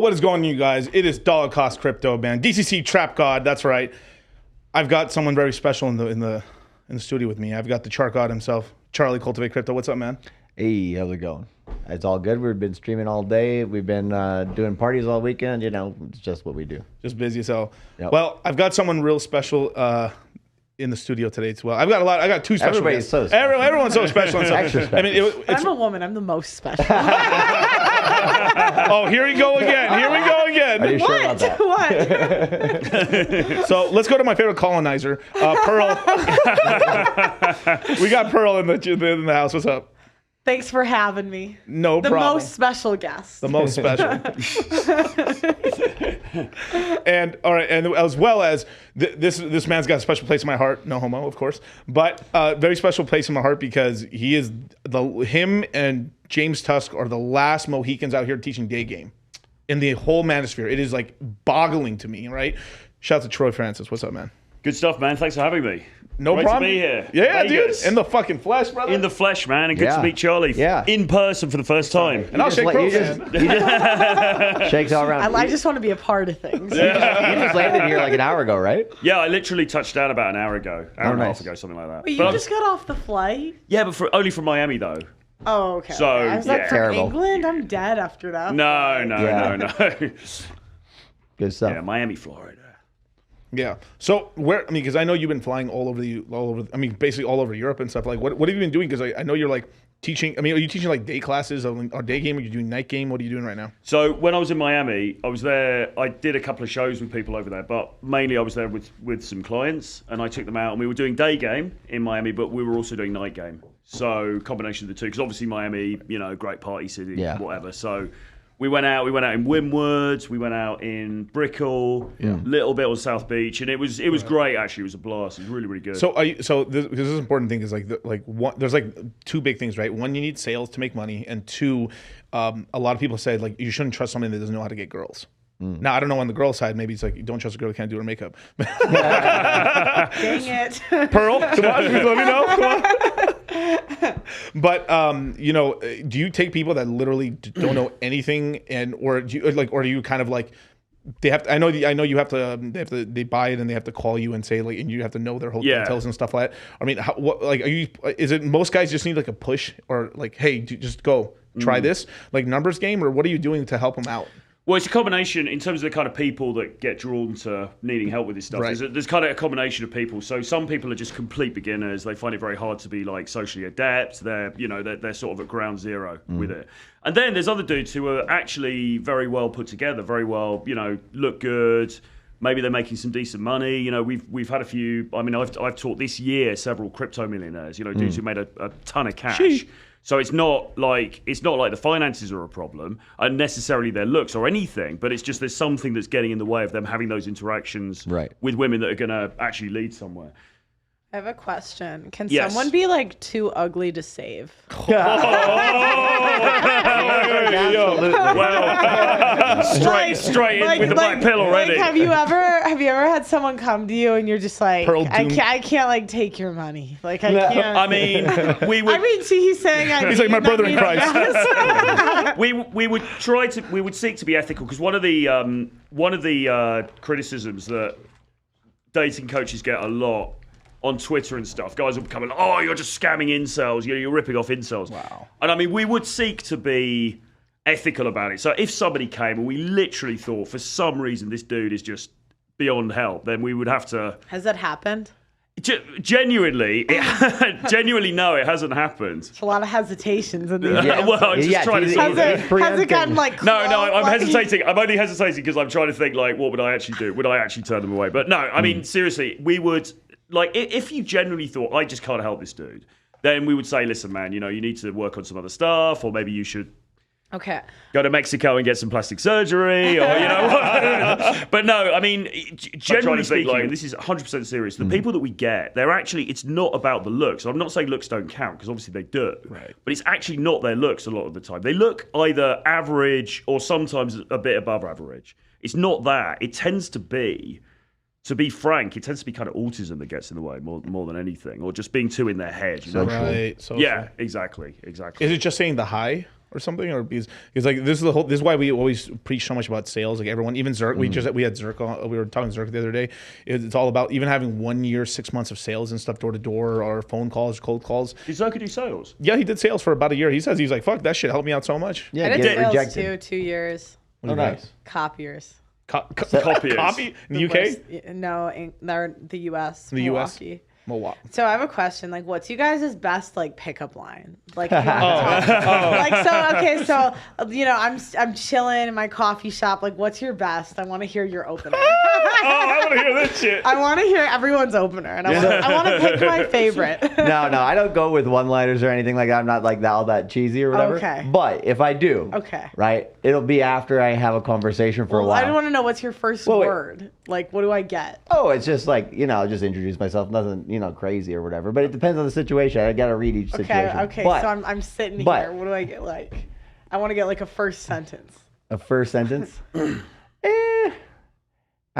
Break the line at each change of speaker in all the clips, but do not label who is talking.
what is going on, you guys? It is Dollar Cost Crypto, man. DCC Trap God, that's right. I've got someone very special in the studio with me. I've got the chart god himself, Charlie Cultivate Crypto. What's up, man?
Hey, how's it going? It's all good. We've been streaming all day. We've been doing parties all weekend. You know, it's just what we do.
Just busy as hell.
Yep.
Well, I've got someone real special in the studio today as well. I got two special
Everybody's
guests.
so special.
Everyone's so special. And
Extra special.
I mean,
I'm a woman. I'm the most special.
oh, here we go again. Here we go again.
Are you sure about that?
What?
So let's go to my favorite colonizer, Pearl. We got Pearl in the house. What's up?
Thanks for having me.
No
the
problem.
The most special guest.
The most special. And all right, and as well as this man's got a special place in my heart. No homo, of course, but very special place in my heart because he is him and James Tusk are the last Mohicans out here teaching day game in the whole manosphere. It is like boggling to me, right? Shout out to Troy Francis. What's up, man?
Good stuff, man. Thanks for having me.
No
Great
problem.
to be here.
Yeah,
Vegas.
dude. In the fucking flesh, brother.
In the flesh, man. And good to meet Charlie in person for the first time.
And I'll shake Pearl's hand.
Shakes all around.
I just want to be a part of things.
You just landed here like an hour ago, right?
Yeah, I literally touched down about an hour ago. Hour and a half ago, something like that.
Wait, you just got off the flight?
Yeah, but only from Miami, though.
Oh, okay.
So,
I was like,
yeah.
from
Terrible.
England? I'm dead after that.
No.
Good stuff.
Yeah, Miami, Florida.
Yeah. So where? I mean, because I know you've been flying all over. I mean, basically all over Europe and stuff. Like, what have you been doing? Because I know you're like teaching. I mean, are you teaching like day classes or day game? Are you doing night game? What are you doing right now?
So when I was in Miami, I was there. I did a couple of shows with people over there, but mainly I was there with some clients, and I took them out, and we were doing day game in Miami, but we were also doing night game. So combination of the two, because obviously Miami, you know, great party city, whatever. So. We went out in Windward, we went out in Brickell, little bit on South Beach, and it was great actually. It was a blast. It was really, really good.
So this is an important thing is one, there's like two big things, right? One, you need sales to make money, and two, a lot of people say like you shouldn't trust somebody that doesn't know how to get girls. Now I don't know on the girl side, maybe it's like you don't trust a girl who can't do her makeup.
Dang it.
Pearl, come on, let me know. Come on. But do you take people that literally don't know anything, or do you kind of like they have to, I know you have to they buy it and they have to call you and say like, and you have to know their whole details and stuff like that. I mean, is it most guys just need like a push or like, hey, just go try this, like numbers game, or what are you doing to help them out?
Well, it's a combination in terms of the kind of people that get drawn to needing help with this stuff.
Right.
There's kind of a combination of people. So some people are just complete beginners. They find it very hard to be like socially adept. They're sort of at ground zero with it. And then there's other dudes who are actually very well put together, very well, look good. Maybe they're making some decent money. You know, we've had a few. I mean, I've taught this year several crypto millionaires. Dudes who made a ton of cash.
Sheesh.
So it's not like the finances are a problem, and necessarily their looks or anything, but it's just there's something that's getting in the way of them having those interactions with women that are going to actually lead somewhere.
I have a question. Can
Yes.
someone be like too ugly to save?
Well, straight in with the black pill already.
Like, have you ever had someone come to you and you're just like,
Pearl
I
Doom.
can't like take your money. Like I can't.
I mean, we would.
I mean, see, he's saying
He's like my brother in Christ.
we would seek to be ethical, because one of the criticisms that dating coaches get a lot on Twitter and stuff, guys will come and, oh, you're just scamming incels, you're ripping off incels.
Wow.
And I mean, we would seek to be ethical about it. So if somebody came and we literally thought for some reason this dude is just beyond help, then we would have to.
Has that happened?
Genuinely, no, it hasn't happened.
There's a lot of hesitations in these.
Well, I'm just trying to
has it gotten like
No, I'm
like...
hesitating. I'm only hesitating because I'm trying to think like, what would I actually do? Would I actually turn them away? But no, I mean, seriously, we would, like, if you genuinely thought, I just can't help this dude, then we would say, listen, man, you need to work on some other stuff, or maybe you should go to Mexico and get some plastic surgery, or But no, I mean, generally speaking, and this is 100% serious, the people that we get, they're actually, it's not about the looks. I'm not saying looks don't count, because obviously they do,
right.
But it's actually not their looks a lot of the time. They look either average or sometimes a bit above average. It's not that. It tends to be, to be frank, it tends to be kind of autism that gets in the way more than anything, or just being too in their head.
Right.
Yeah, exactly.
Is it just saying the hi? or something, or because like this is why we always preach so much about sales. Like everyone, even Zerk, we had Zerk on, we were talking to Zerk the other day. It's all about even having 1 year, 6 months of sales and stuff, door to door, or phone calls, cold calls.
Did Zerk do sales?
Yeah, he did sales for about a year. He says he's like, fuck that shit, helped me out so much.
Yeah,
I did
get it
sales
rejected.
too, 2 years.
Oh, nice.
Copiers.
Copy in the UK,
No, they're the US.
the US.
Milwaukee.
Milwaukee.
So I have a question. Like, what's you guys' best like pickup line? Like,
Oh.
like so you know, I'm chilling in my coffee shop. Like, what's your best? I want to hear your opener.
I want to hear this shit.
I want to hear everyone's opener, and I want to pick my favorite.
No, I don't go with one-liners or anything like that. I'm not like all that cheesy or whatever.
Okay.
But if I do, right, it'll be after I have a conversation for a while.
I want to know what's your first word. Like, what do I get?
Oh, it's just like, just introduce myself. Nothing, crazy or whatever. But it depends on the situation. I got to read each situation.
Okay.
But,
so I'm sitting here. What do I get? Like, I want to get like a first sentence.
A first sentence? I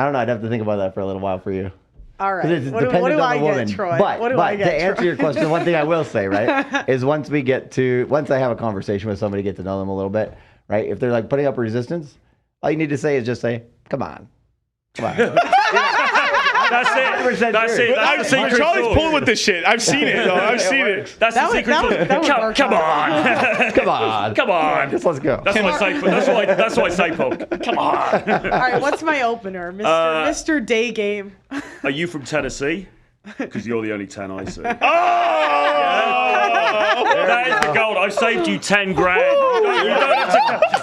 don't know. I'd have to think about that for a little while for you.
All right.
It's dependent on the woman.
Get, Troy?
But to answer
Troy?
your question, one thing I will say, right, is once I have a conversation with somebody, get to know them a little bit, right? If they're like putting up resistance, all you need to say is just say, "Come on."
That's it. That's it. That's the secret
Charlie's
sauce.
pulling with this shit. I've seen it, though. I've seen it.
That's the secret sauce. Come on.
Come on.
Come on.
Just let's go.
That's what I say. That's what I say, Paul. Come on.
All right. What's my opener, Mr. Day Game?
Are you from Tennessee? Because you're the only 10 I see. That is the gold. I've saved you 10 grand.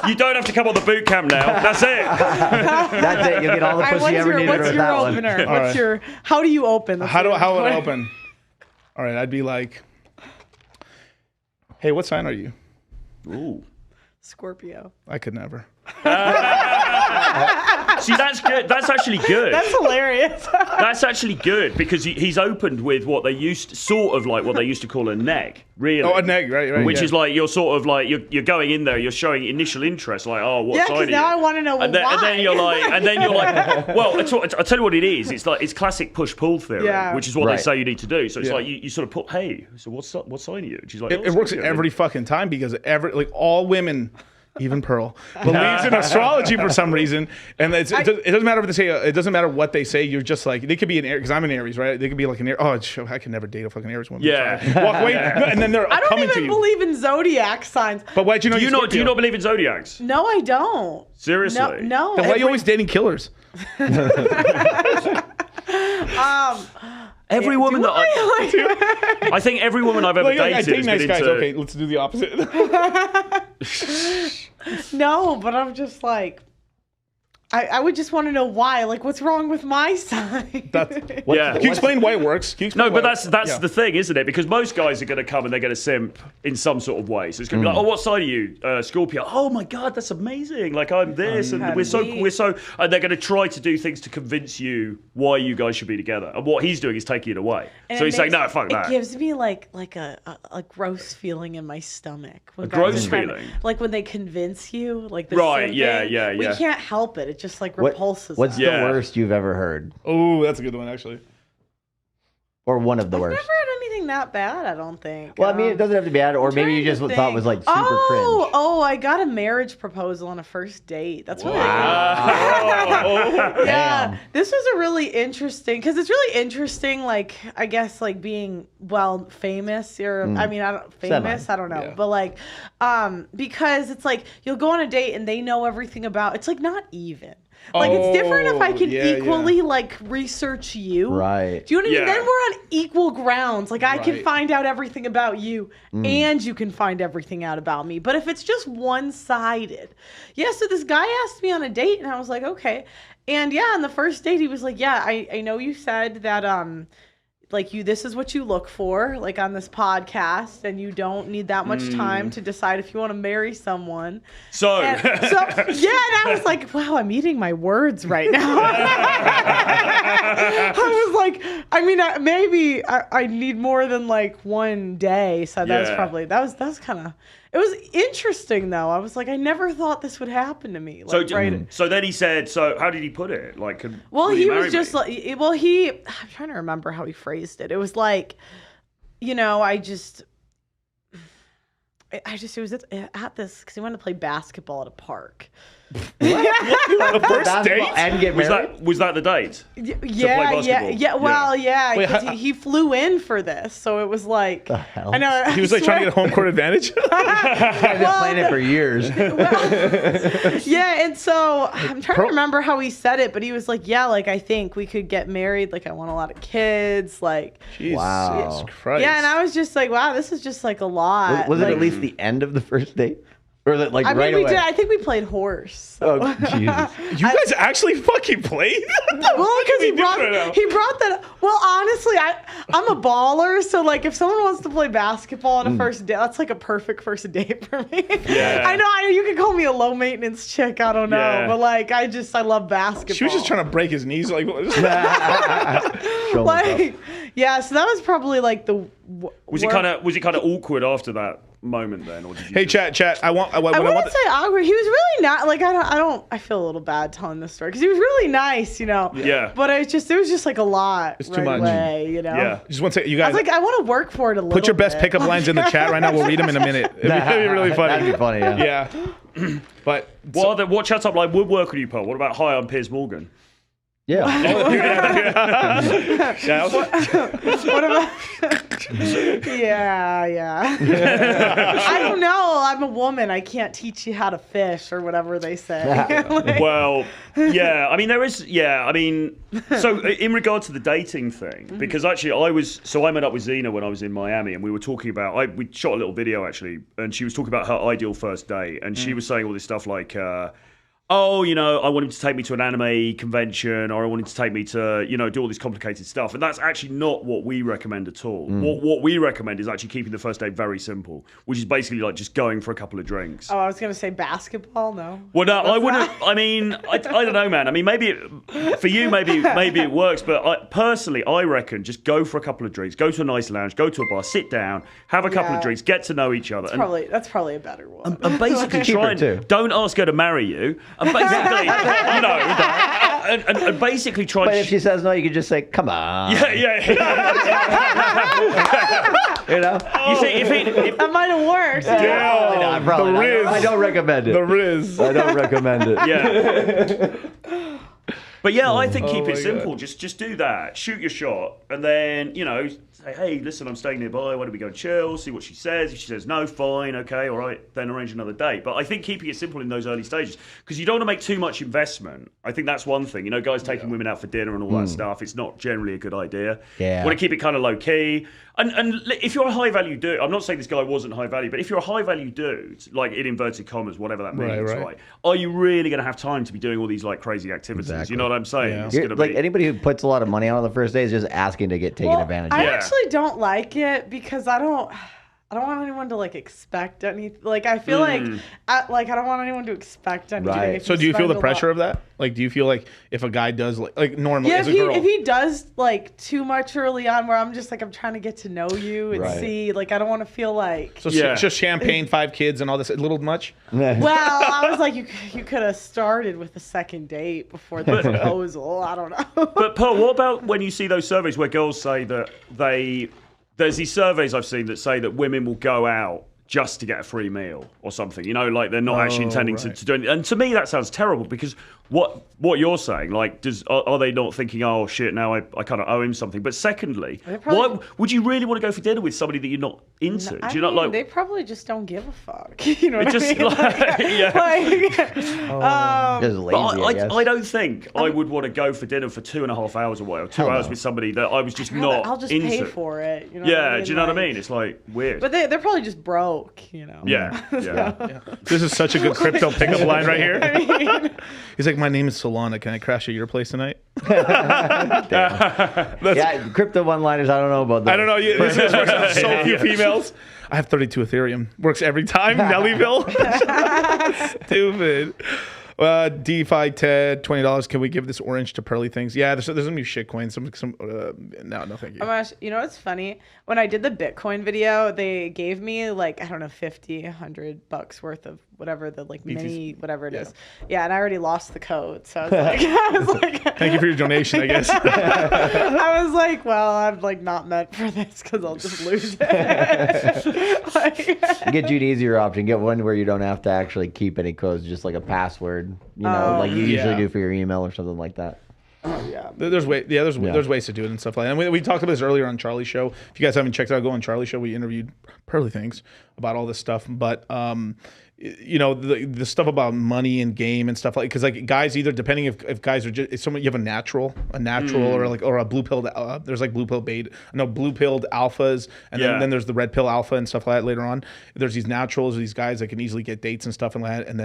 You don't have to come on the boot camp now. That's it.
That's it. You get all the pussy you ever needed
what's
with
your
that
opener?
one.
What's your? How do you open?
How would I open? All right, I'd be like, "Hey, what sign are you?"
Ooh.
Scorpio.
I could never.
See, that's good. That's actually good.
That's hilarious.
That's actually good because he's opened with what they used to call a neg. Really?
Oh, a neg, right.
Which
yeah.
is like you're sort of like you're going in there, you're showing initial interest, like what
yeah,
side are you?
now I want to know
and
why.
then you're like, well, I'll tell you what it is. It's classic push-pull theory, which is what they say you need to do. So it's like you sort of put, hey, so what sign are you? And she's like,
it works every fucking time because all women. Even Pearl believes in astrology for some reason, and it doesn't matter what they say. It doesn't matter what they say. You're just like they could be an Aries because I'm an Aries, right? They could be like an Aries. Oh, I could never date a fucking Aries woman.
Yeah,
walk away, and then they're coming to you.
I don't even believe in zodiac signs.
But why do you know?
Do you not believe in zodiacs?
No, I don't.
Seriously?
No.
Then why are you always dating killers?
Every woman that I think every woman I've ever dated
I date
has
nice
been
guys.
into.
Okay, let's do the opposite.
No, but I'm just like, I would just want to know why. Like, what's wrong with my sign?
Can you explain why it works?
No, but that's the thing, isn't it? Because most guys are going to come and they're going to simp in some sort of way. So it's going to be like, oh, what side are you? Scorpio. Oh my God, that's amazing. Like I'm this, and we're so, and they're going to try to do things to convince you why you guys should be together. And what he's doing is taking it away.
And
so he's saying, no, fuck that.
It gives me like a gross feeling in my stomach.
A gross feeling?
Like when they convince you, like the
Right,
simping,
yeah.
We can't help it. It just like repulses us.
What's the worst you've ever heard?
Oh, that's a good one, actually.
Or one of the worst?
I've never had anything that bad, I don't think.
Well, I mean, it doesn't have to be bad, or maybe you just thought it was like super cringe.
Oh, I got a marriage proposal on a first date. That's really Yeah, this was a really interesting, because it's really interesting, like, I guess, like, being, famous, or, I mean, I don't know, but, like, because it's like, you'll go on a date, and they know everything about, it's, like, not even. Like, it's different if I can equally, like, research you.
Right.
Do you know what I mean? Then we're on equal grounds. Like, I can find out everything about you, and you can find everything out about me. But if it's just one-sided. Yeah, so this guy asked me on a date, and I was like, okay. And, on the first date, he was like, I know you said that, like, this is what you look for, like, on this podcast, and you don't need that much time to decide if you want to marry someone. And I was like, wow, I'm eating my words right now. I was like, I mean, maybe I need more than, like, one day, so that was probably, that was kind of, it was interesting, though. I was like, I never thought this would happen to me. Like,
so then he said, so how did he put it? Like,
he was just like, I'm trying to remember how he phrased it. It was like, it was at this because he wanted to play basketball at a park.
The first date?
And get married?
Was that the date?
Yeah. Well, yeah.
Wait,
'cause he flew in for this, so it was like
The hell?
I know
He was like trying to get home court advantage.
I've been playing it for years.
Yeah, and so I'm trying to remember how he said it, but he was like, "Yeah, like I think we could get married. Like I want a lot of kids. Like
Jesus
Wow.
Christ.
yeah." And I was just like, "Wow, this is just like a lot."
Was it
Like,
at least the end of the first date? Or was it like
I mean,
right
we
away?
did. I think we played horse. So.
Oh, Jesus.
You guys actually fucking played?
Well, because he brought that up. Well, honestly, I'm a baller, so like if someone wants to play basketball on a first date, that's like a perfect first date for me.
Yeah.
I know you can call me a low maintenance chick. I don't know,
Yeah.
but like I love basketball.
She was just trying to break his knees. Like,
Show myself.
like, yeah. So that was probably like the.
Was it kind of awkward after that moment then, or did you?
hey,
just-
chat. I
I wouldn't say awkward. He was really not like I feel a little bad telling this story because he was really nice, you know.
Yeah.
But it was just like a lot.
It's too
right
much.
away, you know.
Yeah.
Just want to say, you
I
guys
was like, I want to work for it a little.
put your best
bit.
pickup lines in the chat right now. We'll read them in a minute. It'd be really funny.
That'd be funny, yeah.
Yeah. But
What chat up line would work on you, Paul? What about hi, I'm Piers Morgan?
Yeah.
yeah,
What about? yeah. I don't know. I'm a woman. I can't teach you how to fish or whatever they say. Like,
Well, yeah. I mean, there is. Yeah. I mean, so in regard to the dating thing, because actually I met up with Zena when I was in Miami, and we were talking about. We shot a little video actually, and she was talking about her ideal first date, and she was saying all this stuff like. Oh, you know, I want him to take me to an anime convention, or I want him to take me to, you know, do all this complicated stuff. And that's actually not what we recommend at all. What we recommend is actually keeping the first date very simple, which is basically like just going for a couple of drinks.
oh, I was gonna say basketball. No.
Well, no, I wouldn't. I mean, I don't know, man. I mean, maybe for you, maybe it works. But personally, I reckon just go for a couple of drinks, go to a nice lounge, go to a bar, sit down, have a couple of
Yeah.
drinks, get to know each other,
That's probably a better one.
and basically
Cheaper
try and
too.
don't ask her to marry you, and basically, you know, and basically try.
But
and
if she says no, you could just say, come on.
yeah.
You know?
You see, if
That might have worked.
Probably not, probably
the
not.
Riz.
I don't recommend it.
the Riz.
I don't recommend it.
yeah. But yeah, I think keep
my
it simple. Just do that. Shoot your shot, and then you know, say, hey, listen, I'm staying nearby. Why don't we go chill? See what she says. If she says no, fine, okay, all right, then arrange another date. But I think keeping it simple in those early stages, because you don't want to make too much investment. I think that's one thing. You know, guys taking women out for dinner and all that stuff. It's not generally a good idea.
Yeah.
Want to keep it kind of low key. And if you're a high value dude, I'm not saying this guy wasn't high value, but if you're a high value dude, like in inverted commas, whatever that means, right? Are you really going to have time to be doing all these like crazy activities?
Exactly.
You know what I'm saying?
Yeah.
It's
You're-
gonna
like
be
anybody who puts a lot of money out on the first day is just asking to get taken
Well,
advantage of.
I
Yeah.
actually don't like it because I don't want anyone to like expect anything. Like I feel like I don't want anyone to expect anything.
Right.
if
So do you feel
spend
the
a
pressure
lot.
of that? Like, do you feel like if a guy does like normally
Yeah,
as a
if
girl?
he does like too much early on, where I'm just like I'm trying to get to know you and
Right.
see, like I don't want to feel like.
so
Yeah.
it's just champagne, 5 kids, and all this. A little much.
Well, I was like, you could have started with the second date before the proposal. I don't know.
But Pearl, what about when you see those surveys where girls say that there's these surveys I've seen that say that women will go out just to get a free meal or something, you know, like they're not actually intending to do anything. And to me, that sounds terrible because what you're saying, like, are they not thinking, oh shit, now I kind of owe him something? But secondly,
probably-
why would you really want to go for dinner with somebody that you're not into? Do you not like?
They probably just don't give a fuck. You know what
just
I mean?
like, yeah.
Just lazy,
But
I guess.
I don't think I would want to go for dinner for 2.5 hours away or 2
Hell
hours
no.
with somebody that I was just not
I'll just
into.
pay for it. You know
Yeah,
what I mean?
do you know what I
Like-
mean? It's like weird.
But they're probably just broke, you know.
yeah.
This is such a good crypto pickup line right here. He's like, my name is Solana. Can I crash at your place tonight?
Yeah, crypto one-liners, I don't know about that.
I don't know. This works on so few females. I have 32 Ethereum. Works every time. Nellyville. Stupid. DeFi Ted, $20. Can we give this orange to Pearly things? Yeah, there's some new shit coins. No, thank you.
Oh my gosh, you know what's funny? When I did the Bitcoin video, they gave me like, I don't know, $50, $100 worth of whatever the
BTC.
mini whatever it
Yeah.
is. Yeah, and I already lost the code, so I was like,
Thank you for your donation, I guess.
I was like, well, I'm like not meant for this because I'll just lose it. Like,
Get you an easier option. Get one where you don't have to actually keep any codes, just like a password, like you usually
Yeah.
do for your email or something like that.
yeah.
There's ways to do it and stuff like that. And we talked about this earlier on Charlie's show. If you guys haven't checked it out, go on Charlie's show. We interviewed Pearly Things about all this stuff. But the stuff about money and game and stuff like, because like guys, either depending if guys are just, if someone, you have a natural or a blue pilled, there's like blue pill beta, no, blue pilled alphas, and then there's the red pill alpha and stuff like that later on. There's these naturals, these guys that can easily get dates and stuff and that, and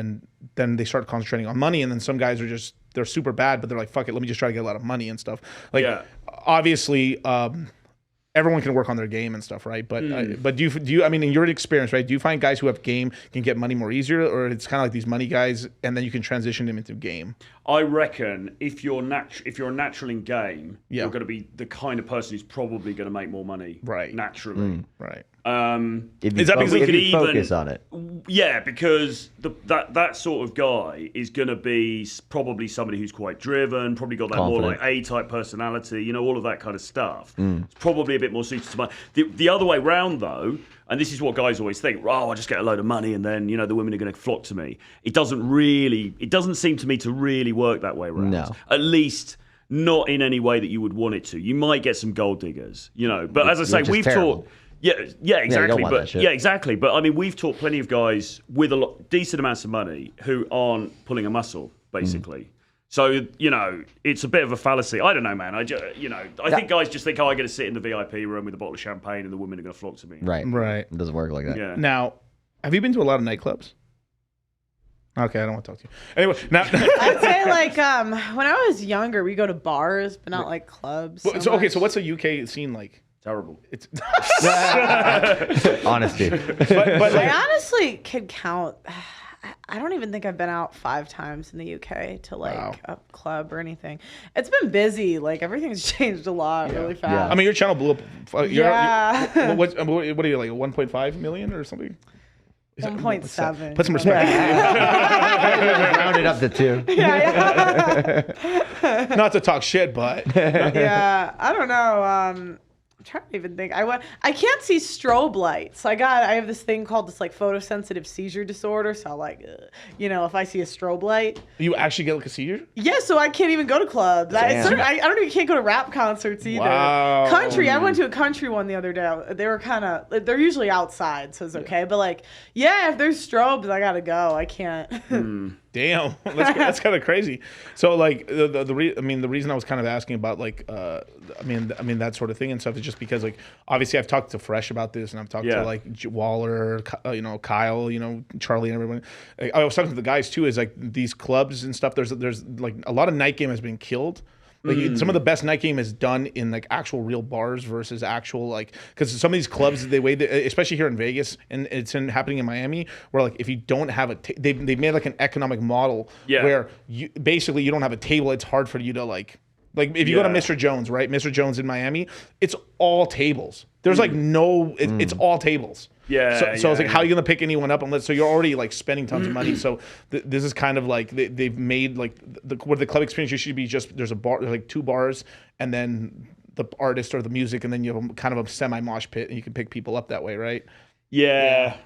then they start concentrating on money, and then some guys are just, they're super bad, but they're like, fuck it, let me just try to get a lot of money and stuff. Like, obviously, everyone can work on their game and stuff, right? But do you? I mean, in your experience, right? Do you find guys who have game can get money more easier, or it's kind of like these money guys, and then you can transition them into game?
I reckon if you're a natural in game,
Yeah.
you're going to be the kind of person who's probably going to make more money,
Right.
naturally.
Right.
If you,
Is that because we
if
could
you
even-
focus on it.
Yeah, because that sort of guy is going to be probably somebody who's quite driven, probably got that more
Confident.
like A-type personality, all of that kind of stuff. It's probably a bit more suited to mine. The other way round, though, and this is what guys always think, I'll just get a load of money and then, the women are going to flock to me. It doesn't seem to me to really work that way around.
No.
At least not in any way that you would want it to. You might get some gold diggers, But as I say,
Which is
we've
terrible.
taught... Yeah, exactly.
want that shit.
Yeah, exactly. But I mean, we've taught plenty of guys with decent amounts of money who aren't pulling a muscle, basically. So it's a bit of a fallacy. I don't know, man. I think guys just think, I get to sit in the VIP room with a bottle of champagne and the women are going to flock to me.
Right. It doesn't work like that.
Yeah.
Now, have you been to a lot of nightclubs? Okay, I don't want to talk to you. Anyway, now.
I'd say like when I was younger, we go to bars, but not like clubs.
So what's the UK scene like?
Terrible.
It's
Honesty.
but
I honestly could count. I don't even think I've been out 5 times in the UK to like
Wow.
a club or anything. It's been busy. Like everything's changed a lot really fast.
I mean, your channel blew up.
Yeah.
What are you, like, 1.5 million or something? Is that-
1.7.
Put some respect.
Round it up to 2.
Not to talk shit, but
Yeah, I don't know. I'm trying to even think. I can't see strobe lights. I have this thing called this like photosensitive seizure disorder. So like, if I see a strobe light,
you actually get like a seizure?
yeah. So I can't even go to clubs. I don't even can't go to rap concerts either.
Wow.
Country. I went to a country one the other day. They were they're usually outside, so it's okay. But like, yeah, if there's strobes, I gotta go. I can't.
Damn, that's kind of crazy. So like the reason I was kind of asking about like that sort of thing and stuff is just because like obviously I've talked to Fresh about this and I've talked to like Waller, Kyle, Charlie and everyone. I was talking to the guys too. Is like these clubs and stuff. There's like a lot of night game has been killed. Like some of the best night game is done in like actual real bars versus actual like, because some of these clubs especially here in Vegas and it's happening in Miami where like if you don't have they made like an economic model where you don't have a table, it's hard for you to like if you go to Mr. Jones, right? Mr. Jones in Miami, it's all tables. There's like no, it's all tables.
Yeah.
So it's like, how are you gonna pick anyone up unless? So you're already like spending tons of money. So this is kind of like they've made like the club experience used to be just there's like 2 bars and then the artist or the music and then you have kind of a semi mosh pit and you can pick people up that way, right?
Yeah.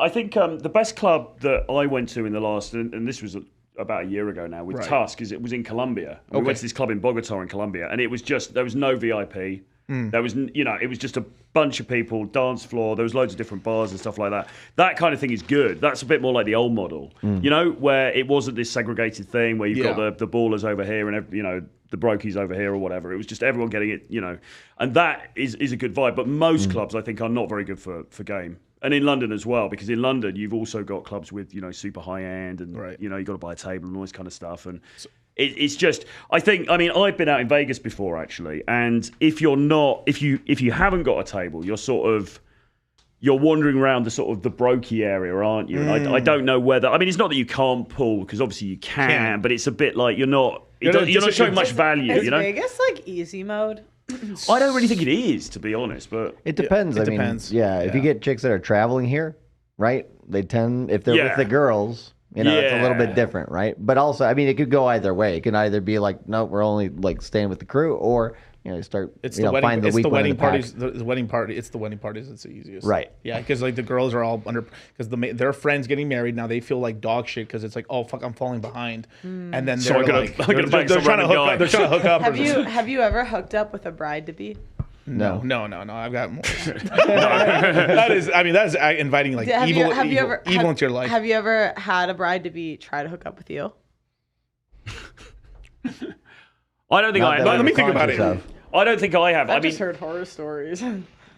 I think the best club that I went to in the last, and this was about a year ago now with Tusk, is it was in Colombia. We went to this club in Bogota in Colombia, and it was just there was no VIP. There was, it was just a bunch of people, dance floor. There was loads of different bars and stuff like that. That kind of thing is good. That's a bit more like the old model, where it wasn't this segregated thing where you've got the ballers over here and the brokies over here or whatever. It was just everyone getting it, and that is a good vibe. But most clubs, I think, are not very good for game. And in London as well, because in London you've also got clubs with super high end, and you got to buy a table and all this kind of stuff. And it's just, I've been out in Vegas before actually, and if you haven't got a table, you're wandering around the sort of the brokey area, aren't you? And I don't know whether, it's not that you can't pull, because obviously you can, but it's a bit like you're not showing much value.
Is Vegas like easy mode?
I don't really think it is, to be honest, but
It depends.
It depends.
If you get chicks that are traveling here, right? They tend, if they're
Yeah.
with the girls, you know, it's a little
Yeah.
bit different, right? But also, I mean, it could go either way. It can either be like, no, we're only like staying with the crew, or start.
It's
you
the
know,
wedding.
find the
It's
weak
the
one in
wedding
the pack.
parties. The wedding party. It's the wedding parties. That's the easiest.
Right.
Yeah, because like the girls are all under because their friends getting married now. They feel like dog shit because it's like, oh fuck, I'm falling behind, and then
So
they're
I gotta-
like,
I gotta
they're
bang some
trying to
random
hook
guy.
up. They're trying to hook up.
Have you ever hooked up with a bride to be?
No.
No. I've got more. that is inviting like evil into your life.
Have you ever had a bride to be try to hook up with you?
I don't think
Not
I.
that
Let
I'm
me think about
conscious
it.
of.
I don't think I have.
I
I mean,
just heard horror stories.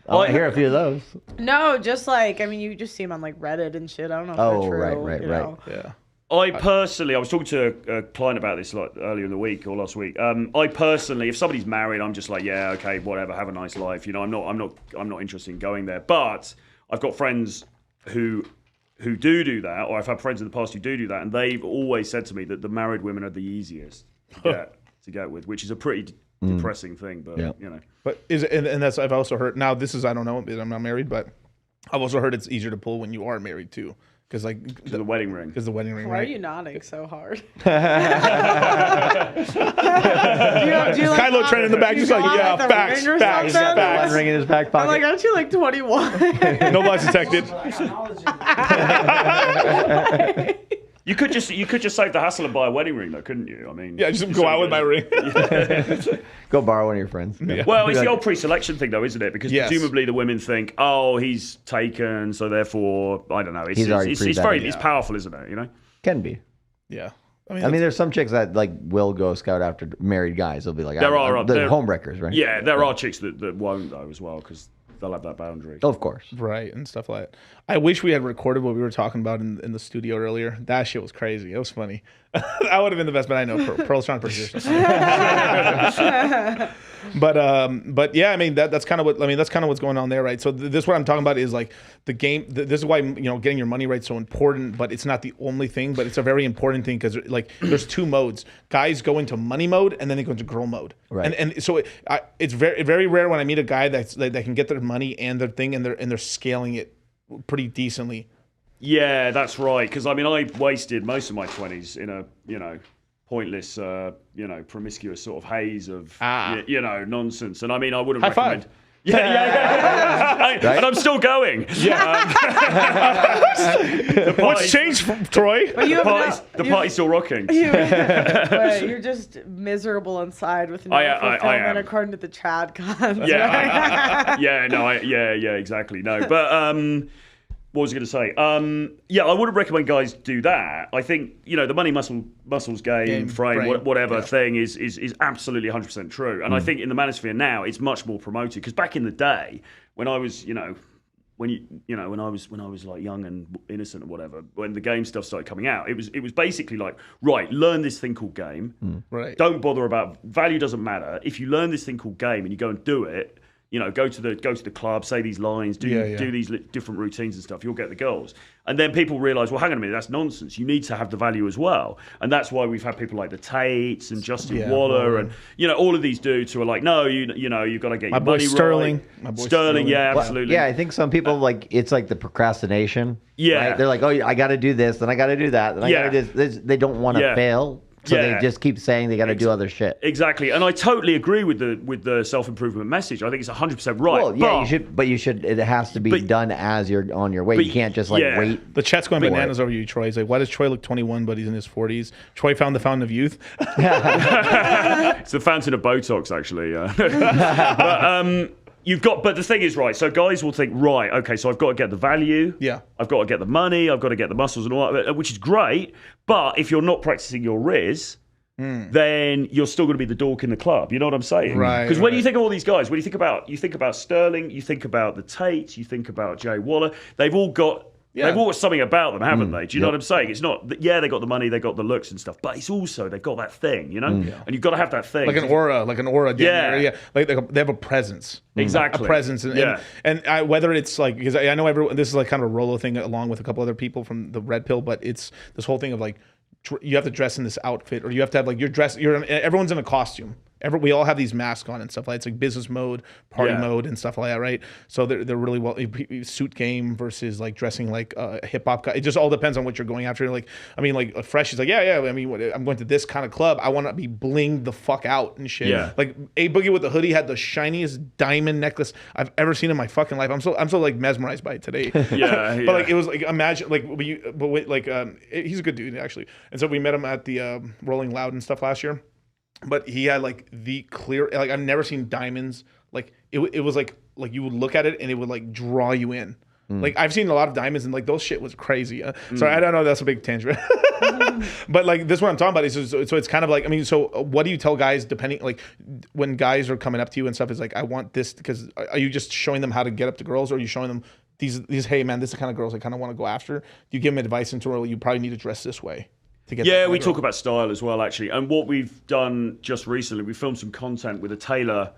Oh, I hear a few of those.
No, just like you just see them on like Reddit and shit. I don't know if
Oh,
they're true.
right.
you know.
Yeah.
I personally, I was talking to a client about this like earlier in the week or last week. I personally, if somebody's married, I'm just like, yeah, okay, whatever, have a nice life. You know, I'm not interested in going there. But I've got friends who do that, or I've had friends in the past who do that, and they've always said to me that the married women are the easiest to get with, which is a pretty depressing thing. But
Yeah.
you know,
But and that's I've also heard. Now this is I don't know. I'm not married, but I've also heard it's easier to pull when you are married too, because like
the wedding ring.
because the wedding ring.
Why are
Right?
you nodding so hard?
Kylo Ren in the back, just like, yeah, facts.
He's got that one ring in his back
I'm
pocket.
like, aren't you like 21?
No lies detected.
You could just save the hassle and buy a wedding ring, though, couldn't you? I mean,
Yeah, just go out with my ring.
Go borrow one of your friends. Yeah.
Well, it's the old pre-selection thing, though, isn't it? Because
Yes.
presumably the women think, "Oh, he's taken, so therefore, I don't know."
He's already
It's
pre-vetted.
it's powerful, isn't it? You know.
Can be.
Yeah.
I mean, there's some chicks that like will go scout after married guys. They'll be like, they're homewreckers, right?
Yeah, there are chicks that won't though as well because they'll have that boundary.
Of course.
right and stuff like that. I wish we had recorded what we were talking about in the studio earlier. That shit was crazy. It was funny. That would have been the best, but I know Pearl's trying to position. But yeah, I mean that's kind of what's going on there, right? So this what I'm talking about is like the game. This is why getting your money right is so important, but it's not the only thing, but it's a very important thing because like there's two modes. Guys go into money mode and then they go into girl mode,
Right.
And so it's very very rare when I meet a guy that can get their money and their thing and they're scaling it pretty decently.
Yeah, that's right. Because I mean, I wasted most of my 20s in a pointless, promiscuous sort of haze of nonsense. And I mean, I wouldn't
High
recommend.
five.
Yeah.
Right?
And I'm still going.
What's changed, Troy?
The party's still rocking.
You're just miserable inside with no
I
fulfillment
am.
according to the Chad cons.
Exactly. No, but what was I going to say? I wouldn't recommend guys do that. I think the money muscles game frame
frame,
whatever
yeah.
thing is absolutely 100% true. And I think in the manosphere now it's much more promoted because back in the day when I was when I was like young and innocent or whatever, when the game stuff started coming out, it was basically like, right, learn this thing called game.
Right.
Don't bother about value, doesn't matter. If you learn this thing called game and you go and do it, go to the club, say these lines, do these different routines and stuff, you'll get the girls. And then people realise, well, hang on a minute, that's nonsense. You need to have the value as well. And that's why we've had people like the Tates and Justin Waller and all of these dudes who are like, no, you've got to get your money
Sterling.
right.
My boy
Sterling, yeah,
Well,
absolutely.
yeah, I think some people like it's like the procrastination.
Yeah.
Right? They're like, oh, I got to do this, then I got to do that, then I got to do this. They don't want to
Yeah.
fail, so
Yeah.
they just keep saying they got to do other shit.
Exactly, and I totally agree with the self-improvement message. I think it's 100% right.
Well, yeah,
but
you should. It has to be done as you're on your way. You can't just wait.
The chat's going
But-
bananas over you, Troy. He's like, why does Troy look 21 but he's in his 40s? Troy found the fountain of youth.
It's the fountain of Botox, actually. But the thing is, right, so guys will think, right, okay, so I've got to get the value.
Yeah.
I've got to get the money. I've got to get the muscles and all that, which is great. But if you're not practicing your Riz, then you're still going to be the dork in the club. You know what I'm saying?
Right,
Because when
right.
you think of all these guys, when you think about Sterling, you think about the Tates, you think about Jay Waller, they've all got something about them, haven't they? Do you know what I'm saying? It's not, they got the money, they got the looks and stuff, but it's also, they've got that thing, And you've got to have that thing.
like an aura.
Yeah.
Yeah. Like they have a presence.
Exactly.
A presence. And whether it's like, because I know everyone, this is like kind of a Rolo thing along with a couple other people from the Red Pill, but it's this whole thing of like, you have to dress in this outfit or you have to have like, everyone's in a costume. we all have these masks on and stuff like that. It's like business mode, party mode, and stuff like that, right? So they're really well suit game versus like dressing like a hip hop guy. It just all depends on what you're going after. Like I mean, like Fresh is like I mean, I'm going to this kind of club. I want to be blinged the fuck out and shit.
Yeah.
Like A Boogie with the hoodie had the shiniest diamond necklace I've ever seen in my fucking life. I'm so like mesmerized by it today. But like it was like imagine like he's a good dude actually. And so we met him at the Rolling Loud and stuff last year. But he had like the clear, like I've never seen diamonds. Like it was like you would look at it and it would like draw you in. Like I've seen a lot of diamonds and like those shit was crazy. Sorry, I don't know. That's a big tangent. But like this is what I'm talking about. So it's kind of like, I mean, so what do you tell guys depending, like when guys are coming up to you and stuff is like, I want this, because are you just showing them how to get up to girls, or are you showing them these, hey man, this is the kind of girls I kind of want to go after? Do you give them advice into, well, you probably need to dress this way?
We talk about style as well, actually. And what we've done just recently, we filmed some content with a tailor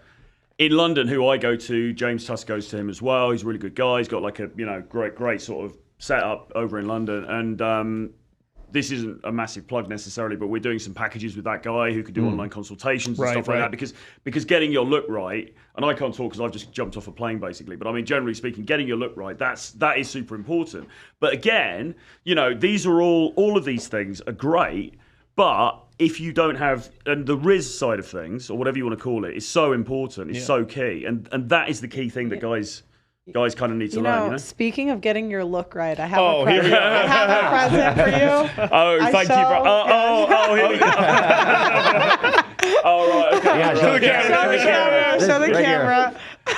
in London who I go to. James Tusk goes to him as well. He's a really good guy. He's got like a great sort of setup over in London. And this isn't a massive plug necessarily, but we're doing some packages with that guy who could do online consultations and stuff like that. Because getting your look right, and I can't talk because I've just jumped off a plane basically, but I mean, generally speaking, getting your look right, that is super important. But again, these are all of these things are great, but if you don't have, and the Riz side of things, or whatever you want to call it, is so important, it's so key. And that is the key thing that guys kind of need to learn,
Speaking of getting your look right, I have a present. I have a present for you.
Oh, thank you. Here we go. Oh, right. Okay.
Yeah,
Show the camera. Show the camera.
I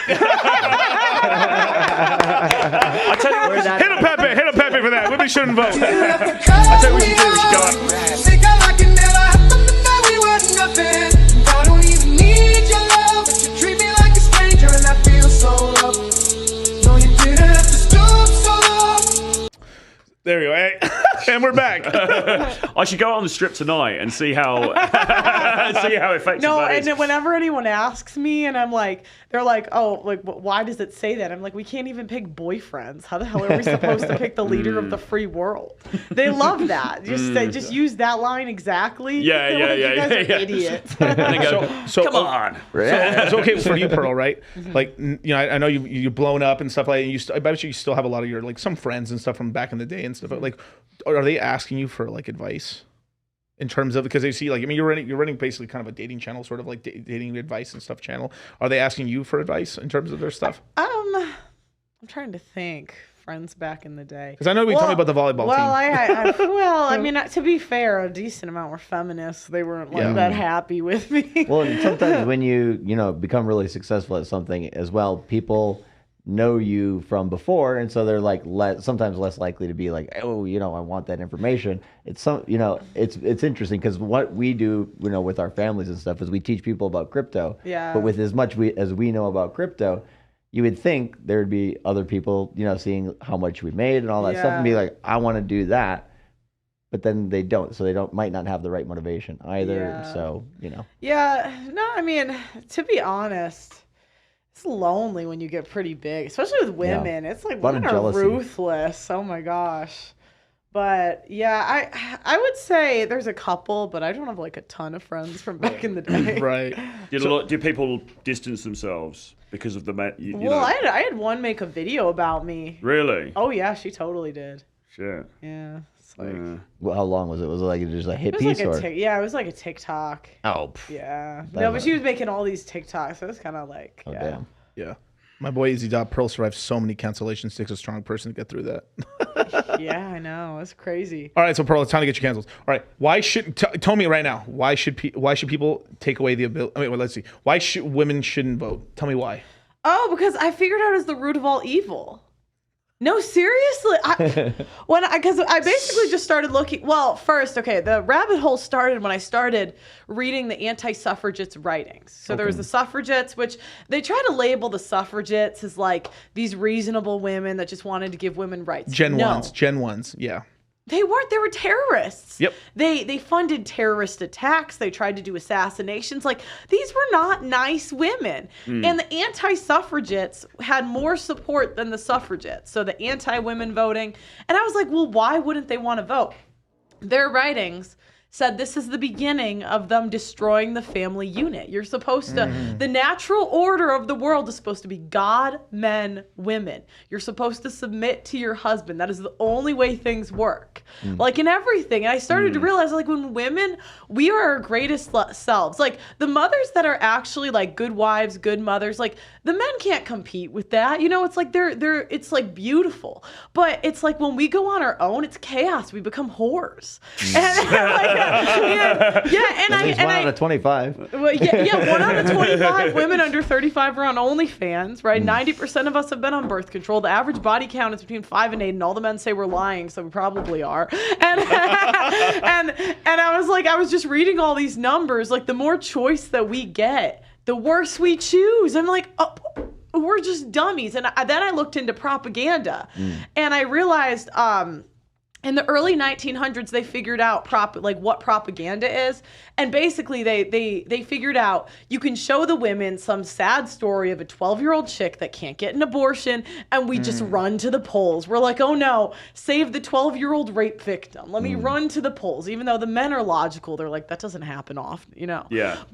tell you what,
Hit a Pepe for that. Women shouldn't vote.
I tell you what you do. We should go out.
Think I like it never happened before we were nothing. I don't even need your love, but you treat me like a stranger, and I feel so loved. No, you didn't have to stoop so low.
There you go. Hey. And we're back.
I should go out on the strip tonight and see how effective that is.
And whenever anyone asks me, and I'm like, they're like, oh, like, why does it say that? I'm like, we can't even pick boyfriends. How the hell are we supposed to pick the leader of the free world? They love that. Just use that line exactly.
You guys
are idiots.
And they go,
so
come on.
So it's okay for you, Pearl, right? Like, I know you're blown up and stuff like that. I bet you still have a lot of your, like, some friends and stuff from back in the day and stuff. But, like, are they asking you for, like, advice? In terms of, because they see, like, I mean, you're running basically kind of a dating channel, sort of like dating advice and stuff channel. Are they asking you for advice in terms of their stuff?
I'm trying to think. Friends back in the day.
Because I know you told me about the volleyball team.
I mean, to be fair, a decent amount were feminists. They weren't like that happy with me.
Well, and sometimes when you become really successful at something as well, people know you from before, and so they're like sometimes less likely to be like, oh, I want that information. It's it's interesting because what we do, with our families and stuff is we teach people about crypto.
Yeah.
But with as much as we know about crypto, you would think there would be other people, seeing how much we made and all that stuff, and be like, I want to do that. But then they don't, so they might not have the right motivation either.
Yeah.
So
Yeah. No, I mean, to be honest, it's lonely when you get pretty big, especially with women. Yeah. It's like women are ruthless. Oh my gosh. But yeah, I would say there's a couple, but I don't have like a ton of friends from back in the day.
Right.
Do people distance themselves because of the
I had one make a video about me.
Really?
Oh yeah, she totally did.
Shit.
Yeah. It's like,
well, how long was it? Was it like just a hit piece?
It was like a TikTok.
Oh.
Yeah. No, but she was making all these TikToks, so it was kind of like,
damn.
Yeah. My boy Easy Pearl survived so many cancellations. Takes a strong person to get through that.
Yeah, I know. It's crazy.
All right, so Pearl, it's time to get you canceled. All right, why should tell me right now? Why should people take away the ability? I mean, well, let's see. Why should women shouldn't vote? Tell me why.
Oh, because I figured out it's the root of all evil. No, seriously. Because I basically just started looking. Well, first, okay, the rabbit hole started when I started reading the anti-suffragettes writings. So there was the suffragettes, which they try to label the suffragettes as like these reasonable women that just wanted to give women rights.
Gen 1s, yeah.
They weren't. They were terrorists.
Yep.
They funded terrorist attacks. They tried to do assassinations. Like, these were not nice women. And the anti-suffragettes had more support than the suffragettes. So the anti-women voting. And I was like, well, why wouldn't they want to vote? Their writings said this is the beginning of them destroying the family unit. You're supposed to, the natural order of the world is supposed to be God, men, women. You're supposed to submit to your husband. That is the only way things work. Like in everything. And I started to realize, like, when women, we are our greatest selves. Like the mothers that are actually like good wives, good mothers, like the men can't compete with that. You know, it's like it's like beautiful. But it's like when we go on our own, it's chaos. We become whores. And like,
one out of 25.
Well, yeah, 1 out of 25 women under 35 are on OnlyFans, right? 90% of us have been on birth control. The average body count is between 5 and 8, and all the men say we're lying, so we probably are. And and I was just reading all these numbers. Like the more choice that we get, the worse we choose. I'm like, oh, we're just dummies. And then I looked into propaganda, and I realized. In the early 1900s, they figured out what propaganda is, and basically they figured out you can show the women some sad story of a 12-year-old chick that can't get an abortion, and we just run to the polls. We're like, oh no, save the 12-year-old rape victim. Let me run to the polls, even though the men are logical. They're like, that doesn't happen often, you know.
Yeah.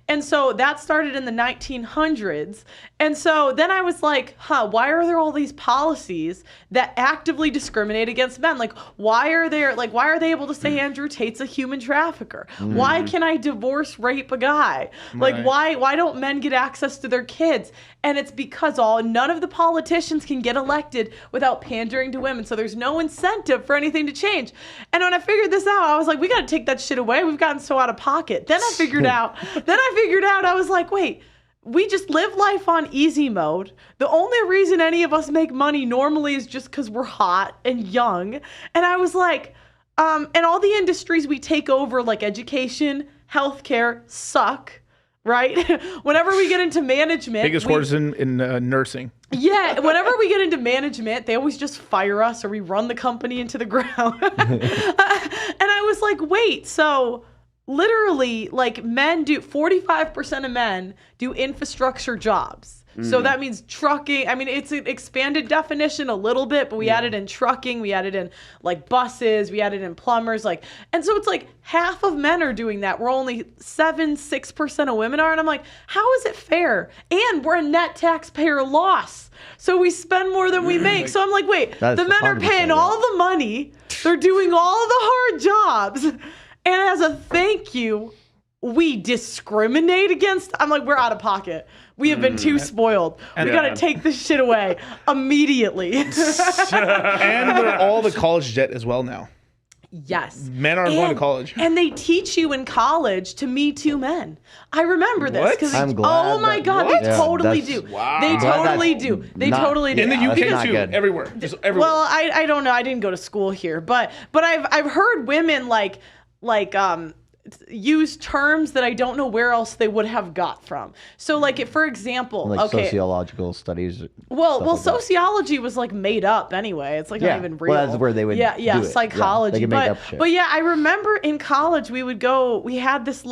And so that started in the 1900s, and so then I was like, why are there all these policies that actively discriminate against men? Like, why are they able to say Andrew Tate's a human trafficker? Why can I divorce, rape a guy? Like, why don't men get access to their kids? And it's because none of the politicians can get elected without pandering to women. So there's no incentive for anything to change. And when I figured this out, I was like, we got to take that shit away. We've gotten so out of pocket. Then I figured out, I was like, wait, we just live life on easy mode. The only reason any of us make money normally is just because we're hot and young. And I was like, and all the industries we take over, like education, healthcare, suck, right? Whenever we get into management.
Biggest horse in nursing.
Yeah, whenever we get into management, they always just fire us or we run the company into the ground. And I was like, wait, so literally, like 45% of men do infrastructure jobs. So that means trucking. I mean, it's an expanded definition a little bit, but we added in trucking, we added in like buses, we added in plumbers, and so it's like half of men are doing that. We're only 6% of women are. And I'm like, how is it fair? And we're a net taxpayer loss. So we spend more than we make. So I'm like, wait, the men are paying all the money. They're doing all the hard jobs. And as a thank you, we discriminate against. I'm like, we're out of pocket. We have been too spoiled. We got to take this shit away immediately.
And they're all the college debt as well now.
Yes.
Men aren't going to college.
And they teach you in college to Me Too men. I remember this.
What?
I'm glad
Oh my God,
what?
they totally do.
Wow.
They totally do. They
not-
totally do.
In the
Yeah, that's
UK
not
too,
good.
everywhere. Just everywhere.
Well, I don't know. I didn't go to school here, but I've heard women use terms that I don't know where else they would have got from. So for example,
Like sociological studies.
Well,
stuff like that.
sociology was made up anyway. It's not even real.
Well, that's where they would do it.
Psychology.
They can make up shit.
But yeah, I remember in college we had this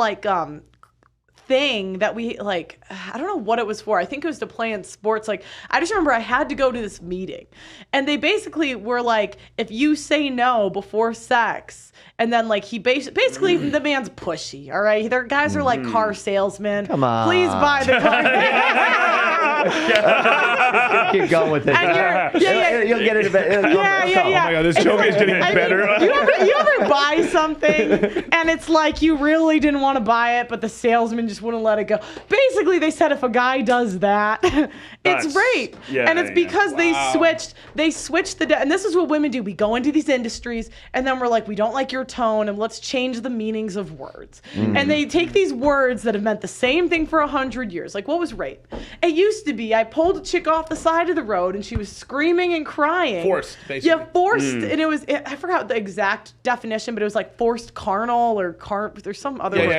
thing that we I don't know what it was for. I think it was to play in sports. I just remember I had to go to this meeting, and they basically were like, if you say no before sex, and then he basically the man's pushy. All right, their guys are like car salesmen.
Come on.
Please buy the car.
Keep going with it.
And
You'll get it.
Yeah.
Oh my God, this joke is getting better.
You ever buy something and it's like you really didn't want to buy it, but the salesman just wouldn't let it go? Basically, they said if a guy does that, it's rape. And it's because they switched and this is what women do. We go into these industries and then we're like, we don't like your tone and let's change the meanings of words. And they take these words that have meant the same thing for 100 years. Like, what was rape? It used to be I pulled a chick off the side of the road and she was screaming and crying.
Forced, basically.
Yeah, forced. And I forgot the exact definition, but it was like forced carnal or there's some other word.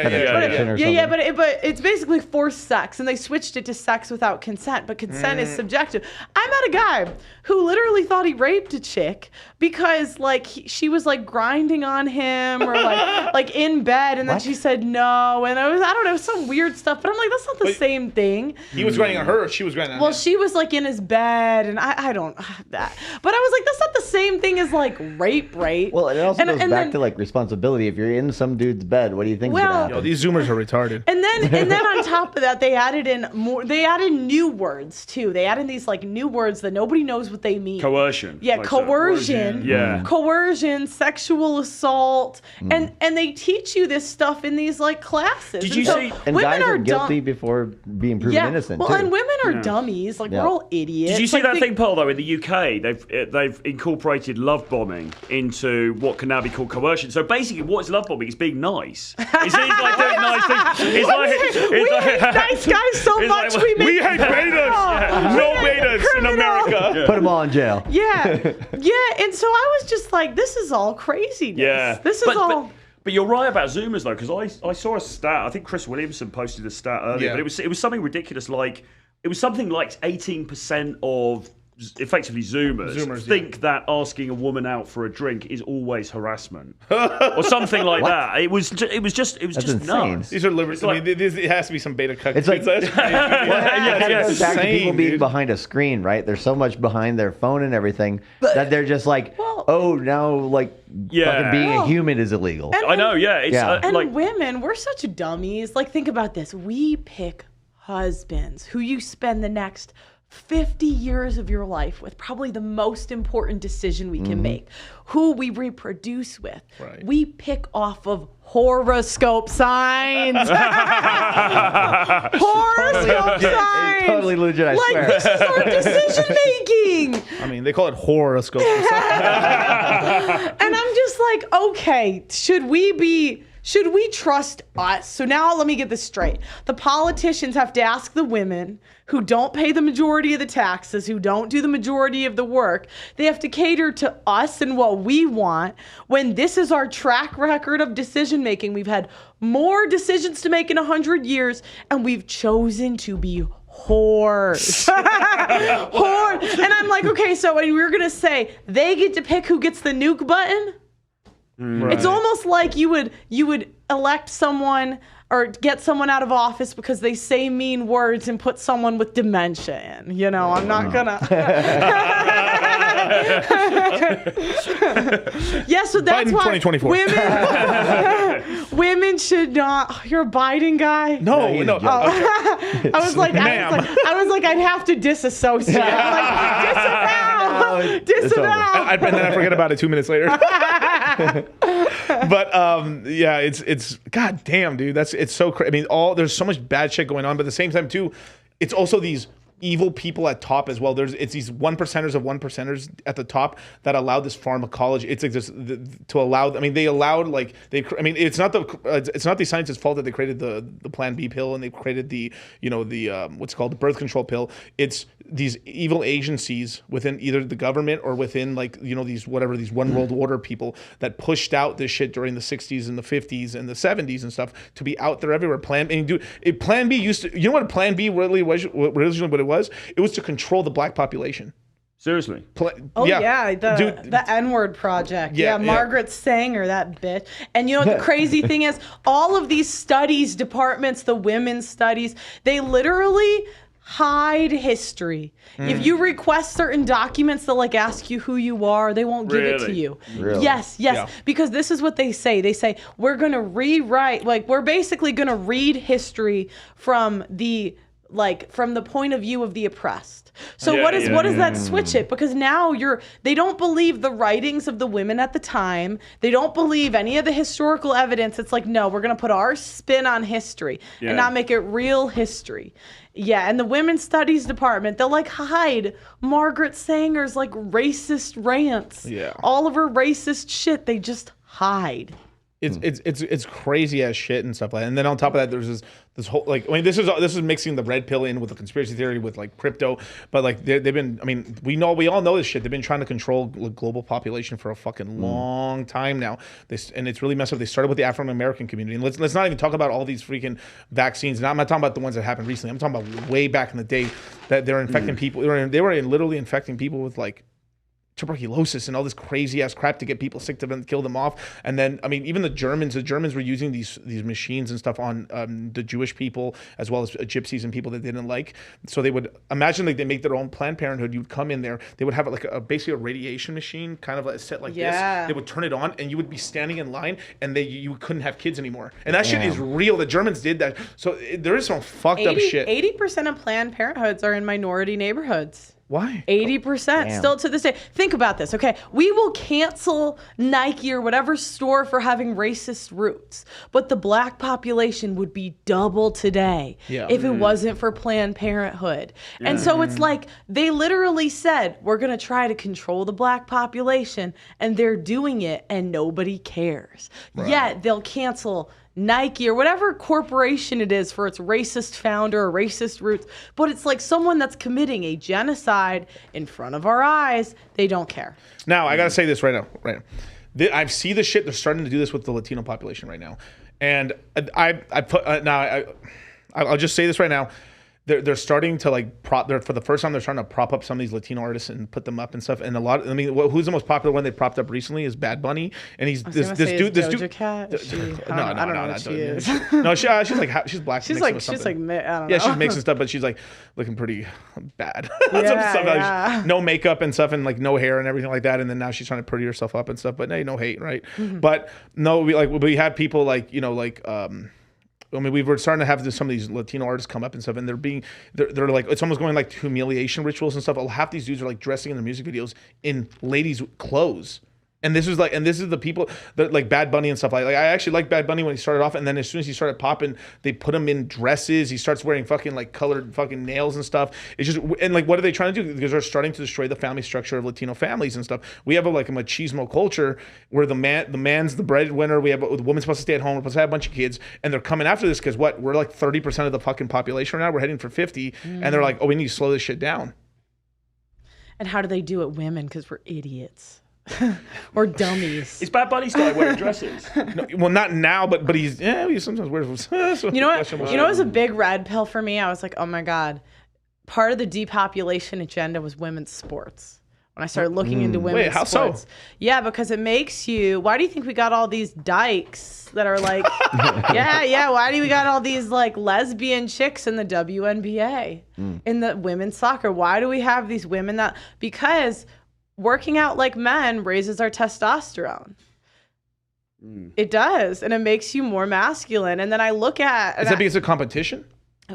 Yeah.
but it's basically forced sex, and they switched it to sex without consent, but consent is subjective. I met a guy who literally thought he raped a chick because like she was like grinding on him or like in bed, and then she said no, and I don't know, some weird stuff, but I'm like, that's not the same thing.
He was grinding on her, or she was grinding on him?
Well, she was like in his bed, and I don't that, but I was like, that's not the same thing as like rape.
Well, it also goes back to like responsibility. If you're in some dude's bed, what do you think is gonna happen?
Yo, these Zoomers are retarded.
And then on top of that, they added in more. They added new words too. They added these like new words that nobody knows what they mean.
Coercion.
Yeah,
like
coercion.
Yeah.
Coercion, sexual assault, and they teach you this stuff in these like classes.
Did you see?
And
women
guys are
dumb-
guilty before being proven innocent.
Well,
too.
and women are dummies. Like we're all idiots.
Did you see
like,
that thing, Paul? Though in the UK, they've incorporated love bombing into what can now be called coercion. So basically, what is love bombing? It's being nice. It's like doing nice things. It's like
we hate nice guys so
it's
much.
like-
we
hate betas. No betas in America.
Put them all in jail.
Yeah. And so I was just like, this is all craziness.
Yeah.
This is all.
But you're right about Zoomers though, because I saw a stat. I think Chris Williamson posted a stat earlier, but it was something ridiculous. Like it was something like 18% of effectively Zoomers think that asking a woman out for a drink is always harassment or something like that. It was just
insane.
nuts.
These are liberals.
Like-
I mean, it has to be some beta cut.
It's like-
That's crazy.
It kind of goes back to
insane,
people being
dude.
behind a screen, right? They're so much behind their phone and everything that they're just like, oh, now like fucking being a human is illegal.
I know, yeah. It's
And
like
women, we're such dummies. Like, think about this. We pick husbands who you spend the next 50 years of your life with, probably the most important decision we can make, who we reproduce with.
Right.
We pick off of horoscope signs. Horoscope signs.
It's totally legit, I
like,
swear.
this is our decision making.
I mean, they call it horoscope.
And I'm just like, okay, should we trust us? So now let me get this straight. The politicians have to ask the women who don't pay the majority of the taxes, who don't do the majority of the work. They have to cater to us and what we want, when this is our track record of decision making. We've had more decisions to make in 100 years, and we've chosen to be whores. Whore. And I'm like, okay, so when we're going to say they get to pick who gets the nuke button, it's almost like you would elect someone or get someone out of office because they say mean words and put someone with dementia in. You know, I'm not gonna. Yeah, so that's
Biden
why
2024.
women should not. You're a Biden guy.
No.
I was like, I'd have to disassociate. I'm like, disavow.
And then I forget about it 2 minutes later. But yeah, it's god damn, dude. It's so crazy. I mean, there's so much bad shit going on, but at the same time too, it's also these evil people at top as well. It's these 1%ers of 1%ers at the top that allowed this pharmacology. It's like this to allow. I mean, they allowed like they. I mean, it's not the scientists' fault that they created the Plan B pill and they created the what's called the birth control pill. It's these evil agencies within either the government or within like these one world order people that pushed out this shit during the 60s and the 50s and the 70s and stuff to be out there everywhere. Plan B used to. You know what Plan B really was? Originally, what it was to control the black population.
seriously.
The N-word project. Yeah, Margaret Sanger, that bitch. And you know what the crazy thing is? All of these studies departments, the women's studies, they literally hide history. If you request certain documents, they'll like ask you who you are. They won't give it to you.
Really?
Yes. Because this is what they say. They say, we're going to rewrite, like we're basically going to read history from the point of view of the oppressed. So what does that switch it? Because now they don't believe the writings of the women at the time. They don't believe any of the historical evidence. It's like, no, we're going to put our spin on history and not make it real history. Yeah, and the women's studies department, they'll like hide Margaret Sanger's like racist rants.
Yeah.
All of her racist shit, they just hide.
It's crazy as shit and stuff like that. And then on top of that, there's this whole like, I mean, this is mixing the red pill in with the conspiracy theory with like crypto, but like they've been, I mean, we all know this shit. They've been trying to control global population for a fucking long time now. And it's really messed up. They started with the African American community, and let's not even talk about all these freaking vaccines. And I'm not talking about the ones that happened recently. I'm talking about way back in the day that they're infecting people. They were literally infecting people with like tuberculosis and all this crazy ass crap to get people sick to kill them off. And then, I mean, even the Germans were using these machines and stuff on the Jewish people as well as gypsies and people that they didn't like. So they would imagine like they make their own Planned Parenthood. You'd come in there, they would have like basically a radiation machine, kind of like set like this. They would turn it on, and you would be standing in line, and you couldn't have kids anymore. And that shit is real. The Germans did that. So there is some fucked up shit.
80% of Planned Parenthoods are in minority neighborhoods.
Why?
80% still to this day. Think about this, okay? We will cancel Nike or whatever store for having racist roots, but the black population would be double today if it wasn't for Planned Parenthood. And so it's like they literally said, we're going to try to control the black population, and they're doing it, and nobody cares. Yet they'll cancel Nike or whatever corporation it is for its racist founder or racist roots, but it's like someone that's committing a genocide in front of our eyes. They don't care.
Now, I got to say this right now. I see the shit. They're starting to do this with the Latino population right now. And I'll just say this right now. They're starting to like for the first time they're starting to prop up some of these Latino artists and put them up and stuff. And who's the most popular one they propped up recently is Bad Bunny, and he's this dude.
Doja Cat? I don't know what she is.
No, she's black.
She's like I don't know.
Yeah, she's mixing stuff, but she's like looking pretty bad.
Yeah.
No makeup and stuff, and like no hair and everything like that. And then now she's trying to pretty herself up and stuff. But no hate, right? Mm-hmm. But no, we had people like I mean, we were starting to have some of these Latino artists come up and stuff, and they're like, it's almost going like to humiliation rituals and stuff. Half these dudes are like dressing in the music videos in ladies' clothes. And this is the people that like Bad Bunny and stuff like I actually liked Bad Bunny when he started off, and then as soon as he started popping, they put him in dresses. He starts wearing fucking like colored fucking nails and stuff. It's just, and like, what are they trying to do? Because they're starting to destroy the family structure of Latino families and stuff. We have a machismo culture where the man's the breadwinner. The woman's supposed to stay at home. We're supposed to have a bunch of kids, and they're coming after this because we're like 30% of the fucking population right now. We're heading for 50, and they're like, oh, we need to slow this shit down. And
how do they do it, women? Because we're idiots. Or dummies.
Is Bad Bunny started wearing dresses?
No, well, not now, but he sometimes wears.
You know what? You know what was a big red pill for me? I was like, oh my god. Part of the depopulation agenda was women's sports. When I started looking into women's sports.
How so?
Yeah, because it makes you. Why do you think we got all these dykes that are like? yeah. Why do we got all these like lesbian chicks in the WNBA, in the women's soccer? Why do we have these women that? Because working out like men raises our testosterone. It does, and it makes you more masculine. And then I look at...
Is that because of competition?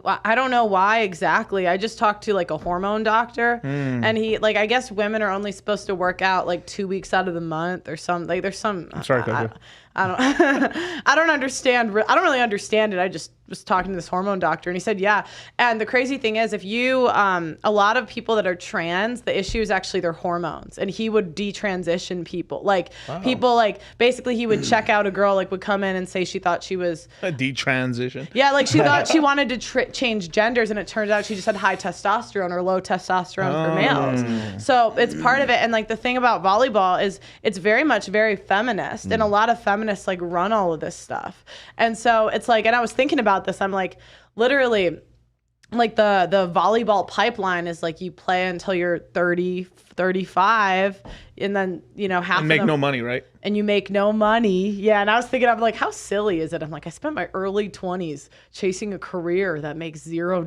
I don't know why exactly. I just talked to like a hormone doctor, and he like, I guess women are only supposed to work out like 2 weeks out of the month or something. Like there's some...
I'm sorry, Coco.
I don't understand. I don't really understand it. I just was talking to this hormone doctor, and he said, yeah. And the crazy thing is, if you, a lot of people that are trans, the issue is actually their hormones. And he would detransition people. Like people, like basically he would check out a girl, like would come in and say she thought she was
a detransition.
Yeah, like she thought she wanted to change genders, and it turns out she just had high testosterone or low testosterone for males. So it's part of it. And like the thing about volleyball is it's very much very feminist, and a lot of feminists like run all of this stuff. And so it's like, and I was thinking about this, I'm like, literally, like the volleyball pipeline is like you play until you're 30, 35, and then, you know, half
and make no money, right?
And you make no money. Yeah. And I was thinking, I'm like, how silly is it? I'm like, I spent my early 20s chasing a career that makes $0.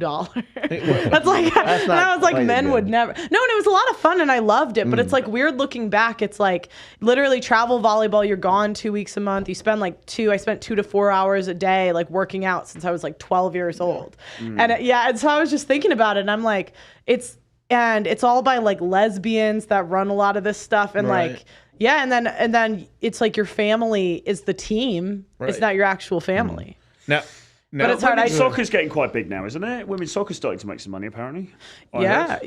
That's like, and I was like, men would never. No, and it was a lot of fun and I loved it. But it's like weird looking back. It's like literally travel volleyball. You're gone 2 weeks a month. You spend like I spent 2 to 4 hours a day, like working out since I was like 12 years old. And and so I was just thinking about it, and I'm like, it's all by like lesbians that run a lot of this stuff, and like, yeah, and then it's like your family is the team. It's not your actual family.
Now,
but it's hard.
Soccer's getting quite big now, isn't it? Women's soccer's starting to make some money, apparently.
Well,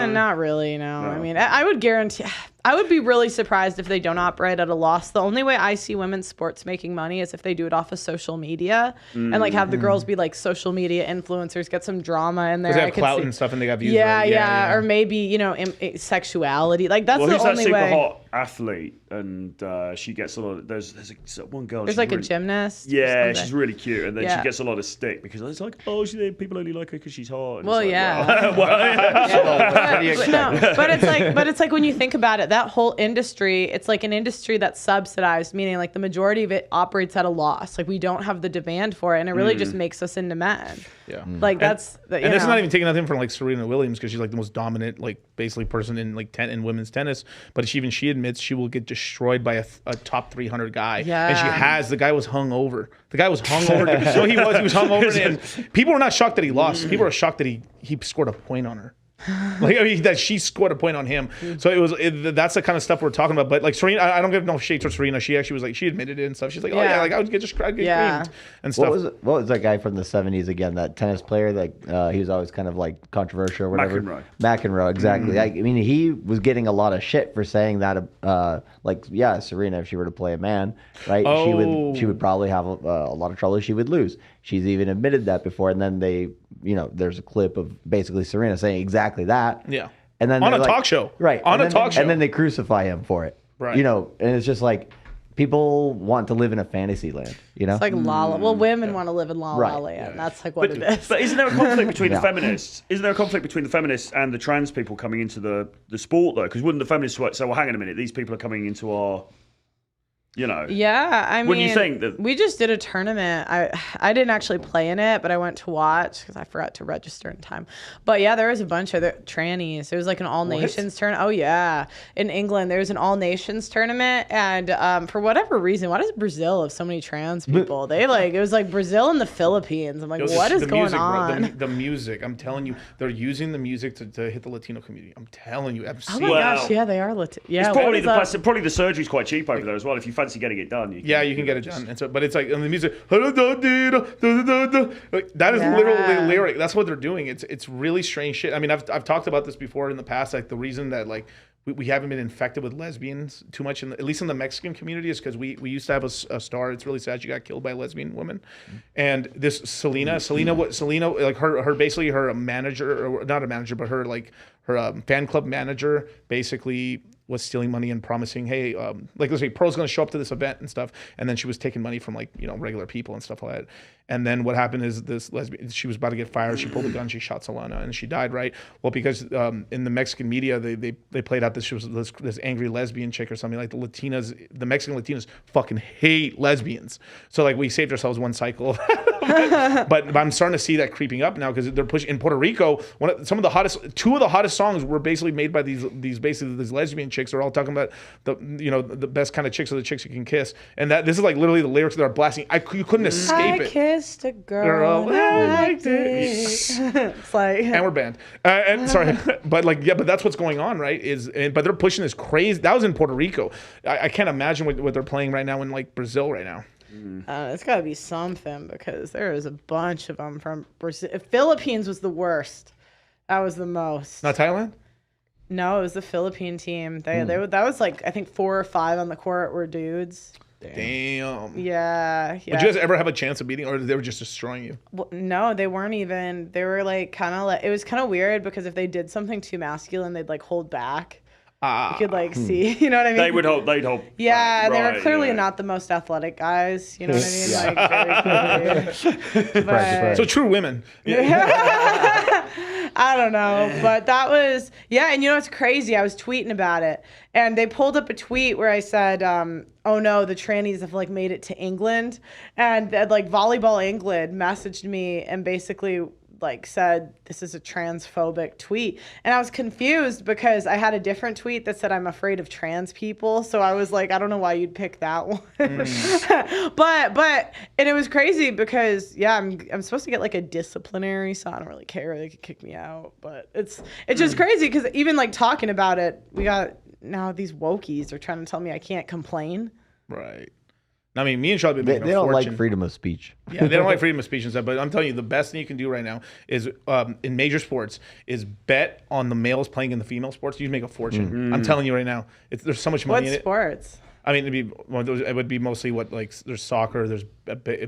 not really. No, I mean, I would guarantee. I would be really surprised if they don't operate at a loss. The only way I see women's sports making money is if they do it off of social media and like have the girls be like social media influencers, get some drama in there.
Because they have clout and stuff and they got views.
Yeah,
right?
yeah, or maybe, you know, sexuality. Like that's
Well,
the
who's that
only
super
way.
hot athlete? And she gets a lot of, there's one girl.
There's
she's
like a
really,
gymnast. or
Yeah,
something.
she's really cute, and then
Yeah.
she gets a lot of stick because it's like, oh, people only like her because she's hot. And
Well,
it's like,
yeah.
well,
But it's like when you think about it, that whole industry, it's like an industry that's subsidized, meaning like the majority of it operates at a loss. Like we don't have the demand for it, and it really just makes us into men.
Yeah.
Like that's
And this is not even taking nothing from like Serena Williams because she's like the most dominant, like basically person in like in women's tennis. But she admits she will get destroyed by a top 300 guy.
Yeah.
And she has. The guy was hung over. The guy was hung over. So he was hung over. And people were not shocked that he lost. People were shocked that he scored a point on her. Like, I mean, that she scored a point on him. So that's the kind of stuff we're talking about. But like Serena, I don't give no shade to Serena. She actually was like, she admitted it and stuff. She's like, oh yeah, like I would get creamed and stuff.
What was that guy from the 70s again? That tennis player that he was always kind of like controversial or whatever. McEnroe, exactly. I mean, he was getting a lot of shit for saying that. Like, yeah, Serena, if she were to play a man, right, she would probably have a lot of trouble. She would lose. She's even admitted that before. And then there's a clip of basically Serena saying exactly that.
Yeah.
And then
on a talk show.
Right.
On a talk show.
And then they crucify him for it.
Right.
You know, and it's just like people want to live in a fantasy land, you know?
It's like La La. Well, women want to live in La La Land.
Yeah.
That's like what it is.
But isn't there a conflict between the feminists? Isn't there a conflict between the feminists and the trans people coming into the sport though? Because wouldn't the feminists say, well, hang on a minute, these people are coming into our, you know?
Yeah, I mean,
What do you think that-
we just did a tournament. I didn't actually play in it, but I went to watch because I forgot to register in time. But yeah, there was a bunch of trannies. There was like an all nations tournament. Oh yeah, in England there was an all nations tournament, and for whatever reason, why does Brazil have so many trans people? It was like Brazil and the Philippines. I'm like, what is going on?
Bro, the music. I'm telling you, they're using the music to hit the Latino community. I'm telling you, I've
Oh
seen.
my
Well,
gosh, yeah, they are Latino. Yeah,
It's probably
what is up?
probably the surgery's quite cheap over there as well. If you fancy getting it done,
You can get it done. And so, but it's like and the music. Like, that is literally the lyric. That's what they're doing. It's really strange shit. I mean, I've talked about this before in the past. Like the reason that like we haven't been infected with lesbians too much, at least in the Mexican community, is because we used to have a star. It's really sad. She got killed by a lesbian woman, and this Selena, like her basically her manager, or not a manager, but her fan club manager, basically was stealing money and promising, hey, like let's say Pearl's going to show up to this event and stuff, and then she was taking money from regular people and stuff like that. And then what happened is this lesbian, she was about to get fired. She pulled a gun, she shot Solana, and she died. Right? Well, because in the Mexican media they played out this angry lesbian chick or something. Like the Mexican Latinas fucking hate lesbians. So like we saved ourselves one cycle. but I'm starting to see that creeping up now because they're pushing in Puerto Rico. Two of the hottest songs were basically made by these lesbian chicks. They're all talking about the best kind of chicks are the chicks you can kiss, and that this is like literally the lyrics that are blasting. You couldn't escape it.
Kissed a girl like this. It's like,
and we're banned. And sorry, but that's what's going on, right? But they're pushing this crazy. That was in Puerto Rico. I can't imagine what they're playing right now in like Brazil right now.
It's got to be something because there is a bunch of them from Brazil. Philippines was the worst. That was the most.
Not Thailand?
No, it was the Philippine team. That was like I think 4 or 5 on the court were dudes.
Damn.
Yeah.
Would you guys ever have a chance of beating, or they were just destroying you?
Well, no, they weren't even. They were like kind of like it was kind of weird because if they did something too masculine, they'd like hold back. You could like see, you know what I mean?
They'd hold.
Yeah, they were clearly not the most athletic guys. You know what I mean? Like very clearly. But,
So true women.
I don't know, but that was and you know it's crazy. I was tweeting about it, and they pulled up a tweet where I said, "Oh no, the trannies have like made it to England," and like Volleyball England messaged me and basically like said this is a transphobic tweet, and I was confused because I had a different tweet that said I'm afraid of trans people, so I was like, I don't know why you'd pick that one. but and it was crazy because I'm supposed to get like a disciplinary, so I don't really care, they could kick me out, but it's just crazy because even like talking about it, we got now these wokies are trying to tell me I can't complain.
Right. I mean, me and Charlie have been
They
making a
don't
fortune.
like freedom of speech.
Yeah, they don't like freedom of speech and stuff. But I'm telling you, the best thing you can do right now is in major sports is bet on the males playing in the female sports. You make a fortune. I'm telling you right now, there's so much money
What
in it.
sports?
I mean, it would be mostly there's soccer, there's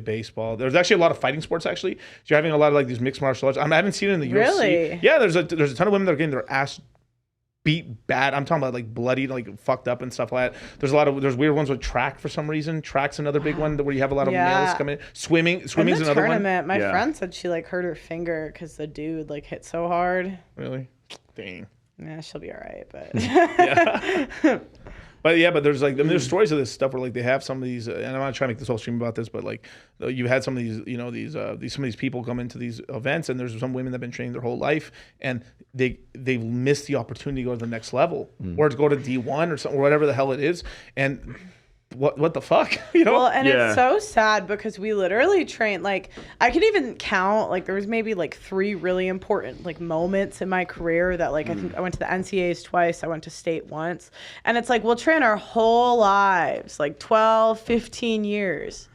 baseball. There's actually a lot of fighting sports actually. So you're having a lot of like these mixed martial arts. I haven't seen it in the UFC.
Really?
Yeah, there's a ton of women that are getting their ass beat bad. I'm talking about like bloody, like fucked up and stuff like that. There's weird ones with track for some reason. Track's another big one where you have a lot of males coming in. Swimming's
In the
another
tournament,
one.
my friend said she like hurt her finger because the dude like hit so hard.
Really? Dang.
Yeah, she'll be all right, but
But there's like there's stories of this stuff where like they have some of these, and I'm not trying to make this whole stream about this, but like you had some of these, some of these people come into these events, and there's some women that have been training their whole life, and they miss the opportunity to go to the next level or to go to D1 or something, or whatever the hell it is, and what the fuck,
Well, and it's so sad because we literally trained, like, I could even count, like, there was maybe like 3 really important like moments in my career that like I think I went to the NCAAs twice, I went to state once, and it's like we'll train our whole lives, like 12, 15 years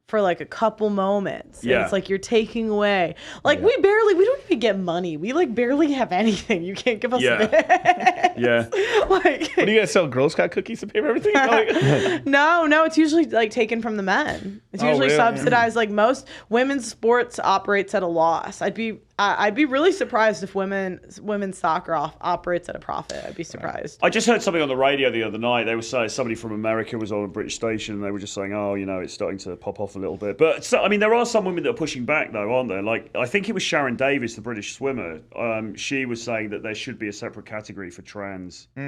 for like a couple moments. And it's like you're taking away. Like we don't even get money. We like barely have anything. You can't give us this. Like,
what do you guys sell? Girl Scout cookies to pay for everything? Like,
no, it's usually like taken from the men. It's usually
really?
subsidized. Like most women's sports operates at a loss. I'd be really surprised if women's soccer operates at a profit. I'd be surprised.
I just heard something on the radio the other night. They were saying somebody from America was on a British station, and they were just saying, "Oh, it's starting to pop off a little bit." But so, I mean, there are some women that are pushing back, though, aren't there? Like I think it was Sharon Davis, the British swimmer. She was saying that there should be a separate category for trans.
I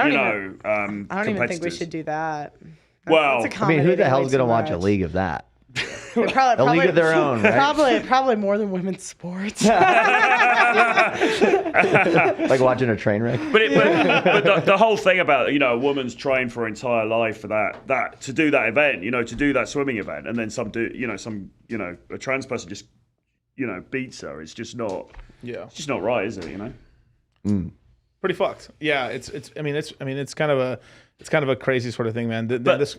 don't even think we should do that.
Well,
That's
I mean, who the hell's
going to
watch a league of that?
Probably,
A league of their own, right?
Probably more than women's sports.
Like watching a train wreck.
But the whole thing about a woman's trained for her entire life for that to do that event, to do that swimming event, and then a trans person just beats her. It's just not. Yeah. It's just not right, is it?
Pretty fucked. Yeah. It's kind of a crazy sort of thing, man.
How is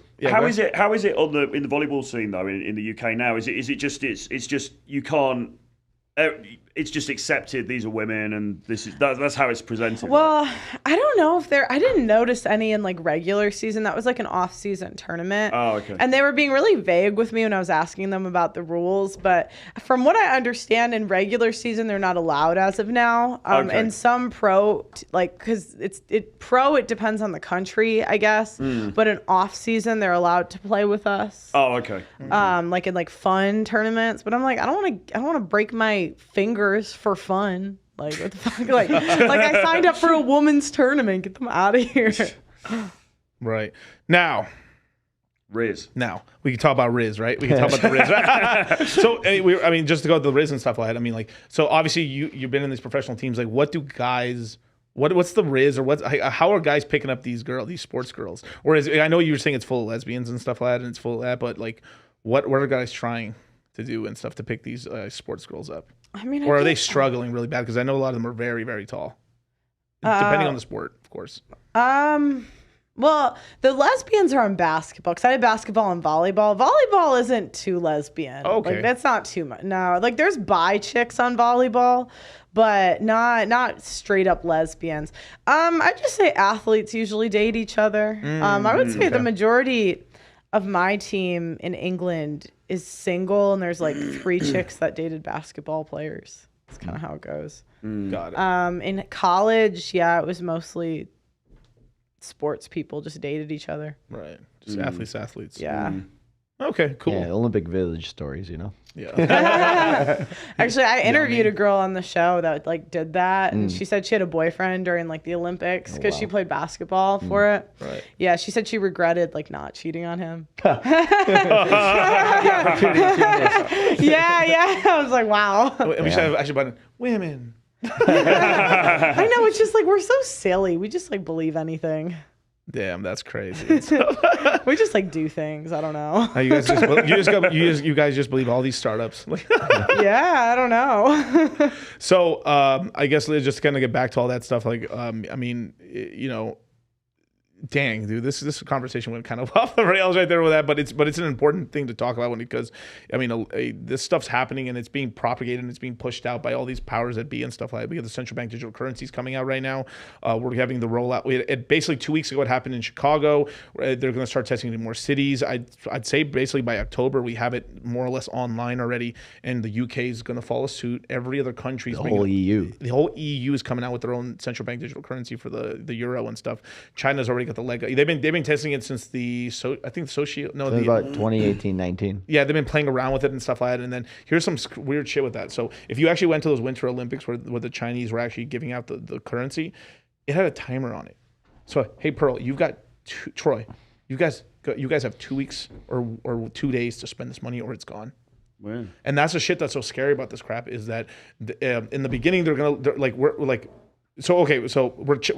it in the volleyball scene though in the UK now? Is it just you can't. It's just accepted. These are women, and that's how it's presented.
Well, I don't know if I didn't notice any in like regular season. That was like an off-season tournament.
Oh, okay.
And they were being really vague with me when I was asking them about the rules. But from what I understand, in regular season, they're not allowed as of now.
Okay.
And some pro, because it depends on the country, I guess. But in off-season, they're allowed to play with us.
Oh, okay.
Like in like fun tournaments. But I'm like, I don't want to break my fingers for fun. Like what the fuck? Like I signed up for a women's tournament. Get them out of here.
Right. Now
Riz.
Now we can talk about Riz, right? We can talk about the Riz. So just to go to the Riz and stuff like that. I mean, like, so obviously you've been in these professional teams. Like, what do guys? What's the Riz, or how are guys picking up these sports girls? Or I know you were saying it's full of lesbians and stuff like that, and it's full of that, but like, what are guys trying to do and stuff to pick these sports girls up?
I mean,
or are they struggling really bad? Because I know a lot of them are very, very tall, depending on the sport, of course.
Well, the lesbians are on basketball, because I did basketball and volleyball. Volleyball isn't too lesbian.
Okay.
Like, that's not too much. No, like, there's bi chicks on volleyball, but not straight up lesbians. I'd just say athletes usually date each other. I would say the majority of my team in England is single, and there's like 3 chicks that dated basketball players. That's kind of how it goes.
Got it.
In college, it was mostly sports people just dated each other.
Right. Just athletes.
Yeah.
Okay, cool.
Yeah, Olympic Village stories,
Yeah.
Actually, I interviewed a girl on the show that like did that, and she said she had a boyfriend during like the Olympics because she played basketball for it.
Right.
Yeah, she said she regretted like not cheating on him. Yeah. I was like, wow.
And we should have actually button women.
I know, it's just like we're so silly. We just like believe anything.
Damn, that's crazy.
We just like do things. I don't know.
You guys just believe all these startups.
Yeah, I don't know.
So I guess just kind of get back to all that stuff. Like, I mean, Dang, dude, this conversation went kind of off the rails right there with that, but it's an important thing to talk about because, I mean, this stuff's happening and it's being propagated and it's being pushed out by all these powers that be and stuff like that. We have the central bank digital currencies coming out right now. We're having the rollout. Basically 2 weeks ago, it happened in Chicago. They're going to start testing it in more cities. I'd say basically by October we have it more or less online already, and the UK is going to follow suit. Every other country,
The whole EU.
The whole EU is coming out with their own central bank digital currency for the euro and stuff. China's already got the leg. They've been testing it since about
2018-19.
Yeah, they've been playing around with it and stuff like that. And then here's some weird shit with that. So if you actually went to those Winter Olympics where the Chinese were actually giving out the currency, it had a timer on it. So hey, Pearl, you've got Troy, you guys have 2 weeks or 2 days to spend this money or it's gone.
Wow.
And that's the shit that's so scary about this crap is that in the beginning we're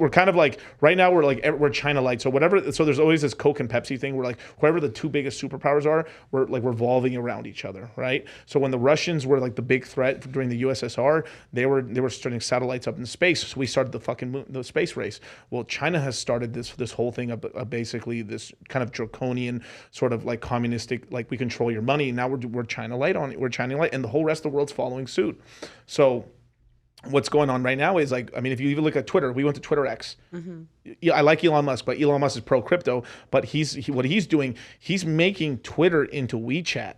kind of like right now we're China light. So whatever. So there's always this Coke and Pepsi thing where like whoever the two biggest superpowers are, we're like revolving around each other, right? So when the Russians were like the big threat during the USSR, they were starting satellites up in space. So we started the space race. Well, China has started this whole thing of basically this kind of draconian sort of like communistic, like we control your money. Now we're China light on it. We're China light, and the whole rest of the world's following suit. So what's going on right now is like, I mean, if you even look at Twitter, we went to Twitter X. Mm-hmm. Yeah, I like Elon Musk, but Elon Musk is pro crypto. But what he's doing, he's making Twitter into WeChat.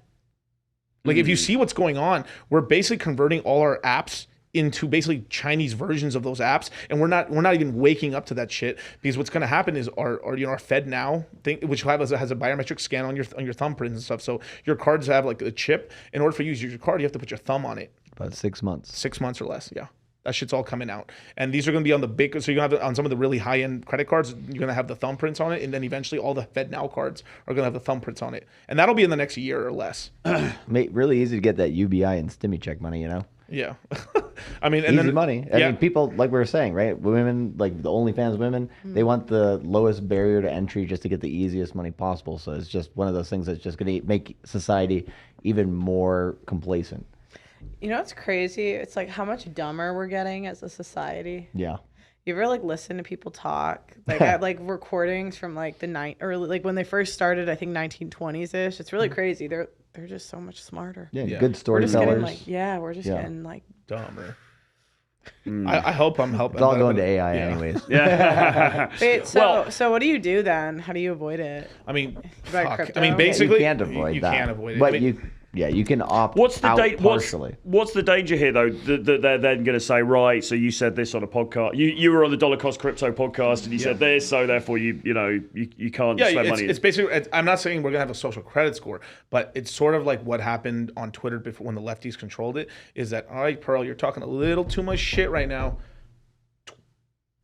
Like if you see what's going on, we're basically converting all our apps into basically Chinese versions of those apps, and we're not even waking up to that shit because what's going to happen is our Fed Now thing, which has a biometric scan on your thumbprints and stuff. So your cards have like a chip. In order for you to use your card, you have to put your thumb on it.
About 6 months.
6 months or less, yeah. That shit's all coming out. And these are going to be on the big, so you're going to have on some of the really high-end credit cards, you're going to have the thumbprints on it, and then eventually all the Fed Now cards are going to have the thumbprints on it. And that'll be in the next year or less.
Really easy to get that UBI and Stimmy check money, you know?
Yeah. I mean, and
easy
then,
money. I mean, people, like we were saying, right? Women, like the OnlyFans women, they want the lowest barrier to entry just to get the easiest money possible. So it's just one of those things that's just going to make society even more complacent.
You know what's crazy? It's like how much dumber we're getting as a society.
Yeah.
You ever like listen to people talk? Like I have like recordings from like like when they first started, I think 1920s ish. It's really crazy. They're just so much smarter.
Yeah, good
We're just
storytellers.
we're just getting like
dumber. I hope I'm helping.
It's all going to AI anyways.
Yeah.
Wait, so what do you do then? How do you avoid it?
I mean,
Buy
fuck.
crypto?
I mean, basically,
you can't avoid
you
that.
can't avoid it.
But
I mean,
you can opt
What's the
out partially.
What's the danger here, though? That they're then going to say, right? So you said this on a podcast. You were on the Dollar Cost Crypto podcast, and you said this, so therefore you can't spend money.
It's basically. I'm not saying we're gonna have a social credit score, but it's sort of like what happened on Twitter before when the lefties controlled it. Is that all right, Pearl? You're talking a little too much shit right now.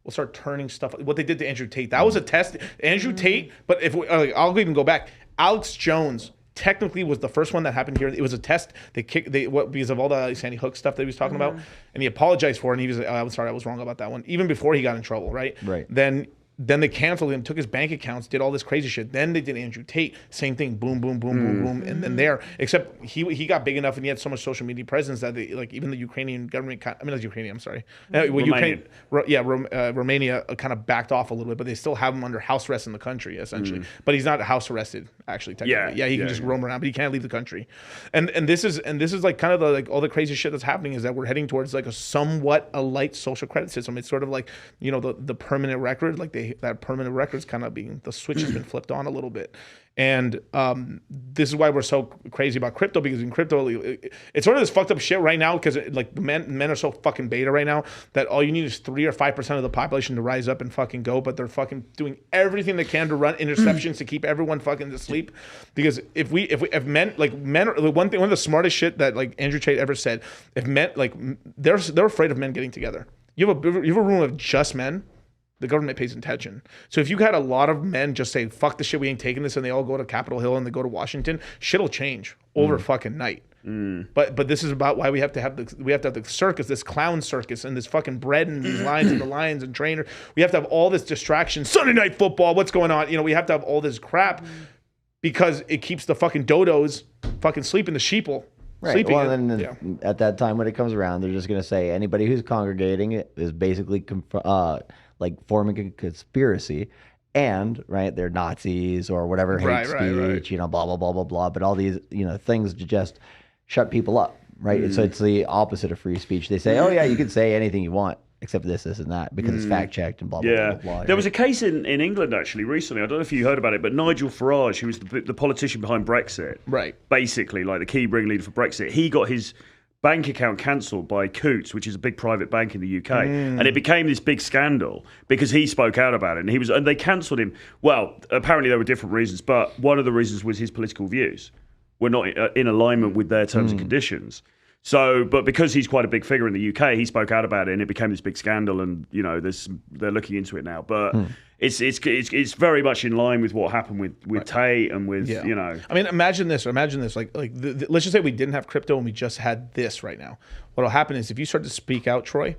We'll start turning stuff. What they did to Andrew Tate. That was a test. Andrew Tate. But I'll even go back. Alex Jones technically was the first one that happened here. It was a test. Because of all the Sandy Hook stuff that he was talking about, and he apologized for it. And he was like, I'm sorry, I was wrong about that one. Even before he got in trouble, right?
Right.
Then they canceled him, took his bank accounts, did all this crazy shit. Then they did Andrew Tate, same thing, boom, boom, boom, boom, boom, and then there. Except he got big enough and he had so much social media presence that even the Ukrainian government, not Ukrainian, I'm sorry, Romania kind of backed off a little bit, but they still have him under house arrest in the country essentially. But he's not house arrested actually. Technically, he can just roam around, but he can't leave the country. And this is like kind of all the crazy shit that's happening is that we're heading towards like a light social credit system. It's sort of like the permanent record, like that permanent record's kind of being, the switch has been flipped on a little bit. And this is why we're so crazy about crypto, because in crypto, it's sort of this fucked up shit right now because like the men are so fucking beta right now that all you need is 3 or 5% of the population to rise up and fucking go, but they're fucking doing everything they can to run interceptions to keep everyone fucking asleep. Because if men are one of the smartest shit that like Andrew Tate ever said, if men they're afraid of men getting together. You have a room of just men, the government pays attention. So if you had a lot of men just say, fuck the shit, we ain't taking this, and they all go to Capitol Hill and they go to Washington, shit'll change over fucking night. But this is about why we have to have the circus, this clown circus, and this fucking bread and these lines and the lions and trainer. We have to have all this distraction. Sunday night football, what's going on? We have to have all this crap because it keeps the fucking dodos fucking sleeping, the sheeple.
Right.
Sleeping.
Well, then at that time when it comes around, they're just going to say anybody who's congregating is basically like forming a conspiracy, and right, they're Nazis or whatever, hate speech, you know, blah blah blah blah blah. But all these, you know, things to just shut people up, right? And so it's the opposite of free speech. They say, oh yeah, you can say anything you want except this, this, and that because it's fact checked and blah blah blah blah.
There was a case in England actually recently. I don't know if you heard about it, but Nigel Farage, who was the politician behind Brexit,
right?
Basically, like the key ringleader for Brexit, he got his bank account cancelled by Coutts, which is a big private bank in the UK, and it became this big scandal because he spoke out about it, and they cancelled him. Well, apparently there were different reasons, but one of the reasons was his political views were not in alignment with their terms and conditions. So, but because he's quite a big figure in the UK, he spoke out about it, and it became this big scandal. And you know, they're looking into it now. But it's very much in line with what happened with Tate and with you know.
I mean, imagine this. Like let's just say we didn't have crypto and we just had this right now. What'll happen is if you start to speak out, Troy.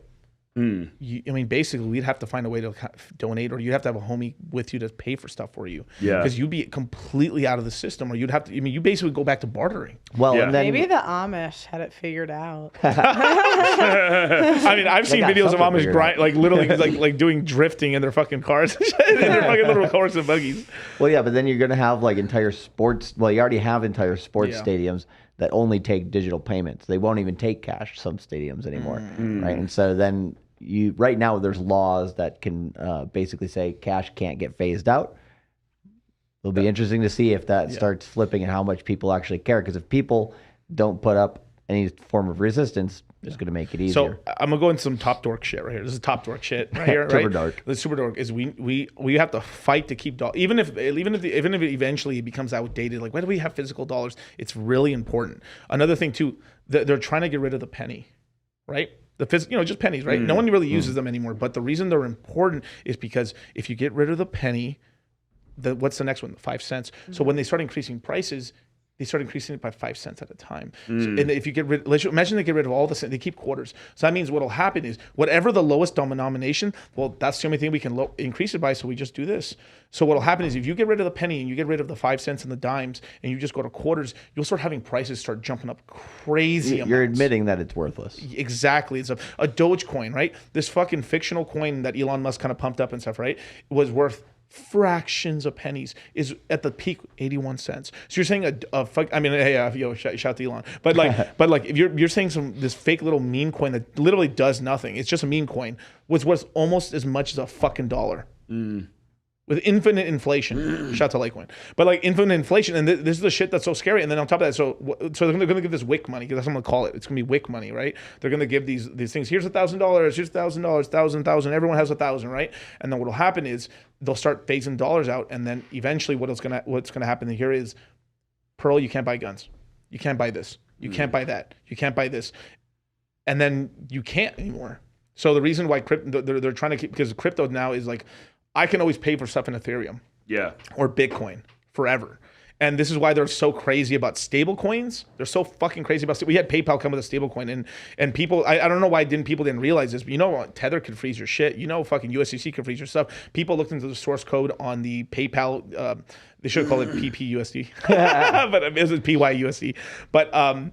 I mean, basically, we'd have to find a way to donate, or you'd have to have a homie with you to pay for stuff for you. Yeah. Because you'd be completely out of the system, or you'd have to. I mean, you basically go back to bartering.
Well, and then
maybe the Amish had it figured out.
I mean, I've seen videos of Amish grind, like literally, like doing drifting in their fucking cars, in their fucking little horse and buggies.
Well, yeah, but then you're gonna have like entire sports. Well, you already have entire sports stadiums that only take digital payments. They won't even take cash. Some stadiums anymore, right? And so then. Right now there's laws that can basically say cash can't get phased out. It'll be interesting to see if that starts flipping and how much people actually care. Because if people don't put up any form of resistance, it's going to make it easier.
So I'm gonna go into some top dork shit right here. This is top dork shit right here.
Super dork.
The super dork is we have to fight to keep dollars. Even if eventually it becomes outdated. Like, why do we have physical dollars? It's really important. Another thing too, they're trying to get rid of the penny, right? Just pennies, right? No one really uses them anymore. But the reason they're important is because if you get rid of the penny, what's the next one? 5 cents. So when they start increasing prices, they start increasing it by 5 cents at a time. So, and if you imagine they get rid of all the, they keep quarters. So that means what'll happen is whatever the lowest denomination, well, that's the only thing we can increase it by. So we just do this. So what'll happen is if you get rid of the penny and you get rid of the 5 cents and the dimes and you just go to quarters, you'll start having prices start jumping up crazy amounts.
You're admitting that it's worthless.
Exactly. It's a Dogecoin, right? This fucking fictional coin that Elon Musk kind of pumped up and stuff, right? Was worth fractions of pennies, is at the peak 81 cents. So you're saying shout to Elon, but like if you're saying this fake little meme coin that literally does nothing, it's just a meme coin, was worth almost as much as a fucking dollar. With infinite inflation. Shout to Litecoin. But like infinite inflation, and this is the shit that's so scary. And then on top of that, so they're going to give this WIC money, because that's what I'm going to call it. It's going to be WIC money, right? They're going to give these things. Here's $1,000. Here's $1,000. 1,000. Everyone has 1,000, right? And then what'll happen is they'll start phasing dollars out, and then eventually what's going to happen here is, Pearl, you can't buy guns. You can't buy this. You can't buy that. You can't buy this. And then you can't anymore. So the reason why they're trying to keep, because crypto now is like, I can always pay for stuff in Ethereum, or Bitcoin forever, and this is why they're so crazy about stable coins. They're so fucking crazy about. We had PayPal come with a stable coin, and people. I don't know why people didn't realize this, but you know what? Tether could freeze your shit. You know, fucking USDC could freeze your stuff. People looked into the source code on the PayPal. They should call it PPUSD, but it was PYUSD. But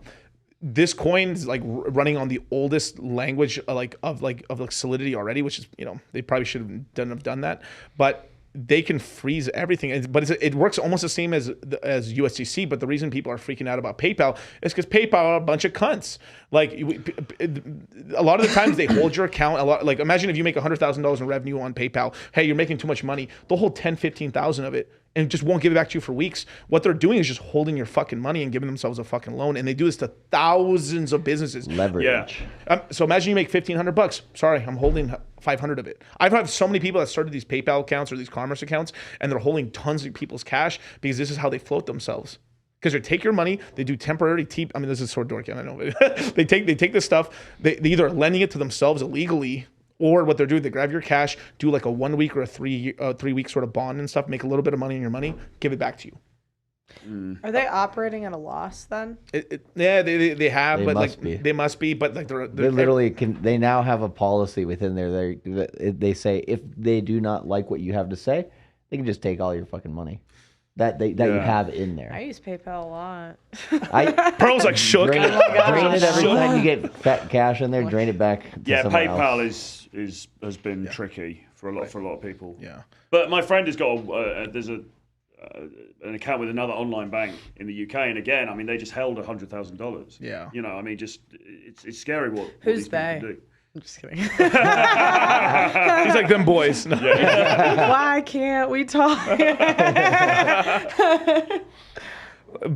this coin is like running on the oldest language of Solidity already, which is, they probably should have done that, but they can freeze everything. But it works almost the same as USDC. But the reason people are freaking out about PayPal is because PayPal are a bunch of cunts. Like a lot of the times they hold your account. Like imagine if you make $100,000 in revenue on PayPal. Hey, you're making too much money. They'll hold 10, 15,000 of it and just won't give it back to you for weeks. What they're doing is just holding your fucking money and giving themselves a fucking loan. And they do this to thousands of businesses.
Leverage.
Yeah. So imagine you make $1,500. Sorry, I'm holding 500 of it. I've had so many people that started these PayPal accounts or these commerce accounts, and they're holding tons of people's cash because this is how they float themselves. Because they take your money, they do temporary this is sort of dorky, I know. they take this stuff, they either are lending it to themselves illegally, or what they're doing, they grab your cash, do like a 1 week or a 3 week sort of bond and stuff, make a little bit of money on your money, give it back to you.
Are they operating at a loss then?
Yeah, they have,
they
but
must be.
They must be, but like they're
literally they now have a policy within there. They say if they do not like what you have to say, they can just take all your fucking money that you have in there.
I use PayPal a lot.
Pearl's like shook.
Drain it every time you get fat cash in there. Drain it back. To
PayPal
else.
has been tricky for a lot of people.
Yeah.
But my friend has got there's an account with another online bank in the UK, and again, I mean, they just held $100,000.
Yeah.
You know, I mean, just it's scary what
Who's
these people
they?
can do.
I'm just kidding.
He's like them boys. No.
Why can't we talk?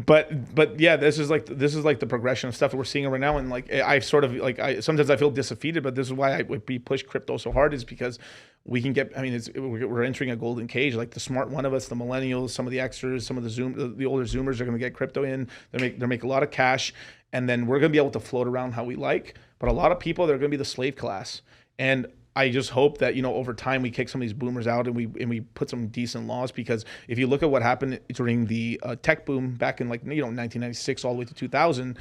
But yeah, this is like the progression of stuff that we're seeing right now, and like I sort of like sometimes I feel defeated, but this is why we push crypto so hard, is because we can get. I mean, we're entering a golden cage. Like the smart one of us, the millennials, some of the Xers, some of the older Zoomers are going to get crypto in. They make a lot of cash, and then we're going to be able to float around how we like. But a lot of people, they're going to be the slave class, and I just hope that, over time we kick some of these boomers out and we put some decent laws, because if you look at what happened during the tech boom back in 1996 all the way to 2000,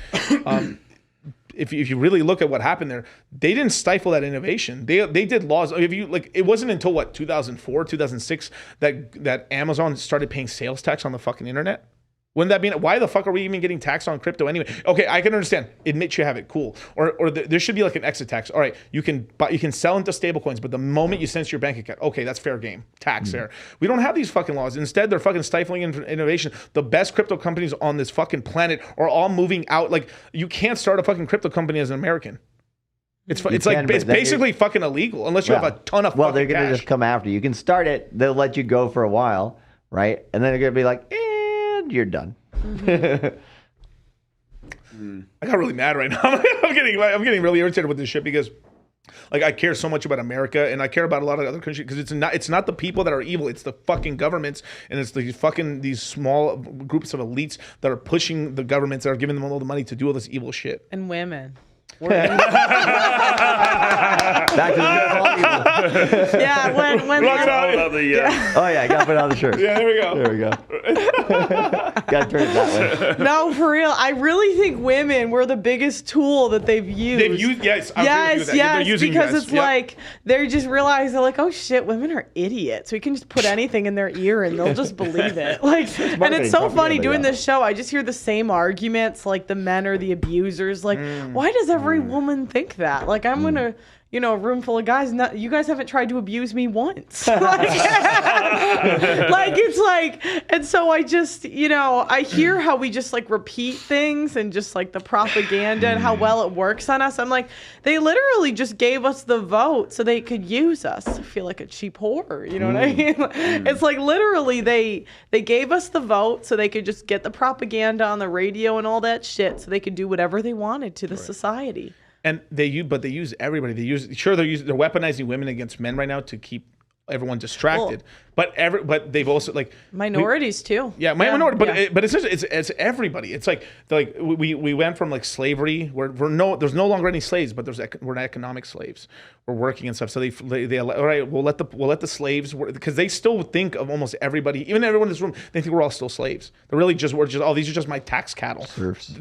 if you really look at what happened there, they didn't stifle that innovation. They did laws. If you it wasn't until 2004, 2006 that Amazon started paying sales tax on the fucking internet. Wouldn't that mean, why the fuck are we even getting taxed on crypto anyway? Okay, I can understand. Admit you have it, cool. Or there should be like an exit tax. All right, you can sell into stable coins, but the moment you send your bank account, okay, that's fair game. Tax there. We don't have these fucking laws. Instead, they're fucking stifling innovation. The best crypto companies on this fucking planet are all moving out. Like, you can't start a fucking crypto company as an American. It's basically fucking illegal unless you have a ton of
Well,
fucking
they're going to
cash.
just come after you. You can start it. They'll let you go for a while, right? And then they're going to be like, you're done.
I got really mad right now. I'm getting really irritated with this shit, because I care so much about America, and I care about a lot of other countries, because it's not the people that are evil, it's the fucking governments, and it's these small groups of elites that are pushing the governments, that are giving them all the money to do all this evil shit.
And women.
Back to the
Yeah, when
Oh,
yeah, I got to put it on the shirt.
Yeah, there we go.
There we go. Got to turn it that way.
No, for real. I really think women were the biggest tool that they've used.
They've used, yes, I agree with that. They're using,
because
yes,
it's
yep.
like they just realize, they're like, oh shit, women are idiots. We can just put anything in their ear and they'll just believe it. Like, and it's so funny doing this show. I just hear the same arguments, like the men are the abusers. Like, why does every woman think that? Like, I'm gonna, a room full of guys. You guys haven't tried to abuse me once. It's like, and so I just, I hear how we just repeat things and just the propaganda and how well it works on us. I'm like, they literally just gave us the vote so they could use us. I feel like a cheap whore. You know what I mean? It's like literally they gave us the vote so they could just get the propaganda on the radio and all that shit, so they could do whatever they wanted to the society.
And they use everybody. They're weaponizing women against men right now to keep everyone distracted. But they've also
minorities too.
Yeah, minority. But it's everybody. It's like we went from slavery where there's no longer any slaves, but we're economic slaves. We're working and stuff. So they all right. We'll let the slaves work, because they still think of almost everybody, even everyone in this room. They think we're all still slaves. They're really these are just my tax cattle,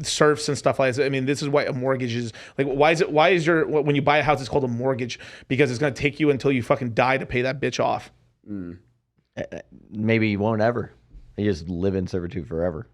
serfs and stuff like that. I mean, this is why a mortgage is why is your when you buy a house it's called a mortgage, because it's gonna take you until you fucking die to pay that bitch off.
Maybe you won't ever. You just live in servitude forever.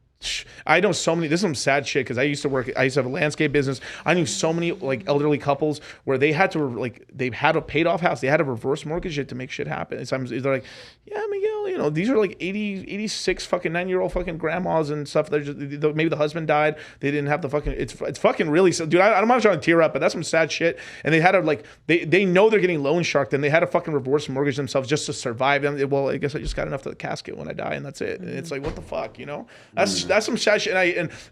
I know so many. This is some sad shit, because I used to have a landscape business. I knew so many elderly couples where they had to they've had a paid off house. They had to reverse mortgage it to make shit happen. And sometimes they're like, yeah, Miguel, these are 80, 86 fucking 9-year-old fucking grandmas and stuff. They're just, maybe the husband died. They didn't have the fucking. It's fucking really, dude. I'm not trying to tear up, but that's some sad shit. And they had to they know they're getting loan sharked, and they had to fucking reverse mortgage themselves just to survive. And well, I guess I just got enough to the casket when I die, and that's it. And it's like, what the fuck, That's some sad shit,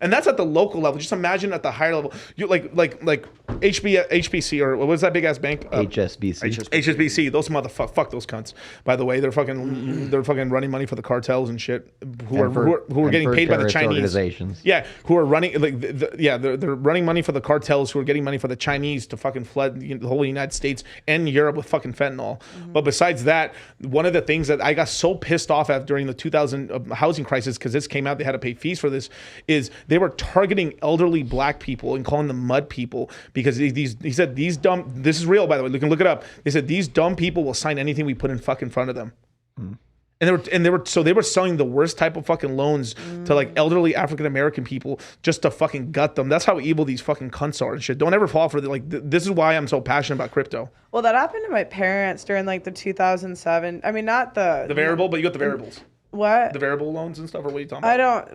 and that's at the local level. Just imagine at the higher level, you HBC or what was that big ass bank?
HSBC.
HSBC. Those fuck those cunts. By the way, they're fucking running money for the cartels and shit. Who are getting paid by the Chinese
organizations.
Yeah, who are running they're running money for the cartels who are getting money for the Chinese to fucking flood the whole United States and Europe with fucking fentanyl. But besides that, one of the things that I got so pissed off at during the 2000 housing crisis, because this came out, they had to pay fees for this, is they were targeting elderly black people and calling them mud people, because he said these dumb, this is real by the way, you can look it up. They said these dumb people will sign anything we put in front of them. And they were selling the worst type of fucking loans to like elderly African American people just to fucking gut them. That's how evil these fucking cunts are and shit. Don't ever fall for the like. This is why I'm so passionate about crypto.
Well, that happened to my parents during like the 2007. I mean, not the
variable, but you got the variables.
What?
The variable loans and stuff, or what are you talking about?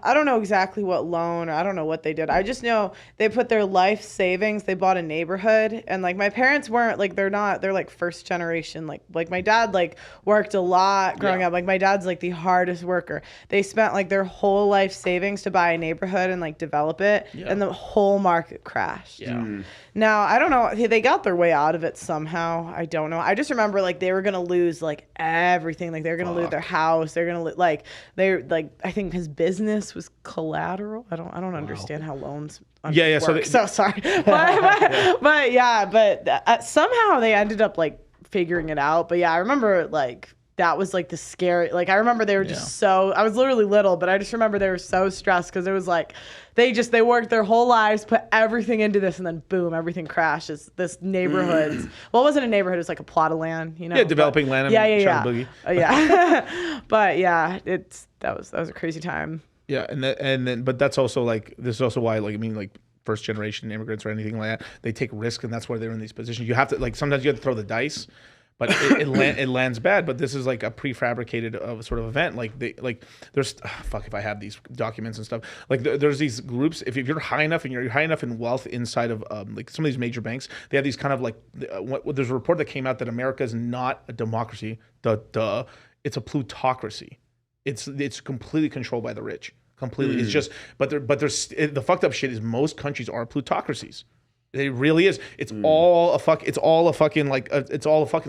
I don't know exactly what loan, or I don't know what they did. I just know they put their life savings, they bought a neighborhood, and like my parents weren't like, they're like first generation. Like my dad like worked a lot growing up. Like my dad's like the hardest worker. They spent like their whole life savings to buy a neighborhood and like develop it, and the whole market crashed.
Yeah.
Now, I don't know. They got their way out of it somehow. I don't know. I just remember like they were going to lose like everything. Like they were going to lose their house. They're going to I think his business was collateral. I don't understand how loans
Yeah.
work. So sorry. But somehow they ended up like figuring it out. But yeah, I remember like that was like the scary, like I remember they were just so, I was literally little, but I just remember they were so stressed because it was like, they worked their whole lives, put everything into this, and then boom, everything crashes. This neighborhood, well, it wasn't a neighborhood, it was like a plot of land, you know?
Yeah, developing land.
Yeah. But yeah, that was a crazy time.
Yeah, but that's also like, this is also why, like, I mean, like, first generation immigrants or anything like that, they take risk, and that's why they're in these positions. You have to, like, sometimes you have to throw the dice. But it lands bad. But this is like a prefabricated sort of event. Like there's fuck if I have these documents and stuff. Like there's these groups. If you're high enough and you're high enough in wealth inside of like some of these major banks, they have these kind of like. There's a report that came out that America is not a democracy. It's a plutocracy. It's completely controlled by the rich. Completely. It's just. But there's the fucked up shit is most countries are plutocracies. It really is. It's all a fucking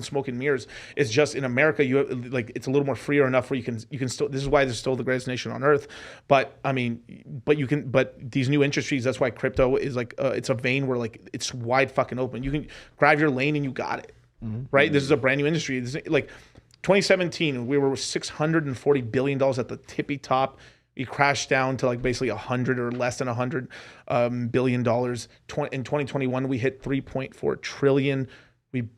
smoke and mirrors. It's just in America, you have, like, it's a little more freer enough where you can still. This is why there's still the greatest nation on earth. But I mean, but these new industries. That's why crypto is like it's a vein where like it's wide fucking open. You can grab your lane and you got it, right? This is a brand new industry. This is, like 2017, we were $640 billion at the tippy top. We crashed down to like basically 100 or less than $100 billion. In 2021, we hit 3.4 trillion.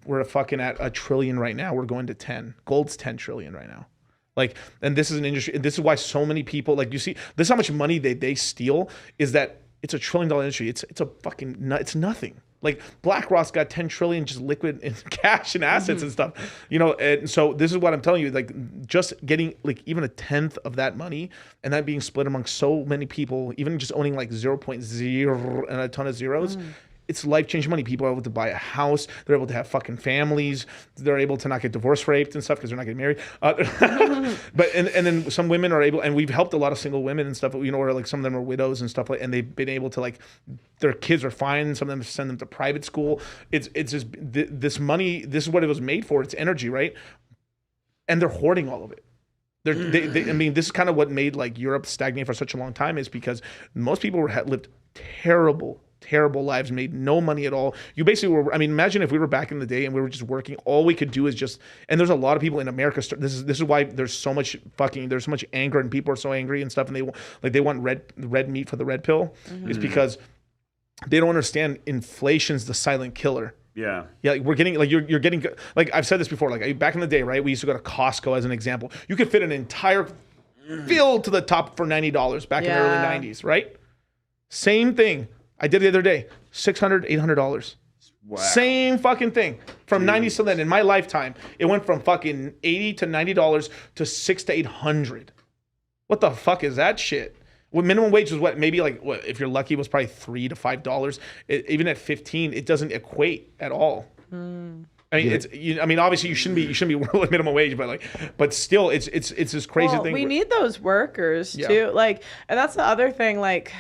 We're fucking at $1 trillion right now. We're going to 10. Gold's 10 trillion right now. Like, and this is an industry. This is why so many people, like, you see, this is how much money they steal. Is that it's $1 trillion industry. It's a fucking it's nothing. Like BlackRock's got 10 trillion just liquid in cash and assets and stuff, you know. And so this is what I'm telling you, like just getting like even a tenth of that money and that being split among so many people, even just owning like 0.0 and a ton of zeros, it's life-changing money. People are able to buy a house. They're able to have fucking families. They're able to not get divorced, raped and stuff because they're not getting married. But then some women are able, and we've helped a lot of single women and stuff, you know, where like some of them are widows and stuff like, and they've been able to like, their kids are fine. Some of them send them to private school. It's just this money. This is what it was made for. It's energy, right? And they're hoarding all of it. I mean, this is kind of what made like Europe stagnate for such a long time, is because most people lived terrible lives, made no money at all. You basically were, I mean, imagine if we were back in the day and we were just working, all we could do is just, and there's a lot of people in America, this is why there's so much anger and people are so angry and stuff, and they want red meat for the red pill, is because they don't understand inflation's the silent killer. Yeah, like we're getting, like you're getting, like I've said this before, like back in the day, right? We used to go to Costco as an example. You could fit an entire fill to the top for $90 back in the early 90s, right? Same thing. I did the other day, $600, $800. Wow. Same fucking thing. From 90s to then. In my lifetime, it went from fucking $80 to $90 to $600 to $800. What the fuck is that shit? Well, minimum wage was what? Maybe like, what, if you're lucky, it was probably $3 to $5. Even at 15, it doesn't equate at all. I mean, I mean, obviously you shouldn't be working with minimum wage, but still, it's this crazy thing.
We need those workers too. Like, and that's the other thing. Like,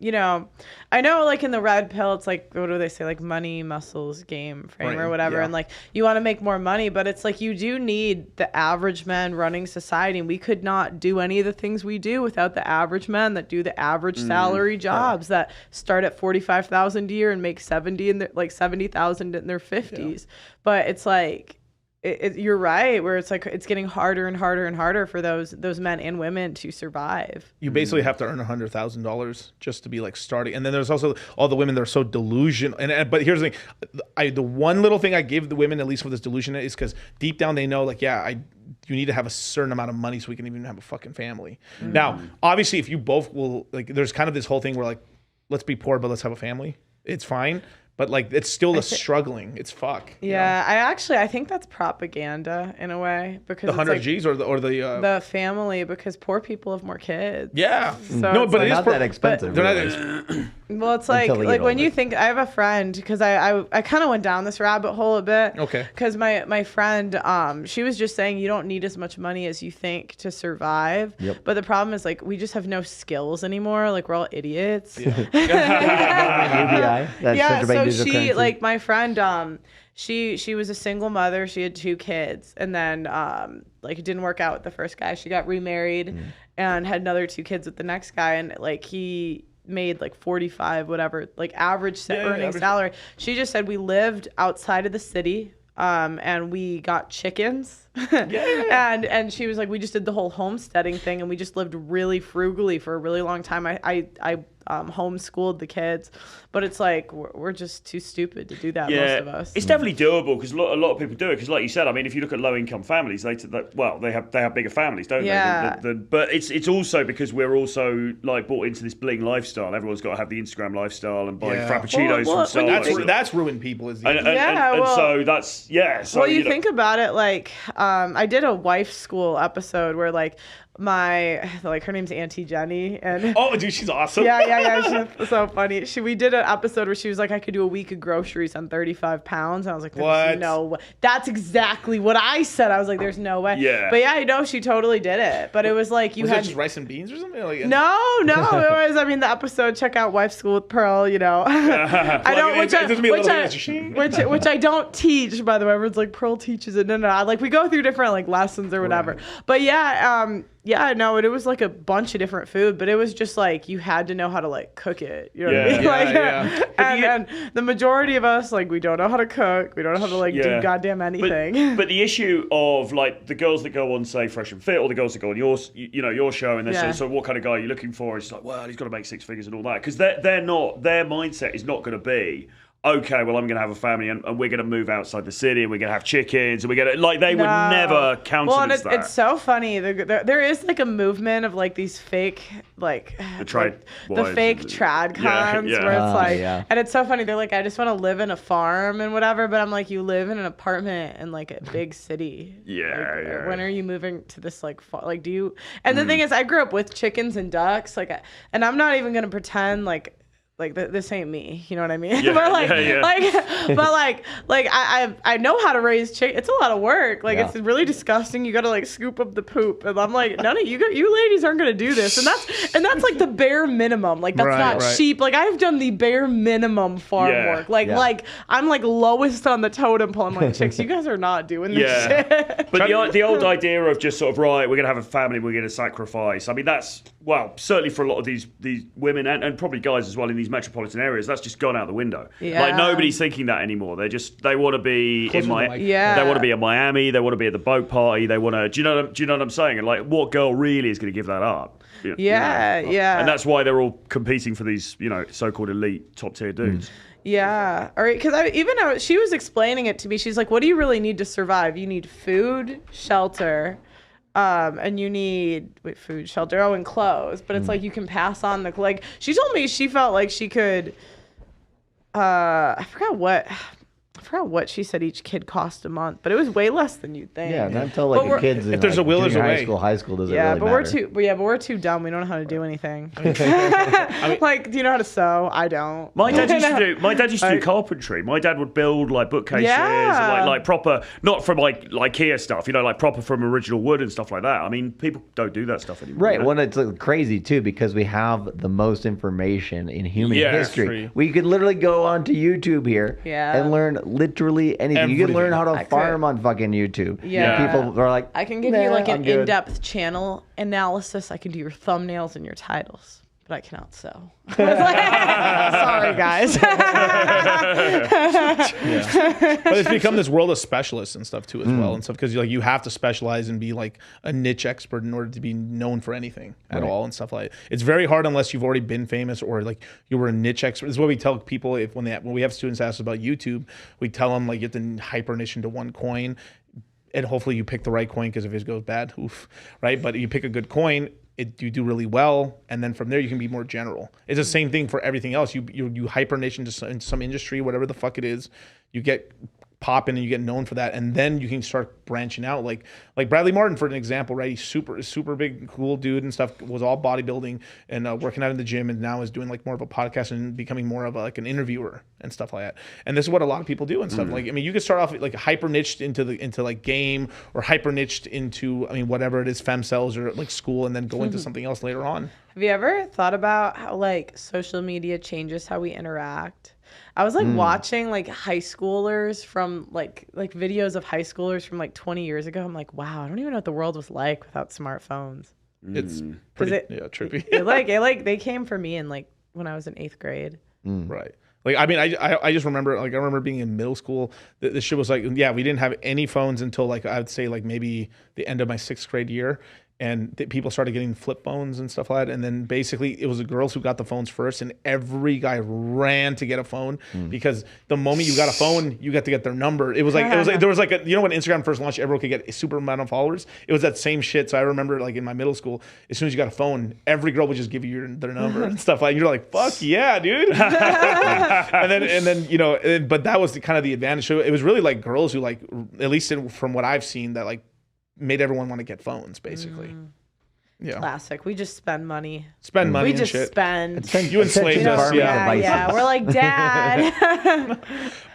you know, I know like in the red pill, it's like, what do they say? Like money, muscles, game, frame, or whatever. Yeah. And like, you want to make more money, but it's like, you do need the average men running society. And we could not do any of the things we do without the average men that do the average salary jobs that start at $45,000 a year and make 70,000 in their 50s. Yeah. But it's like, you're right, where it's like it's getting harder and harder and harder for those men and women to survive.
You basically have to earn $100,000 just to be like starting, and then there's also all the women that are so delusional. And but here's the thing, the one little thing I give the women, at least with this delusion, is because deep down they know, like, you need to have a certain amount of money so we can even have a fucking family. Now, obviously, if you both will, like, there's kind of this whole thing where like, let's be poor but let's have a family. It's fine. But like it's still struggling. It's fuck.
Yeah, I think that's propaganda in a way, because
the 100
like
G's or
the family, because poor people have more kids.
Yeah.
So
No, but
not that expensive.
They're
really.
Well, it's like
Until they get
when you
older.
think, I have a friend, because I kind of went down this rabbit hole a bit.
Okay.
Because my friend, she was just saying you don't need as much money as you think to survive.
Yep.
But the problem is, like, we just have no skills anymore. Like, we're all idiots.
UBI. That's
Yeah,
such a big
so
digital
she,
currency.
like, my friend, she was a single mother. She had 2 kids, and then like, it didn't work out with the first guy. She got remarried and had another 2 kids with the next guy, and like he made like 45 whatever, like average earning salary. She just said we lived outside of the city, and we got chickens. And she was like, we just did the whole homesteading thing, and we just lived really frugally for a really long time. I homeschooled the kids, but it's like we're just too stupid to do that, most of us.
It's definitely doable, because a lot of people do it. Because, like you said, I mean, if you look at low-income families, they have bigger families, don't they? But it's also because we're also like bought into this bling lifestyle. Everyone's got to have the Instagram lifestyle and buy frappuccinos from Starbucks.
That's ruined people. Is the
and so that's So
well, you think about it, like, I did a wife school episode where, like, her name's Auntie Jenny, and
oh, dude, she's awesome.
yeah, she's so funny. We did an episode where she was like, I could do a week of groceries on 35 pounds, and I was like,
what?
No, that's exactly what I said. I was like, there's no way.
Yeah.
But yeah, I know she totally did it. But it was like
Was it just rice and beans or something? Like,
no, it was. I mean, the episode. Check out Wife School with Pearl. You know, I don't, which I don't teach. By the way, everyone's like, Pearl teaches it. No, like we go through different like lessons or whatever. Right. But yeah, no, it was like a bunch of different food, but it was just like you had to know how to like cook it. You know what I mean? And the majority of us, like, we don't know how to cook. We don't know how to like do goddamn anything.
But the issue of like the girls that go on, say, Fresh and Fit, or the girls that go on your show, and they say, so what kind of guy are you looking for? It's like, well, he's got to make 6 figures and all that, because they're not, their mindset is not going to be, okay, well, I'm going to have a family, and we're going to move outside the city, and we're going to have chickens, and we're going to, like, they would never countenance that.
It's so funny. There is like a movement of like these fake, like the fake trad cons, where it's like, and it's so funny. They're like, I just want to live in a farm and whatever, but I'm like, you live in an apartment in like a big city. When are you moving to this like, do you? And the thing is, I grew up with chickens and ducks, like, and I'm not even going to pretend like this ain't me, you know what I mean? But I know how to raise chicken. It's a lot of work. Like it's really disgusting. You got to like scoop up the poop, and I'm like, none of you ladies aren't gonna do this. And that's like the bare minimum. Like that's not sheep. Like I've done the bare minimum farm work. Like I'm like lowest on the totem pole. I'm like, chicks, you guys are not doing this shit.
But the old idea of just sort of, right, we're gonna have a family, we're gonna sacrifice. I mean, that's, well, certainly for a lot of these women and probably guys as well in these metropolitan areas, that's just gone out the window. Like nobody's thinking that anymore. They want to be they want to be in Miami, they want to be at the boat party, they want to, do you know what I'm saying? And like, what girl really is going to give that up? And that's why they're all competing for these, so-called elite top tier dudes.
Yeah, all right. Because she was explaining it to me. She's like, "What do you really need to survive? You need food, shelter, and you need food, shelter, and clothes." But it's like you can pass on the like. She told me she felt like she could. I forgot what she said each kid cost a month, but it was way less than you'd think.
Yeah, not until like a kid's in
there's a will, there's a way.
high school doesn't really matter.
But we're too dumb. We don't know how to do anything. Like, do you know how to sew? I don't.
My dad used to do carpentry. My dad would build like bookcases, and, like proper, not from like IKEA stuff, like proper from original wood and stuff like that. I mean, people don't do that stuff anymore.
Right. Well, it's like crazy too, because we have the most information in human history. We could literally go onto YouTube here and learn literally anything. You can learn how to farm on fucking YouTube.
Yeah.
And people are like,
I can give you like an in-depth channel analysis. I can do your thumbnails and your titles. but I cannot sew. I was like, sorry, guys.
But it's become this world of specialists and stuff too as well and stuff because like you have to specialize and be like a niche expert in order to be known for anything at all and stuff like that. It's very hard unless you've already been famous or like you were a niche expert. This is what we tell people when we have students ask us about YouTube, we tell them like you have to hyper niche into one coin and hopefully you pick the right coin because if it goes bad, oof, right? But you pick a good coin, you do really well, and then from there you can be more general. It's the same thing for everything else. You hyper niche into some industry, whatever the fuck it is. You get popping and you get known for that, and then you can start branching out. Like Bradley Martin, for an example, right? He's super big, cool dude and stuff. Was all bodybuilding and working out in the gym, and now is doing like more of a podcast and becoming more of like an interviewer and stuff like that. And this is what a lot of people do and stuff. Like I mean, you could start off like hyper niched into like game or hyper niched into whatever it is, femcells or like school, and then go into something else later on.
Have you ever thought about how like social media changes how we interact? I was like watching like high schoolers from like videos of high schoolers from like 20 years ago. I'm like, wow, I don't even know what the world was like without smartphones.
It's pretty trippy.
It they came for me in like when I was in 8th grade.
Right. Like, I mean, I just remember, like, I remember being in middle school. This shit was like, yeah, we didn't have any phones until like, I would say like maybe the end of my 6th grade year. And people started getting flip phones and stuff like that. And then basically it was the girls who got the phones first, and every guy ran to get a phone because the moment you got a phone, you got to get their number. It was like there was like a, you know when Instagram first launched, everyone could get a super amount of followers. It was that same shit. So I remember like in my middle school, as soon as you got a phone, every girl would just give you their number and stuff like. And you're like, fuck yeah, dude. and then but that was kind of the advantage. So it was really like girls who like, at least from what I've seen, that like made everyone want to get phones, basically. Yeah.
Classic. We just spend money.
Spend money
We
and
just
shit.
spend.
You enslaved us,
Yeah. We're like, Dad.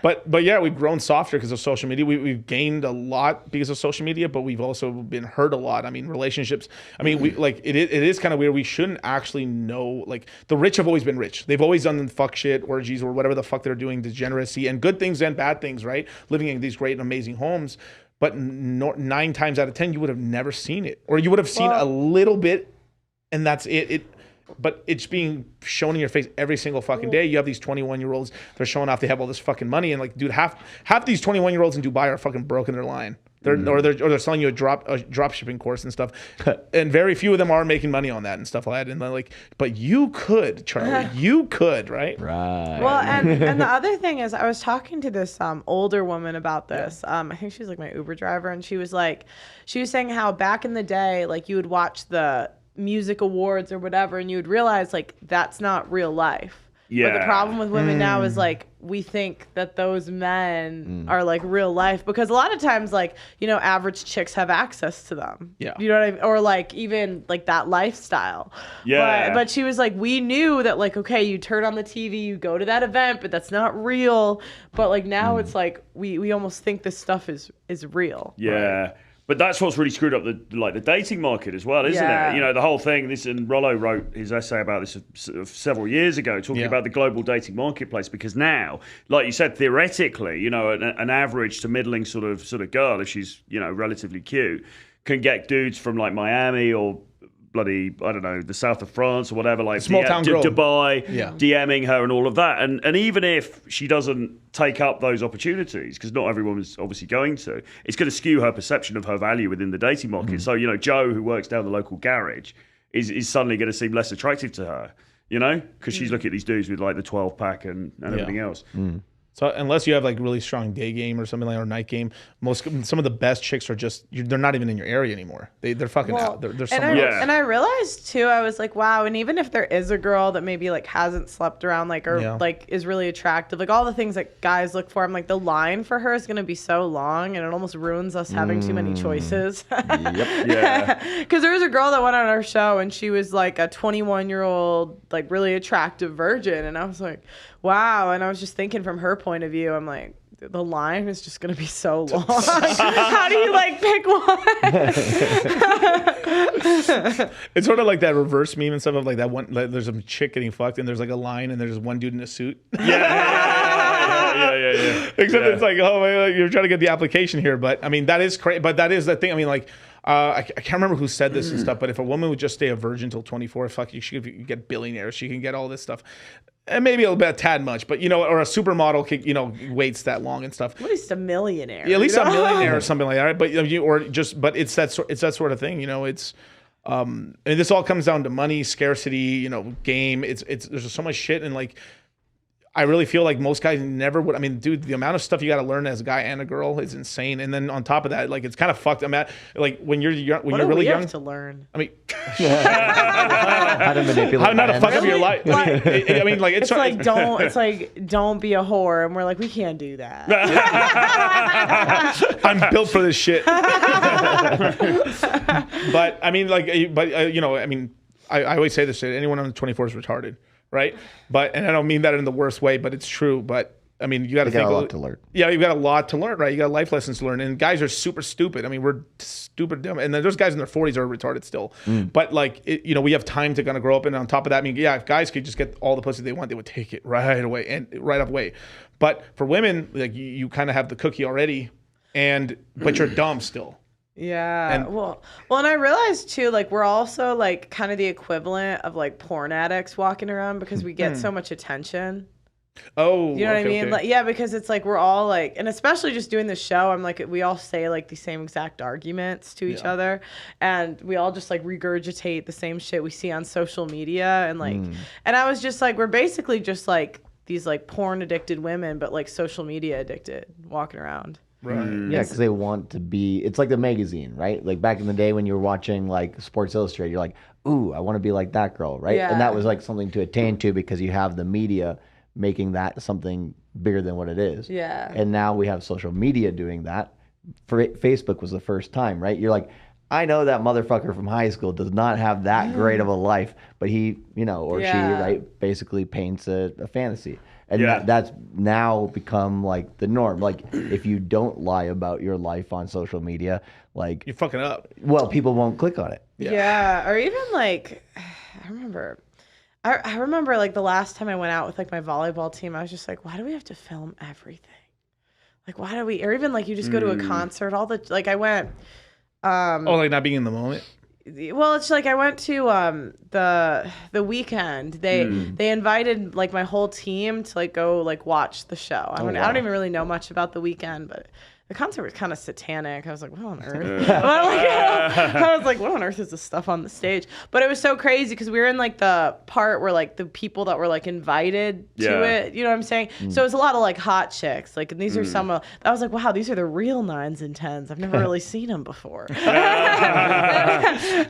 But yeah, we've grown softer because of social media. We've gained a lot because of social media, but we've also been hurt a lot. I mean, relationships. I mean, we like it is kind of weird. We shouldn't actually know. Like the rich have always been rich. They've always done fuck shit, orgies, or whatever the fuck they're doing, degeneracy, and good things and bad things, right? Living in these great and amazing homes. But 9 times out of 10, you would have never seen it, or you would have seen a little bit, and that's it. But it's being shown in your face every single fucking day. You have these 21-year-olds, they're showing off they have all this fucking money, and like, dude, half these 21-year-olds in Dubai are fucking broke in their line. They're selling you a drop shipping course and stuff, and very few of them are making money on that and stuff like that. And like, but you could, Charlie, you could, right?
Right.
Well, and the other thing is, I was talking to this older woman about this. I think she was like my Uber driver, and she was saying how back in the day, like you would watch the music awards or whatever, and you would realize like that's not real life.
Yeah.
But the problem with women now is like we think that those men are like real life, because a lot of times like, you know, average chicks have access to them.
Yeah.
You know what I mean? Or like even like that lifestyle.
Yeah.
But she was like, we knew that like, okay, you turn on the TV, you go to that event, but that's not real. But like now it's like we almost think this stuff is real.
Yeah. Right? But that's what's really screwed up the dating market as well, isn't it? You know, the whole thing. And Rollo wrote his essay about this several years ago, talking about the global dating marketplace. Because now, like you said, theoretically, you know, an average to middling sort of girl, if she's, you know, relatively cute, can get dudes from like Miami or bloody, I don't know, the south of France or whatever, like
small town girl.
Dubai, DMing her and all of that. And even if she doesn't take up those opportunities, because not everyone is obviously going to, it's going to skew her perception of her value within the dating market. So, you know, Joe, who works down the local garage, is suddenly going to seem less attractive to her, you know, because she's looking at these dudes with like the 12-pack and everything else.
So unless you have like really strong day game or something like or night game, some of the best chicks are just they're not even in your area anymore. They're fucking out. They're somewhere else.
And I realized too, I was like, wow. And even if there is a girl that maybe like hasn't slept around like or like is really attractive, like all the things that guys look for, I'm like the line for her is gonna be so long, and it almost ruins us having too many choices. Because there was a girl that went on our show, and she was like a 21-year-old, like really attractive virgin, and I was like, wow. And I was just thinking from her point of view, I'm like, the line is just going to be so long. How do you like pick one?
It's sort of like that reverse meme and stuff of like that one, like, there's a chick getting fucked and there's like a line and there's one dude in a suit.
Yeah.
Except it's like, oh, you're trying to get the application here. But I mean, that is crazy. But that is the thing. I mean, like, I can't remember who said this and stuff, but if a woman would just stay a virgin till 24, fuck, she could get billionaires. She can get all this stuff. And maybe a tad much, but or a supermodel could, waits that long and stuff.
At least a millionaire.
Yeah, at least a millionaire or something like that, right? But but it's that sort of thing, it's and this all comes down to money, scarcity, game. It's there's so much shit, and like I really feel like most guys never would. I mean, dude, the amount of stuff you got to learn as a guy and a girl is insane. And then on top of that, like it's kind of fucked. Like when you're young, when you're really young,
have to learn.
I mean,
How to manipulate.
how not to fuck up
Really?
your life. I mean, like
It's like don't be a whore, and we're like, we can't do that.
I'm built for this shit. But I mean, I always say this shit. Anyone under 24 is retarded, right? And I don't mean that in the worst way, but it's true. But I mean, you got to think
a lot to learn.
Yeah, you've got a lot to learn, right? You got life lessons to learn, and guys are super stupid. I mean, we're stupid dumb, and then there's guys in their 40s are retarded still. But like, we have time to kind of grow up, and on top of that, I mean, yeah, if guys could just get all the pussy they want, they would take it right away and right away. But for women, like you kind of have the cookie already, but you're dumb still.
Yeah.
And-
well, and I realized too, like we're also like kind of the equivalent of like porn addicts walking around because we get so much attention.
Oh,
You know what I mean?
okay.
Like, yeah, because it's like we're all like, and especially just doing the show, I'm like, we all say like the same exact arguments to each other, and we all just like regurgitate the same shit we see on social media, and like, and I was just like, we're basically just like these like porn addicted women, but like social media addicted, walking around.
Right.
Yeah, because they want to be. It's like the magazine, right? Like back in the day when you were watching like Sports Illustrated, you're like, "Ooh, I want to be like that girl," right?
Yeah.
And that was like something to attain to because you have the media making that something bigger than what it is.
Yeah.
And now we have social media doing that. Facebook was the first time, right? You're like, I know that motherfucker from high school does not have that great of a life, but he, or she, right, basically paints a fantasy. And that's now become like the norm. Like if you don't lie about your life on social media, like
You're fucking up.
well, people won't click on it.
Yeah. Or even like, I remember like the last time I went out with like my volleyball team, I was just like, why do we have to film everything? Like, why do we, or even like you just go to a concert, like I went,
Like not being in the moment.
well, it's like I went to the Weekend. They invited like my whole team to like go like watch the show. I don't even really know much about the Weekend, but the concert was kind of satanic. I was like, what on earth? I was like, what on earth is this stuff on the stage? But it was so crazy because we were in like the part where like the people that were like invited to it, you know what I'm saying? So it was a lot of like hot chicks. Like, and these are some of, I was like, wow, these are the real 9s and 10s. I've never really seen them before. And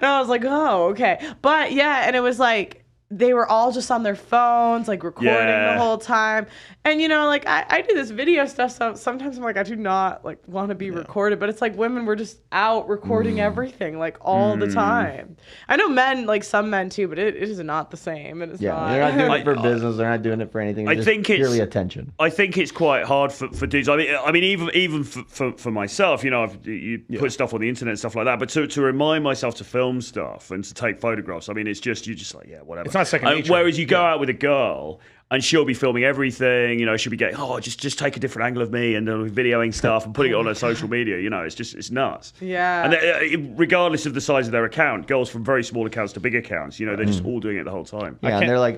I was like, oh, okay. But yeah, and it was like, they were all just on their phones, like recording the whole time. And, like I do this video stuff. So sometimes I'm like, I do not like want to be recorded, but it's like women were just out recording everything like all the time. I know men, like some men too, but it is not the same. It is not.
They're not doing it for business. They're not doing it for anything. It's just purely attention.
I think it's quite hard for dudes. I mean, even for myself, you put stuff on the internet and stuff like that. But to remind myself to film stuff and to take photographs, I mean, you're just like, yeah, whatever.
It's not second nature.
Whereas you go out with a girl and she'll be filming everything, she'll be getting, just take a different angle of me and videoing stuff and putting it on her social media. It's nuts.
Yeah.
And regardless of the size of their account, girls from very small accounts to big accounts, they're just all doing it the whole time.
Yeah, and they're like,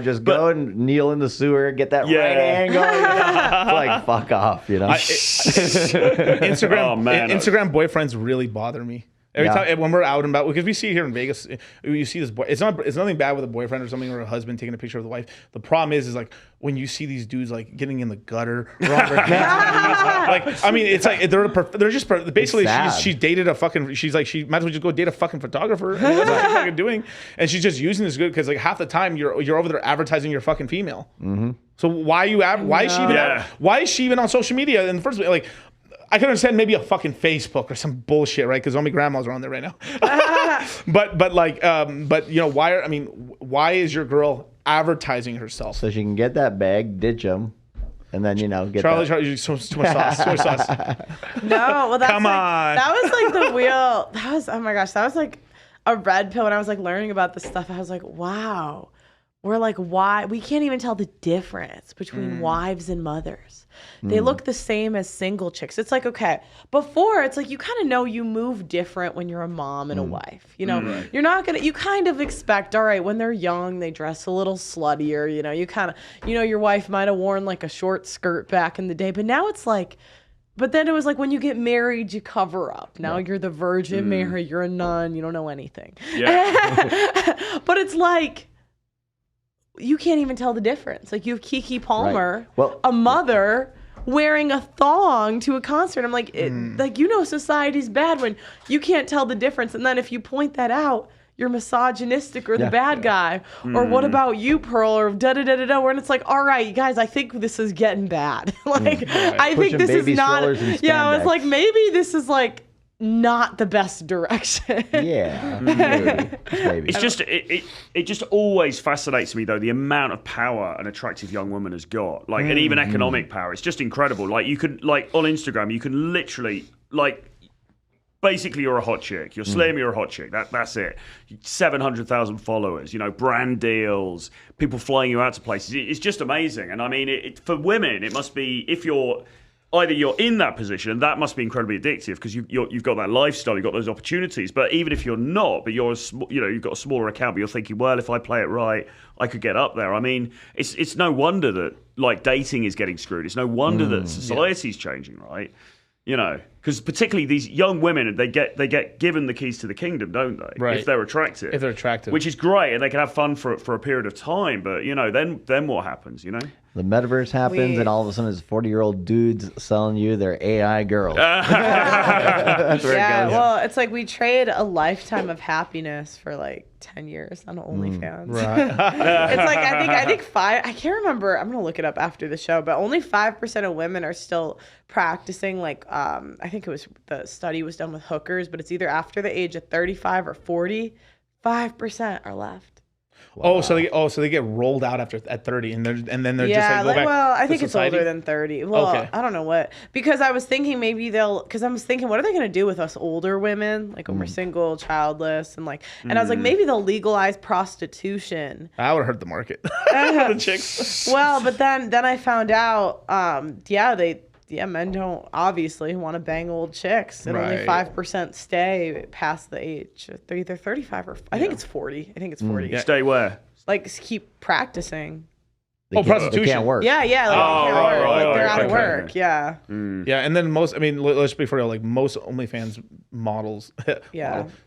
just go and kneel in the sewer, get that right angle. It's like, fuck off,
Instagram boyfriends really bother me. Every time when we're out and about, because we see it here in Vegas, you see this boy. It's nothing bad with a boyfriend or something or a husband taking a picture of the wife. The problem is like when you see these dudes like getting in the gutter, or on their hands, like I mean, it's like they're just basically she's dated a fucking. She's like she might as well just go date a fucking photographer. I mean, that's what she's fucking doing, and she's just using this good because like half the time you're over there advertising your fucking female. Mm-hmm. So why is she even on social media in the first place? Like. I can understand maybe a fucking Facebook or some bullshit, right? Because all my grandmas are on there right now. but why is your girl advertising herself?
So she can get that bag, ditch them, and then get
Charlie,
that.
too much sauce. Too much sauce.
No, well, that's
Come on.
That was like the wheel. That was, oh my gosh, that was like a red pill. When I was like learning about this stuff, I was like, wow, we're like, why? We can't even tell the difference between wives and mothers. They look the same as single chicks. It's like, okay, before it's like you kind of know you move different when you're a mom and a wife. You know, you're not going to, you kind of expect, all right, when they're young, they dress a little sluttier. You know, you kind of, you know, your wife might have worn like a short skirt back in the day, but now it's like, but then it was like when you get married, you cover up. Now you're the Virgin Mary, you're a nun, you don't know anything.
Yeah.
But it's like, you can't even tell the difference. Like you have Keke Palmer, a mother wearing a thong to a concert. I'm like, like, you know, society's bad when you can't tell the difference. And then if you point that out, you're misogynistic or the bad guy. Or what about you, Pearl? Or da-da-da-da-da. Where it's like, all right, you guys, I think this is getting bad. Like, I think this is not. Yeah, I was like, maybe this is like not the best direction.
Yeah, maybe.
It's just it just always fascinates me though, the amount of power an attractive young woman has got, like, and even economic power. It's just incredible. Like you can, like on Instagram, you can literally, like, basically you're a hot chick. You're slim, you're a hot chick. That's it. 700,000 followers. You know, brand deals, people flying you out to places. It's just amazing. And I mean, for women, it must be, if you're either you're in that position, and that must be incredibly addictive because you've got that lifestyle, you've got those opportunities. But even if you're not, but you've got a smaller account, but you're thinking, well, if I play it right, I could get up there. I mean, it's no wonder that like dating is getting screwed. It's no wonder that society's changing, right? You know, because particularly these young women, they get given the keys to the kingdom, don't they?
Right.
If they're attractive.
If they're attractive.
Which is great, and they can have fun for a period of time. But, you know, then what happens, you know?
The metaverse happens, and all of a sudden, it's 40-year-old dudes selling you their AI girls. That's where it goes.
Well, it's like we trade a lifetime of happiness for like 10 years on OnlyFans.
Right.
It's like I think I can't remember. I'm gonna look it up after the show, but only 5% of women are still practicing. Like I think it was, the study was done with hookers, but it's either after the age of 35 or 40. 5% are left.
Wow. So they get rolled out at 30, and then they're just like, go back.
Well, I
to
think it's
society?
older than 30. Well,
Okay.
I don't know what, because I was thinking maybe because I was thinking, what are they going to do with us older women, like when we're single, childless, and like, and I was like, maybe they'll legalize prostitution.
I would have hurt the market. The chicks.
Well, but then I found out, men don't obviously want to bang old chicks, and only
Right.
5% stay past the age. They're either 35 or I think it's 40. I think it's 40.
Yeah. Stay where?
Like keep practicing.
Prostitution.
They can't work.
Yeah, like, they can't
right,
work. Like,
right,
they're out of
okay.
work. Yeah.
Yeah, and then let's be for real, like most OnlyFans models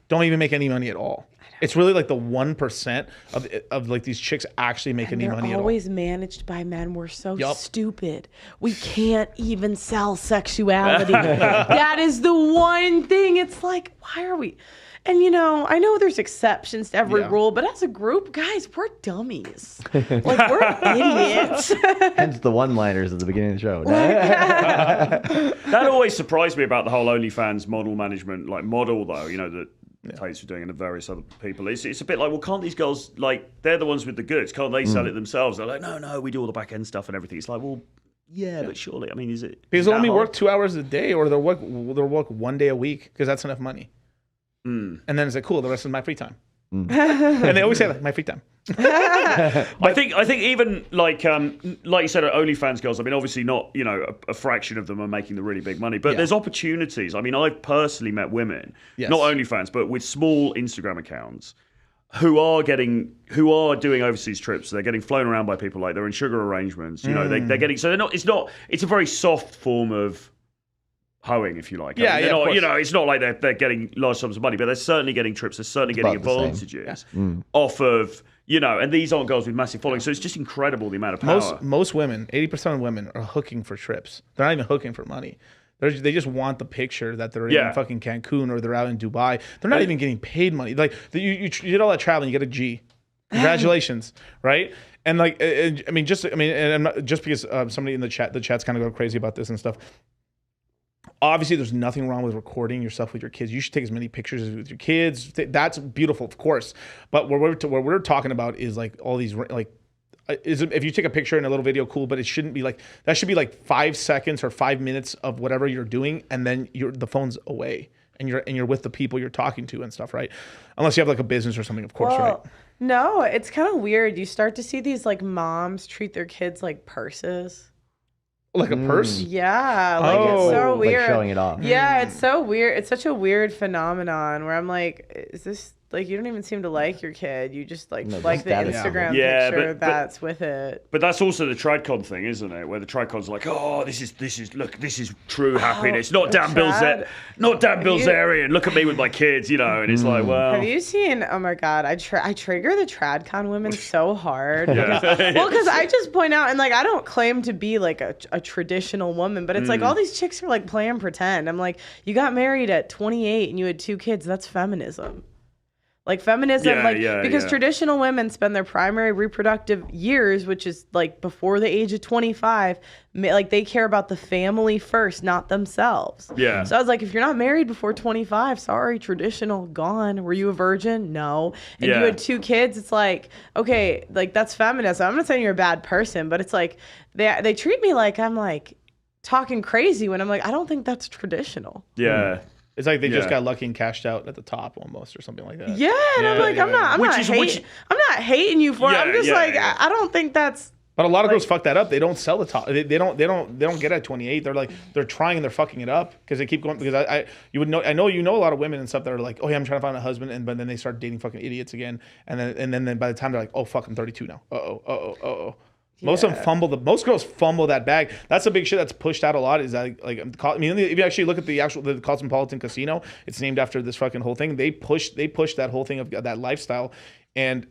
don't even make any money at all. It's really like the 1% of like these chicks actually make any money at all.
They're always managed by men. We're so stupid. We can't even sell sexuality. That is the one thing. It's like, why are we? And, you know, I know there's exceptions to every rule, but as a group, guys, we're dummies. Like, we're idiots.
Hence the one-liners at the beginning of the show.
That always surprised me about the whole OnlyFans model management, like model though, you know, that Tate's doing and the various other people. It's a bit like, well, can't these girls, like, they're the ones with the goods, can't they sell it themselves? They're like, no, we do all the back end stuff and everything. It's like, well, yeah, but surely, I mean, is it?
Because they'll only work 2 hours a day, or they'll work 1 day a week, because that's enough money. And then it's like, cool, the rest is my free time. And they always say that, my free time.
I think even like you said, OnlyFans girls, I mean, obviously not, you know, a fraction of them are making the really big money, but there's opportunities. I mean, I've personally met women, not OnlyFans, but with small Instagram accounts who are doing overseas trips. So they're getting flown around by people, like they're in sugar arrangements, you know, they're getting, so it's a very soft form of hoeing, if you like. I mean, you know, it's not like they're getting large sums of money, but they're certainly getting trips. They're certainly getting advantages off of, you know, and these aren't girls with massive followings. So it's just incredible the amount of power.
Most women, 80% of women are hooking for trips. They're not even hooking for money. They just want the picture that they're in fucking Cancun or they're out in Dubai. They're not even getting paid money. Like you did all that traveling, you get a G. Congratulations, right? And like, and I'm not, just because somebody in the chat's kind of go crazy about this and stuff. Obviously, there's nothing wrong with recording yourself with your kids. You should take as many pictures as with your kids. That's beautiful, of course. But what we're talking about is like all these like, if you take a picture and a little video, cool. But it shouldn't be like that. Should be like 5 seconds or 5 minutes of whatever you're doing, and then the phone's away, and you're with the people you're talking to and stuff, right? Unless you have like a business or something, of course, right?
No, it's kind of weird. You start to see these like moms treat their kids like purses.
Like a purse?
Yeah, like it's so
Oh.
weird.
Like showing it off.
Yeah, it's so weird. It's such a weird phenomenon where I'm like, is this like you don't even seem to like your kid? You just like
No,
like the
just that.
Instagram
Yeah,
picture
but-
that's with it.
But that's also the tradcon thing, isn't it? Where the tradcon's like, oh, this is true happiness. Not Dan
trad-
Bilzerian. Look at me with my kids, and it's like, well,
Have you seen? Oh my God, I trigger the tradcon women so hard.
Yeah.
Because I just point out, and like I don't claim to be like a traditional woman, but it's like all these chicks are like playing pretend. I'm like, you got married at 28 and you had 2 kids. That's feminism. Like feminism, because traditional women spend their primary reproductive years, which is like before the age of 25, like they care about the family first, not themselves.
Yeah.
So I was like, if you're not married before 25, sorry, traditional, gone. Were you a virgin? No. And you had 2 kids. It's like, okay, like that's feminism. I'm not saying you're a bad person, but it's like they treat me like I'm like talking crazy when I'm like, I don't think that's traditional.
yeah.
It's like they just
Yeah.
got lucky and cashed out at the top almost or something like that.
Yeah, and I'm like, I'm not hating you for it.
Yeah,
I'm just
yeah,
like,
yeah.
I don't think that's.
But a lot of girls fuck that up. They don't sell the top. They don't get at 28. They're trying and they're fucking it up because they keep going. Because I know a lot of women and stuff that are like, oh yeah, I'm trying to find a husband, but then they start dating fucking idiots again, and then by the time they're like, oh fuck, I'm 32 now. Uh-oh. Most of them most girls fumble that bag. That's a big shit that's pushed out a lot. Is that if you actually look at the Cosmopolitan Casino, it's named after this fucking whole thing. They pushed that whole thing of that lifestyle, and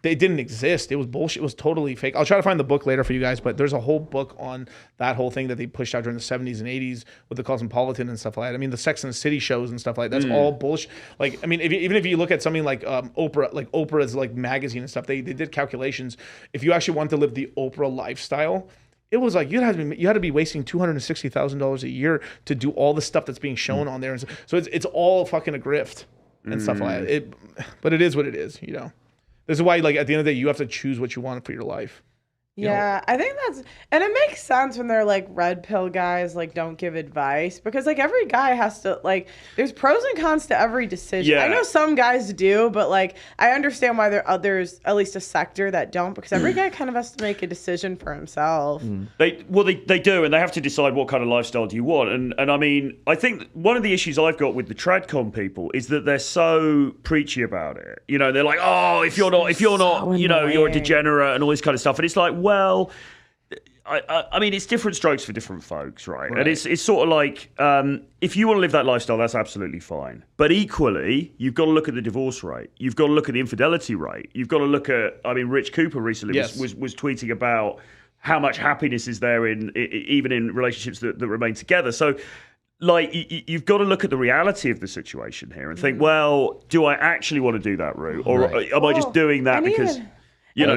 they didn't exist. It was bullshit. It was totally fake. I'll try to find the book later for you guys, but there's a whole book on that whole thing that they pushed out during the 70s and 80s with the Cosmopolitan and stuff like that. I mean, the Sex and the City shows and stuff like that. That's all bullshit. Like, I mean, even if you look at something like Oprah's like magazine and stuff, they did calculations. If you actually want to live the Oprah lifestyle, it was like you had to be wasting $260,000 a year to do all the stuff that's being shown on there. And so it's all fucking a grift and stuff like that. But it is what it is, This is why, like, at the end of the day, you have to choose what you want for your life.
Yeah, I think and it makes sense when they're like red pill guys, like don't give advice because like every guy has to like, there's pros and cons to every decision.
Yeah.
I know some guys do, but like I understand why there are others, at least a sector that don't, because every guy kind of has to make a decision for himself.
They do, and they have to decide what kind of lifestyle do you want. And I mean, I think one of the issues I've got with the tradcon people is that they're so preachy about it. They're like, oh, if you're not, you're a degenerate and all this kind of stuff. And it's like, well, I mean, it's different strokes for different folks, right? And it's sort of like, if you want to live that lifestyle, that's absolutely fine. But equally, you've got to look at the divorce rate. You've got to look at the infidelity rate. You've got to look at, I mean, Rich Cooper recently was tweeting about how much happiness is there even in relationships that remain together. So, like, you've got to look at the reality of the situation here and think, well, do I actually want to do that route? Or am I just doing that because...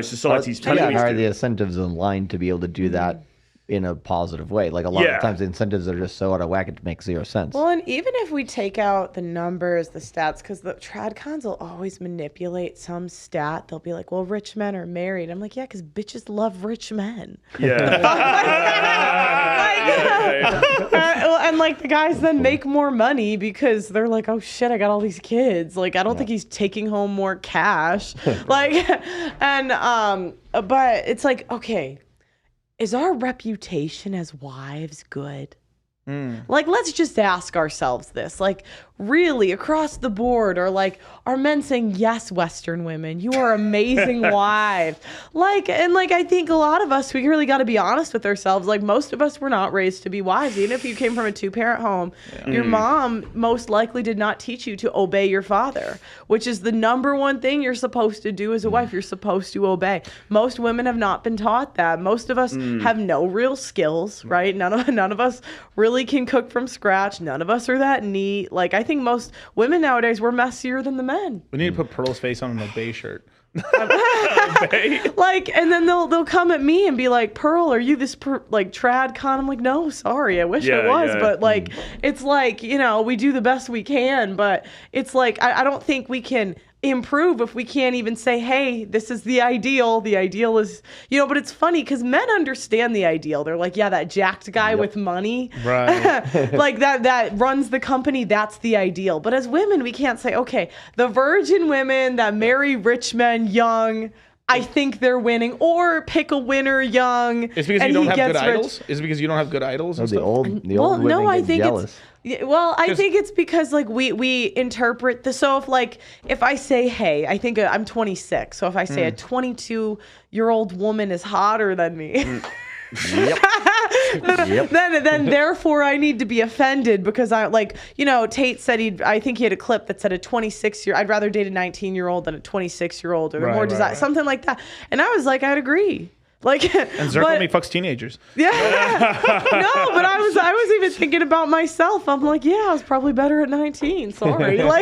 society's telling me
how are
to.
the incentives in line to be able to do that in a positive way? Like a lot of times the incentives are just so out of whack it makes 0 sense.
Well, and even if we take out the numbers, the stats, because the tradcons will always manipulate some stat. They'll be like, well, rich men are married. I'm like, yeah, because bitches love rich men. And like the guys then make more money because they're like, oh shit, I got all these kids. Like, I don't think he's taking home more cash. Like, and but it's like, okay, is our reputation as wives good? Like, let's just ask ourselves this, like, really across the board, or like, are men saying, yes, Western women, you are amazing wives? Like, and like, I think a lot of us, we really got to be honest with ourselves. Like, most of us were not raised to be wives. Even if you came from a 2-parent home, your mom most likely did not teach you to obey your father, which is the number one thing you're supposed to do as a wife. You're supposed to obey. Most women have not been taught that. Most of us have no real skills, right? None of us really can cook from scratch. None of us are that neat. Like, I think most women nowadays, we're messier than the men.
We need to put Pearl's face on an obey shirt.
Like, and then they'll come at me and be like, Pearl, are you this like trad con? I'm like, no, sorry, I wish I was, but like, it's like, we do the best we can, but it's like, I don't think we can improve if we can't even say, hey, this is the ideal. The ideal is, but it's funny because men understand the ideal. They're like, yeah, that jacked guy with money,
Right.
like that runs the company. That's the ideal. But as women, we can't say, okay, the virgin women that marry rich men young, I think they're winning, or pick a winner young.
It's because you don't have good idols? Is it because you don't have good idols and
The
stuff?
old women
I
get
think
jealous.
I think it's because like we interpret the, so if I say, hey, I think I'm 26, so if I say a 22-year-old woman is hotter than me,
Yep.
then therefore I need to be offended because I Tate said I think he had a clip that said I'd rather date a 19-year-old than a 26-year-old, or the more desire, something like that. And I was like, I'd agree. Like,
And Zirk only fucks teenagers.
Yeah. No, but I was even thinking about myself. I'm like, yeah, I was probably better at 19. Sorry. But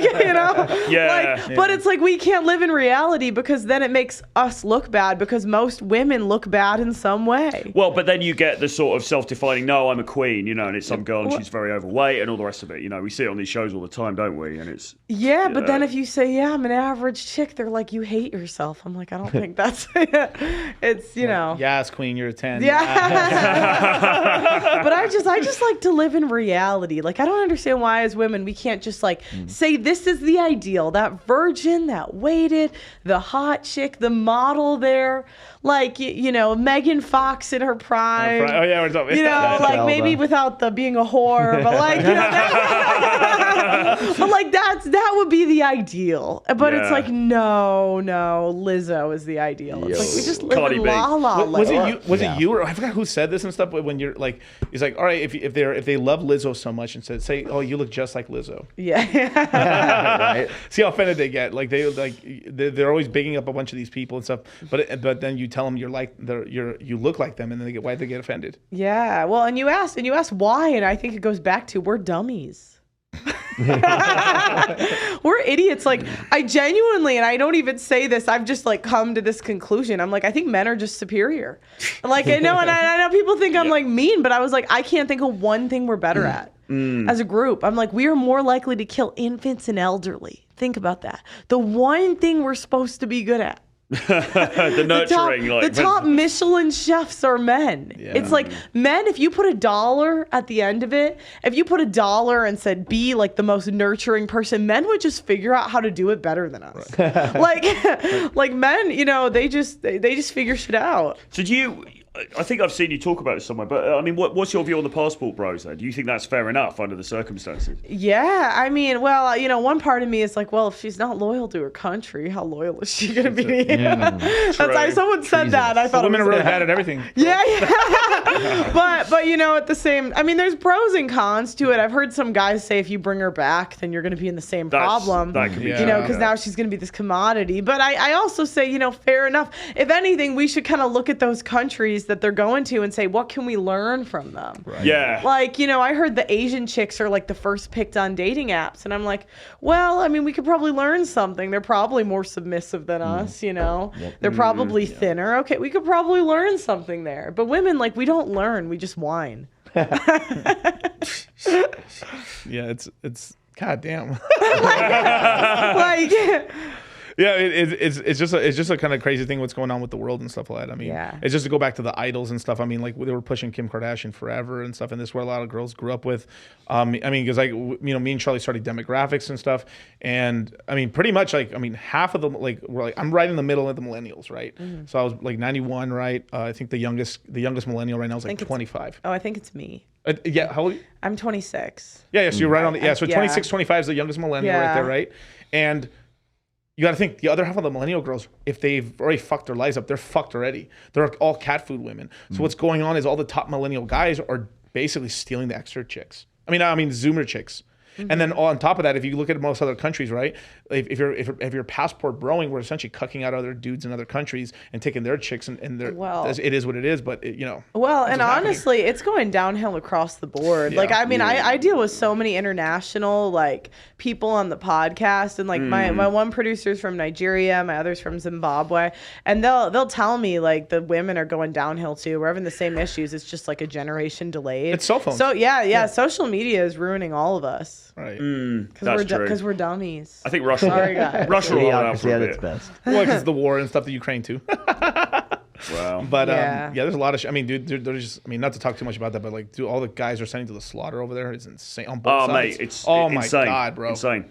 it's like we can't live in reality because then it makes us look bad because most women look bad in some way.
Well, but then you get the sort of self-defining, no, I'm a queen, and it's some girl and she's very overweight and all the rest of it. We see it on these shows all the time, don't we? And it's
but then if you say, yeah, I'm an average chick, they're like, you hate yourself. I'm like, I don't think that's it's,
Yes, queen, you're a 10.
Yeah. But I just like to live in reality. Like, I don't understand why as women we can't just say this is the ideal. That virgin, that waited, the hot chick, the model there. Like, Megan Fox in her prime.
Oh, yeah, we're talking
Maybe without the being a whore, but that would be the ideal. But it's like, no, Lizzo is the ideal. It's like we just live
Cardi
in
B.
la la land.
Was it you or I forgot who said this and stuff? But when you're like, he's like, all right, if they love Lizzo so much and say, oh, you look just like Lizzo.
Yeah.
Right?
See how offended they get. Like they're always bigging up a bunch of these people and stuff. But then you tell them you look like them, and then why they get offended.
Yeah. Well, and you asked why, and I think it goes back to we're dummies. We're idiots. Like, I genuinely, and I don't even say this, I've just come to this conclusion. I'm like, I think men are just superior. Like, I know, and I know people think I'm mean, but I was like, I can't think of one thing we're better at as a group. I'm like, we are more likely to kill infants and elderly. Think about that. The one thing we're supposed to be good at.
the nurturing.
The top Michelin chefs are men.
Yeah.
It's like men, if you put $1 at the end of it, if you put $1 and said be like the most nurturing person, men would just figure out how to do it better than us. Right. like men, they just figure shit out.
So I think I've seen you talk about it somewhere, but I mean, what's your view on the passport bros then? Do you think that's fair enough under the circumstances?
Yeah, I mean, well, one part of me is like, well, if she's not loyal to her country, how loyal is she going to be? That's someone said that. I thought
women are really bad at everything.
Yeah. but at the same, I mean, there's pros and cons to it. I've heard some guys say if you bring her back, then you're going to be in the same problem.
That could be
because now she's going to be this commodity. But I also say, fair enough. If anything, we should kind of look at those countries that they're going to and say, what can we learn from them?
Right.
Yeah.
Like, I heard the Asian chicks are like the first picked on dating apps. And I'm like, well, I mean, we could probably learn something. They're probably more submissive than us, They're probably thinner. Okay, we could probably learn something there. But women, we don't learn. We just whine.
Yeah, it's goddamn.
Yeah,
it's just a kind of crazy thing what's going on with the world and stuff like that. I mean, it's just to go back to the idols and stuff. I mean, they were pushing Kim Kardashian forever and stuff, and this is where a lot of girls grew up with. I mean, because me and Charlie studied demographics and stuff, and I mean, pretty much half of them were I'm right in the middle of the millennials, right? Mm-hmm. So I was 91, right? I think the youngest millennial right now is 25.
I think it's me.
Yeah, how old are you?
I'm 26.
Yeah, so you're right on the so 26, 25 is the youngest millennial right there, right? And you got to think the other half of the millennial girls, if they've already fucked their lives up, they're fucked already. They're all cat food women. So what's going on is all the top millennial guys are basically stealing the extra chicks. I mean Zoomer chicks. Mm-hmm. And then on top of that, if you look at most other countries, right? If you're passport broing, we're essentially cucking out other dudes in other countries and taking their chicks and it is what it is. But
Well, and honestly, it's going downhill across the board. Yeah. I deal with so many international people on the podcast, and my one producer's from Nigeria, my other's from Zimbabwe, and they'll tell me the women are going downhill too. We're having the same issues. It's just a generation delayed.
It's cell phones.
So yeah, social media is ruining all of us. best.
Right.
That's true.
Because we're dummies.
I think Russia.
Sorry, guys.
Russia will hold out for
Idiocracy
a
at
bit.
its best.
Well, because the war and stuff, the Ukraine too.
Wow.
But
Yeah.
there's a lot of. I mean, dude, there's just. I mean, not to talk too much about that, but like, dude, all the guys are sending to the slaughter over there. It's insane on both
Oh,
sides.
mate, it's
oh my
insane.
god, bro.
Insane.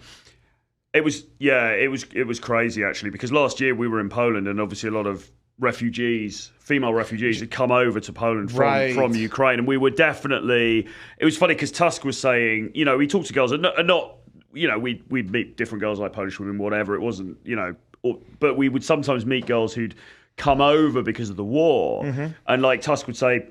It was crazy actually because last year we were in Poland and obviously a lot of female refugees had come over to Poland from Ukraine, and we were definitely. It was funny because Tusk was saying, we talked to girls and not we'd meet different girls like Polish women, whatever. It wasn't, but we would sometimes meet girls who'd come over because of the war, and like Tusk would say,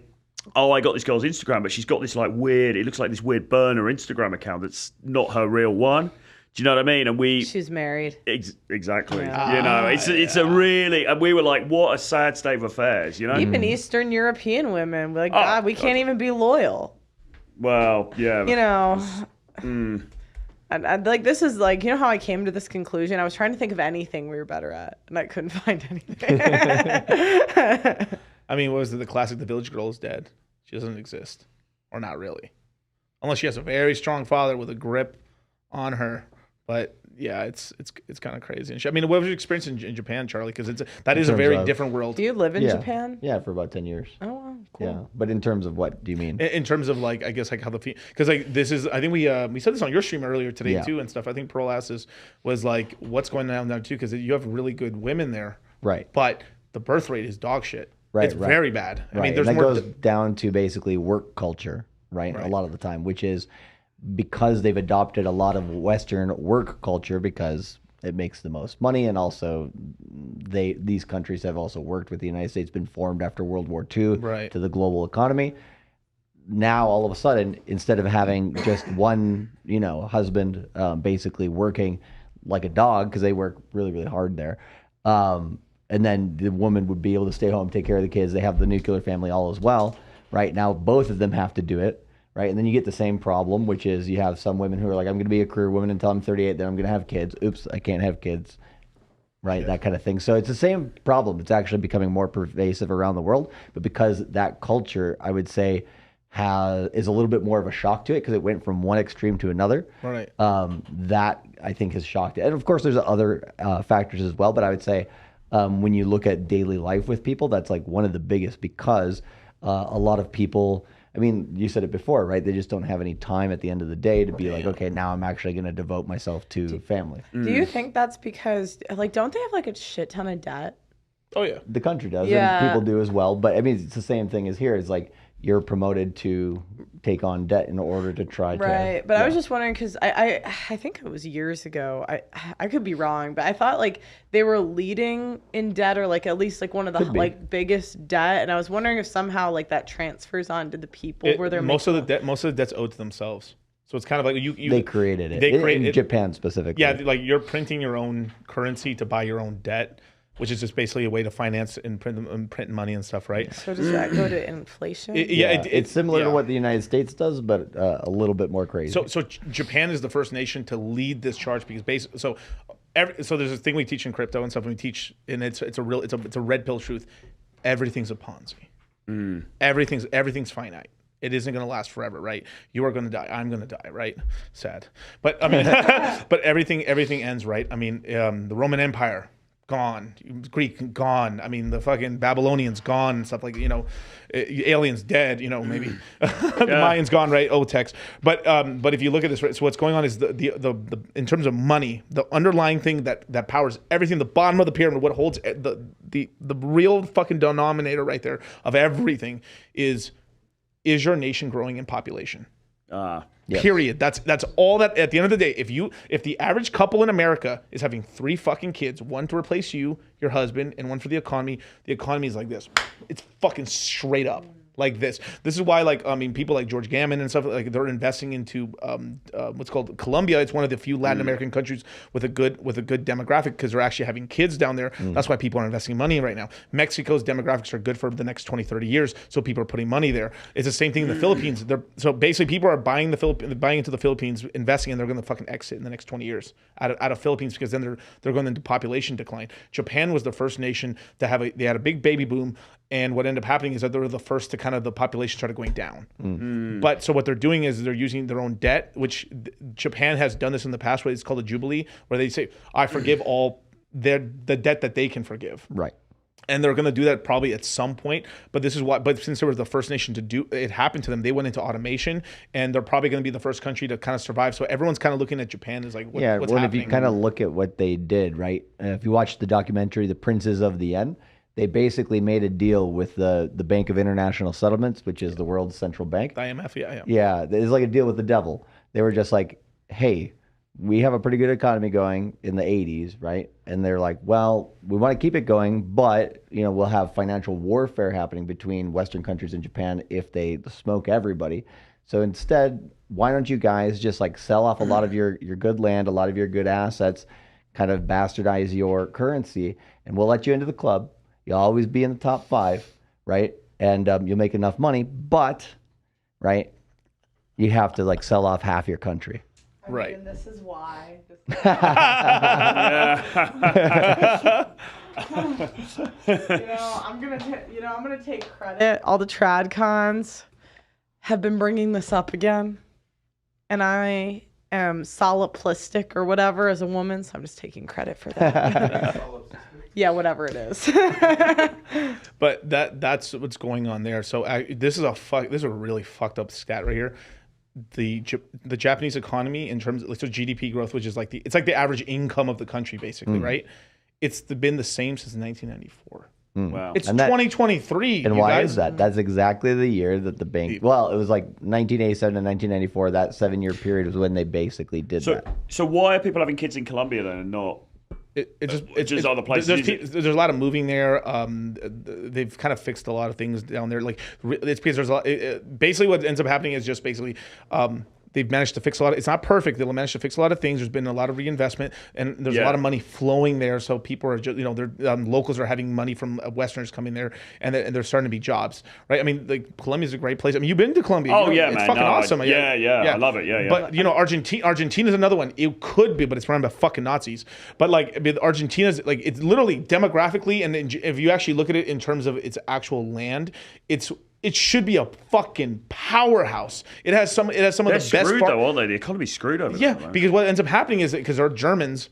oh, I got this girl's Instagram, but she's got this like weird, it looks like this weird burner Instagram account that's not her real one. Do you know what I mean? And
she's married.
Exactly.
Yeah.
It's a really, and we were like, what a sad state of affairs,
Even Eastern European women, we're like, God, we can't even be loyal.
Well, yeah.
And like, this is like, how I came to this conclusion? I was trying to think of anything we were better at, and I couldn't find anything.
I mean, what was it? The classic, the village girl is dead. She doesn't exist. Or not really. Unless she has a very strong father with a grip on her. But yeah, it's kind of crazy. And I mean, what was your experience in Japan, Charlie? Because that is a very different world.
Do you live in Japan?
Yeah, for about 10 years.
Oh, wow, cool.
Yeah, but in terms of what do you mean?
In terms of like, I guess like how because like this is, I think we said this on your stream earlier today too and stuff. I think Pearl asked was like, what's going on there too? Because you have really good women there,
Right?
But the birth rate is dog shit.
Right,
It's very bad. I mean,
and that
more
goes down to basically work culture, right? A lot of the time, which is because they've adopted a lot of Western work culture because it makes the most money, and also these countries have also worked with the United States, been formed after World War II to the global economy. Now all of a sudden, instead of having just one, husband basically working like a dog because they work really, really hard there, and then the woman would be able to stay home, take care of the kids. They have the nuclear family all as well. Right now, both of them have to do it. Right, and then you get the same problem, which is you have some women who are like, I'm going to be a career woman until I'm 38, then I'm going to have kids. Oops, I can't have kids. Right, that kind of thing. So it's the same problem. It's actually becoming more pervasive around the world, but because that culture, I would say, is a little bit more of a shock to it because it went from one extreme to another.
Right.
That I think has shocked it. And of course, there's other factors as well, but I would say when you look at daily life with people, that's like one of the biggest because a lot of people. I mean, you said it before, right? They just don't have any time at the end of the day to be like, okay, now I'm actually going to devote myself to family.
Do you think that's because, like, don't they have like a shit ton of debt?
Oh yeah,
the country does,
Yeah.
and people do as well. But I mean, it's the same thing as here. It's like you're promoted to take on debt in order to try to.
Right, but I was just wondering because I think it was years ago. I could be wrong, but I thought like they were leading in debt or like at least like one of the like biggest debt, and I was wondering if somehow like that transfers on to the people where they're
most of the debt's owed to themselves. So it's kind of like you
they created it.
They created
in Japan specifically.
Yeah, like you're printing your own currency to buy your own debt, which is just basically a way to finance and print money and stuff, right?
So does that go to inflation?
It's similar to what the United States does, but a little bit more crazy.
So Japan is the first nation to lead this charge because so there's a thing we teach in crypto and stuff. And we teach, and it's a red pill truth. Everything's a Ponzi. Everything's finite. It isn't going to last forever, right? You are going to die. I'm going to die, right? Sad, but I mean, but everything ends, right? I mean, the Roman Empire. Gone, Greek gone. I mean, the fucking Babylonians gone and stuff like aliens dead. Maybe the Mayans gone, right? Text. But if you look at this, right, so what's going on is the in terms of money, the underlying thing that powers everything, the bottom of the pyramid, what holds the real fucking denominator right there of everything is your nation growing in population.
Yes.
Period. That's all that. At the end of the day, if the average couple in America is having 3 fucking kids, one to replace you, your husband, and one for the economy is like this. It's fucking straight up like this. This is why, people like George Gammon and stuff, like they're investing into what's called Colombia. It's one of the few Latin American countries with a good demographic because they're actually having kids down there. That's why people are investing money right now. Mexico's demographics are good for the next 20, 30 years, so people are putting money there. It's the same thing in the Philippines. So basically, people are buying into the Philippines, investing, and they're going to fucking exit in the next 20 years out of Philippines because then they're going into population decline. Japan was the first nation to they had a big baby boom. And what ended up happening is that they were the first to kind of the population started going down. But so what they're doing is they're using their own debt, which Japan has done this in the past, where it's called a jubilee, where they say, I forgive all the debt that they can forgive.
Right.
And they're going to do that probably at some point. But this is why, but since they were the first nation to do it, happened to them, they went into automation, and they're probably going to be the first country to kind of survive. So everyone's kind of looking at Japan as like, what's happening?
If you kind of look at what they did, right? If you watch the documentary, The Princes of the Yen, they basically made a deal with the Bank of International Settlements, which is the world's central bank.
IMF, yeah.
Yeah, it's like a deal with the devil. They were just like, hey, we have a pretty good economy going in the 80s, right? And they're like, well, we want to keep it going, but we'll have financial warfare happening between Western countries and Japan if they smoke everybody. So instead, why don't you guys just like sell off a lot of your good land, a lot of your good assets, kind of bastardize your currency, and we'll let you into the club. You'll always be in the top 5, right? And you'll make enough money, but, right, you have to like sell off half your country.
Right.
And this is why. I'm gonna take credit. All the trad cons have been bringing this up again, and I am soliplistic or whatever as a woman, so I'm just taking credit for that. Yeah, whatever it is.
But that's what's going on there. So this is a really fucked up stat right here. The Japanese economy in terms of GDP growth, which is like it's like the average income of the country, basically, right? It's been the same since 1994.
Wow.
It's 2023.
And why is that? That's exactly the year that the bank. Well, it was like 1987 and 1994. That 7-year period was when they basically did that.
So why are people having kids in Colombia then and not?
It's
just other places.
There's a lot of moving there. They've kind of fixed a lot of things down there. Like it's because there's a lot. Basically, what ends up happening is just basically. They've managed to fix a lot. It's not perfect. They'll manage to fix a lot of things. There's been a lot of reinvestment, and there's a lot of money flowing there. So people are just, locals are having money from Westerners coming there, and they're starting to be jobs, right? I mean, like Colombia's a great place. I mean, you've been to Colombia.
Oh yeah,
it's
man.
fucking awesome.
Yeah, I love it. Yeah.
But Argentina's another one. It could be, but it's run by fucking Nazis. But like Argentina's, like it's literally demographically, and if you actually look at it in terms of its actual land, it should be a fucking powerhouse. It has some of the best.
They're screwed though, aren't they? The economy's screwed over there.
Yeah, because what ends up happening is because they're Germans.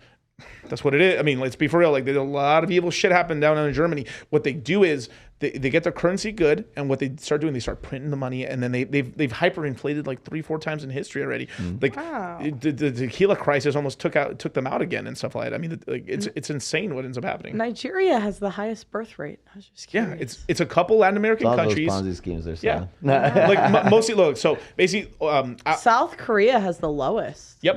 That's what it is. I mean, let's be for real. Like, there's a lot of evil shit happen down in Germany. What they do is they get their currency good, and what they start doing, they start printing the money, and then they've hyperinflated like 3-4 times in history already. Like the tequila crisis almost took them out again and stuff like that. I mean, it's insane what ends up happening.
Nigeria has the highest birth rate. I was just curious.
Yeah, it's a couple Latin American countries.
Those Ponzi schemes they're selling.
Yeah, like mostly. Look, so basically,
South Korea has the lowest.
Yep.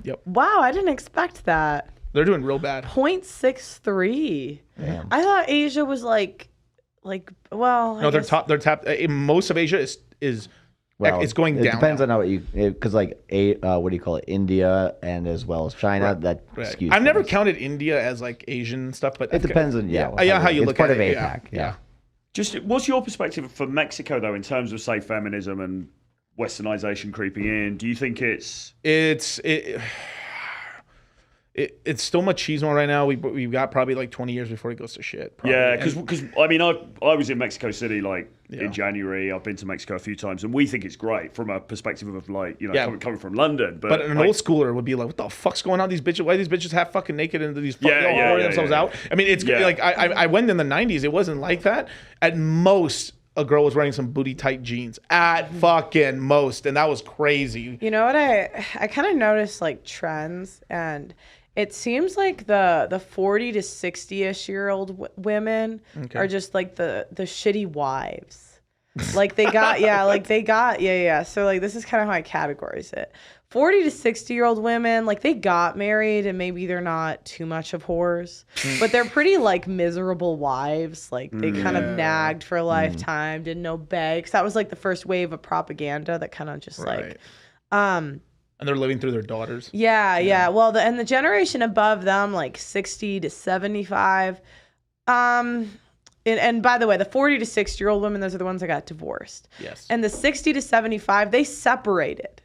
Yep.
Wow, I didn't expect that.
They're doing real bad.
0.63.
Damn.
I thought Asia was like well.
No, they're top. They're top. Most of Asia is it's going down.
It depends
now.
on how because what do you call it? India and as well as China. That skews.
I've never counted India as like Asian stuff, but
it depends on
how you look at it.
It's part of APAC. Yeah.
Just what's your perspective for Mexico though, in terms of say feminism and westernization creeping in? Do you think it's still machismo right now. We've got probably like 20 years before it goes to shit. Probably. Yeah, because I mean, I was in Mexico City in January. I've been to Mexico a few times, and we think it's great from a perspective of like coming from London. But
an old schooler would be like, "What the fuck's going on? These bitches? Why are these bitches half fucking naked and these pouring themselves out?" I mean, it's like I went in the 90s. It wasn't like that. At most, a girl was wearing some booty tight jeans. At fucking most, and that was crazy.
You know what? I kind of noticed like trends and. It seems like the 40 to 60ish year old women are just like the shitty wives. Like they got So like this is kind of how I categorize it. 40 to 60-year-old women, like they got married and maybe they're not too much of whores, but they're pretty like miserable wives. Like they kind of nagged for a lifetime, didn't know beg. 'Cause that was like the first wave of propaganda that kind of just
and they're living through their daughters.
Yeah. Well, the generation above them, like 60 to 75. And by the way, the 40 to 60-year-old women, those are the ones that got divorced.
Yes.
And the 60 to 75, they separated.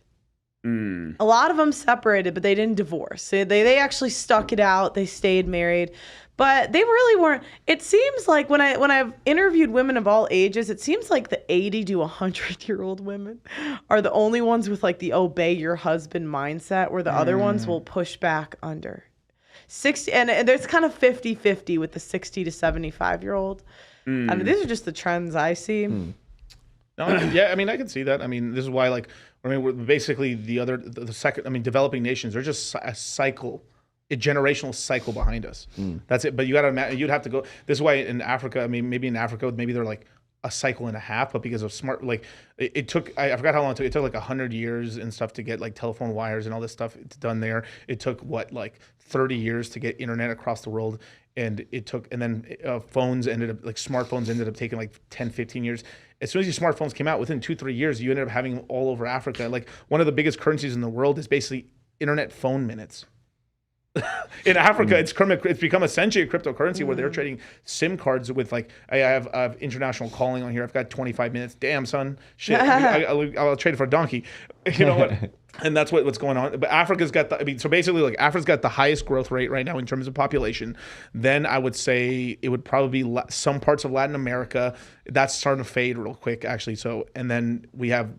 A lot of them separated, but they didn't divorce. They actually stuck it out. They stayed married. But they really weren't. It seems like when I've interviewed women of all ages, it seems like the 80 to 100-year-old women are the only ones with like the obey your husband mindset, where the other ones will push back under 60. And there's kind of 50-50 with the 60 to 75-year-old. I mean, these are just the trends I see.
No, yeah, I mean, I can see that. I mean, this is why, like, I mean, we're basically the second. I mean, developing nations. They're just a cycle, a generational cycle behind us. That's it. But you gotta imagine, you'd have to go. This is why in Africa. I mean, maybe in Africa, maybe they're like a cycle and a half, but because of smart, like it took. I forgot how long it took. It took like 100 years and stuff to get like telephone wires and all this stuff done there. It took what, like 30 years to get internet across the world. And it took, and then phones ended up, like smartphones ended up taking like 10, 15 years. As soon as your smartphones came out, within 2-3 years, you ended up having them all over Africa. Like one of the biggest currencies in the world is basically internet phone minutes. In Africa, it's become essentially a cryptocurrency where they're trading SIM cards with like, I have international calling on here. I've got 25 minutes. Damn, son. Shit. I'll trade it for a donkey. You know what? And that's what's going on. But Africa's got so basically, like, Africa's got the highest growth rate right now in terms of population. Then I would say it would probably be some parts of Latin America. That's starting to fade real quick, actually. So, and then we have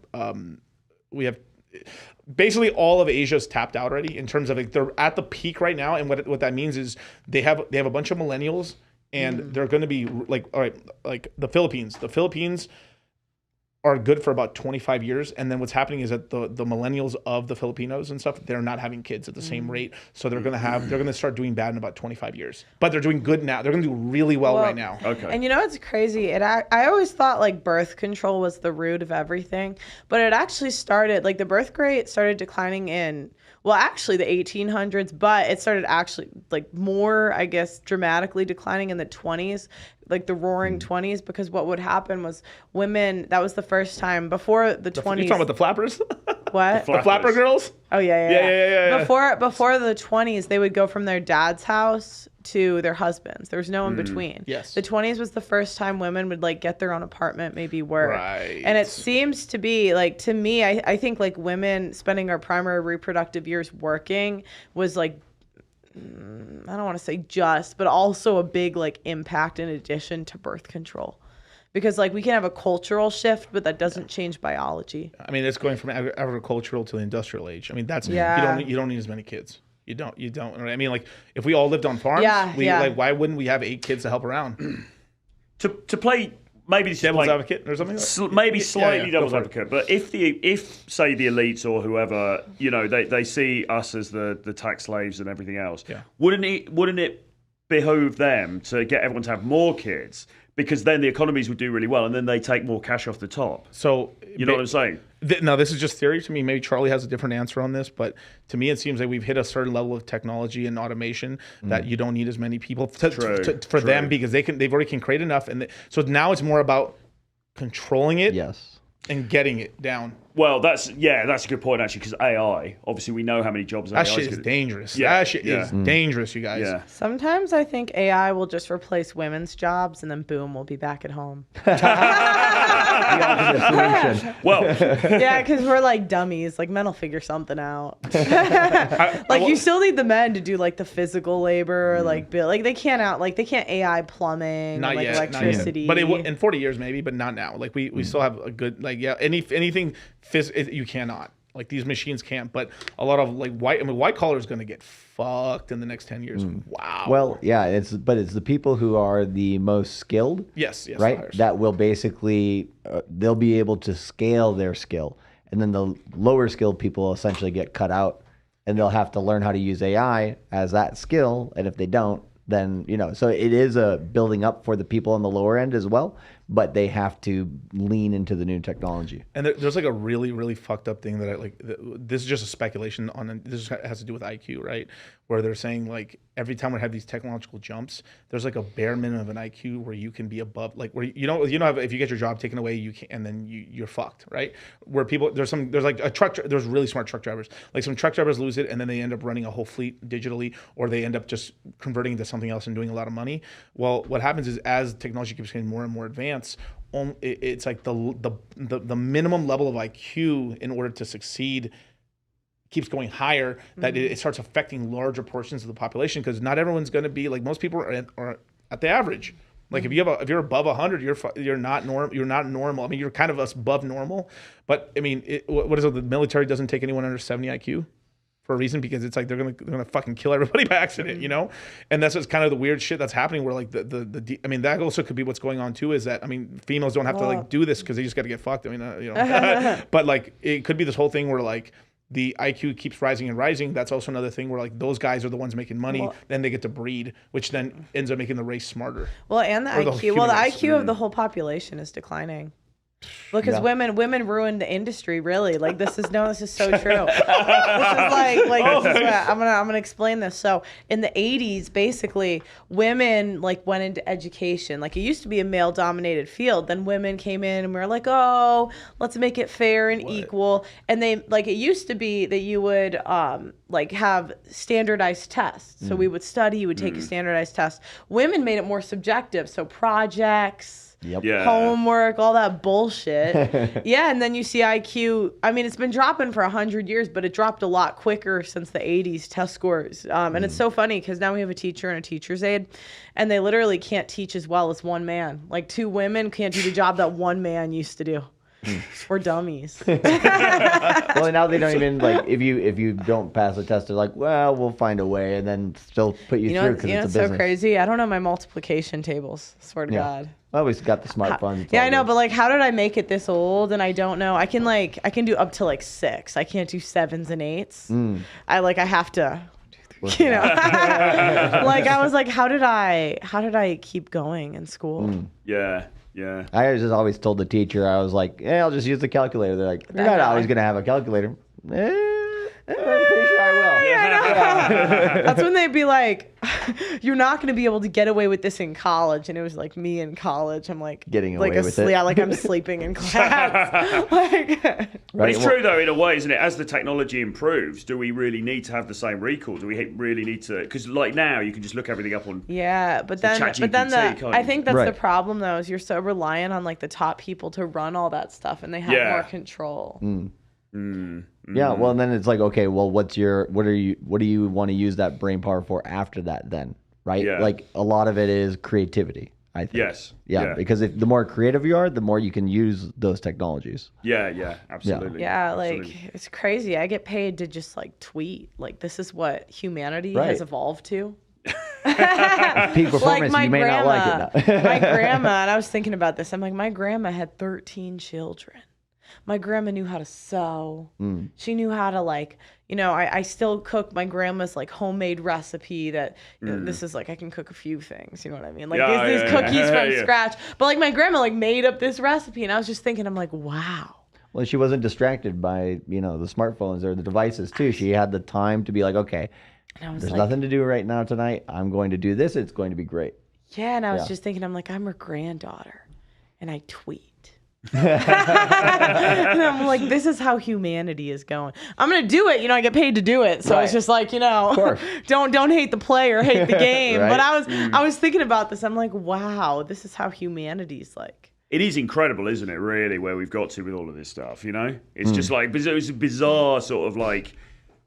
basically all of Asia's tapped out already in terms of, like, they're at the peak right now. And what that means is they have a bunch of millennials, and they're going to be like, all right, like the Philippines. The Philippines are good for about 25 years, and then what's happening is that the millennials of the Filipinos and stuff, they're not having kids at the same rate, so they're gonna start doing bad in about 25 years. But they're doing good now. They're gonna do really well right now.
Okay.
And you know what's crazy? I always thought like birth control was the root of everything, but it actually started, like, the birth rate started declining in, well, actually the 1800s, but it started actually like more, I guess, dramatically declining in the 20s, like the roaring 20s, because what would happen was women, that was the first time before the 20s.
You talking about the flappers?
What?
The flapper girls?
Oh, yeah.
Yeah.
Before the 20s, they would go from their dad's house to their husband's. There was no in between.
Yes.
The 20s was the first time women would like get their own apartment, maybe work.
Right.
And it seems to be like, to me, I think like women spending our primary reproductive years working was like, I don't want to say just, but also a big like impact in addition to birth control. Because like we can have a cultural shift, but that doesn't change biology.
I mean, it's going from agricultural to the industrial age. I mean, that's, you don't need as many kids. You don't. I mean, like, if we all lived on farms, like, why wouldn't we have 8 kids to help around?
To play maybe this
Devil's
is like,
advocate or something?
maybe slightly devil's
Go for it.
advocate, but if say the elites or whoever, you know, they see us as the tax slaves and everything else, wouldn't it behoove them to get everyone to have more kids? Because then the economies would do really well, and then they take more cash off the top.
So
you know what I'm saying?
Now, this is just theory to me. Maybe Charlie has a different answer on this, but to me, it seems like we've hit a certain level of technology and automation that you don't need as many people for them, because they've already can create enough, and so now it's more about controlling it.
Yes.
And getting it down.
Well, that's a good point, actually, because AI, obviously we know how many jobs AI
that shit is dangerous.
Yeah,
that shit is dangerous, you guys.
Yeah.
Sometimes I think AI will just replace women's jobs, and then boom, we'll be back at home.
Well,
Yeah, because we're like dummies. Like, men will figure something out. You still need the men to do like the physical labor, like they can't AI plumbing,
Not
and, like
yet,
electricity.
Not yet. But in 40 years maybe, but not now. Like we still have a good, like, anything you cannot. Like, these machines can't, but a lot of like white collar is going to get fucked in the next 10 years. Wow.
Well, yeah, it's the people who are the most skilled.
Yes,
right. That will basically they'll be able to scale their skill, and then the lower skilled people essentially get cut out, and they'll have to learn how to use AI as that skill. And if they don't, then so it is a building up for the people on the lower end as well, but they have to lean into the new technology.
And there's like a really, really fucked up thing that I like. This is just a speculation on. This has to do with IQ, right? Where they're saying like every time we have these technological jumps, there's like a bare minimum of an IQ where you can be above, like where if you get your job taken away, you can, and then you're fucked, right? Where people there's like there's really smart truck drivers. Like, some truck drivers lose it, and then they end up running a whole fleet digitally, or they end up just converting into something else and doing a lot of money. Well, what happens is, as technology keeps getting more and more advanced, it's like the minimum level of IQ in order to succeed keeps going higher, that it starts affecting larger portions of the population, because not everyone's going to be like, most people are at the average. Like if you're above 100, you're not normal. I mean, you're kind of above normal. But I mean, what is it? The military doesn't take anyone under 70 IQ for a reason, because it's like they're gonna fucking kill everybody by accident, you know. And that's what's kind of the weird shit that's happening. Where like I mean, that also could be what's going on too. Is that, I mean, females don't have to like do this because they just got to get fucked. I mean, you know. But like it could be this whole thing where like the IQ keeps rising and rising. That's also another thing where like those guys are the ones making money. Then they get to breed, which then ends up making the race smarter.
Well, and the IQ. Well, the IQ of the whole population is declining. Because women ruined the industry, really. Like this is so true. This is I'm gonna explain this. So in the 80s, basically, women like went into education. Like it used to be a male dominated field. Then women came in and we were like, oh, let's make it fair and equal. And they like, it used to be that you would like have standardized tests. So we would study, you would take a standardized test. Women made it more subjective. So projects.
Yep.
Yeah.
Homework, all that bullshit. Yeah, and then you see IQ. I mean, it's been dropping for 100 years, but it dropped a lot quicker since the 80s test scores. And it's so funny because now we have a teacher and a teacher's aide, and they literally can't teach as well as one man. Like 2 women can't do the job that 1 man used to do. We're dummies.
Well, now they don't even like if you don't pass the test, they're like, well, we'll find a way, and then still put you through because it's a business.
So crazy. I don't know my multiplication tables. Swear to God.
Well, we got the smartphones.
Yeah, I know, but like, how did I make it this old? And I don't know. I can do up to like 6. I can't do 7s and 8s. I have to. You know, like I was like, how did I keep going in school?
Yeah.
I just always told the teacher, I was like, yeah, I'll just use the calculator. They're like, you're not always gonna have a calculator. I'm pretty sure I will.
Yeah, I know. That's when they'd be like, you're not going to be able to get away with this in college. And it was like me in college. I'm like
getting
away
with it.
Yeah, like I'm sleeping in class. Like,
but it's true though, in a way, isn't it? As the technology improves, do we really need to have the same recall? Do we really need to? Because like now, you can just look everything up on.
Yeah, but then I think that's the problem though, is you're so reliant on like the top people to run all that stuff, and they have more control.
Yeah, well, and then it's like, okay, well, what do you want to use that brain power for after that then, right?
Yeah.
Like a lot of it is creativity, I think.
Yes.
Yeah, because the more creative you are, the more you can use those technologies.
Yeah, absolutely.
Yeah, like
absolutely.
It's crazy. I get paid to just like tweet. Like this is what humanity has evolved to.
Peak performance,
like
you may not like it now.
My grandma, and I was thinking about this. I'm like, my grandma had 13 children. My grandma knew how to sew. She knew how to like, you know, I still cook my grandma's like homemade recipe that you know, this is like, I can cook a few things, you know what I mean? Like these cookies from scratch. But like my grandma like made up this recipe, and I was just thinking, I'm like, wow.
Well, she wasn't distracted by, you know, the smartphones or the devices too. She had the time to be like, okay, there's like, nothing to do right now tonight. I'm going to do this. It's going to be great.
Yeah, and I was just thinking, I'm like, I'm her granddaughter, and I tweet. And I'm like, this is how humanity is going. I'm gonna do it, you know, I get paid to do it, so it's just like, you know, don't hate the player, hate the game. But I was thinking about this. I'm like, wow, this is how humanity's like.
It is incredible, isn't it, really, where we've got to with all of this stuff, you know? It's just like, it's a bizarre sort of like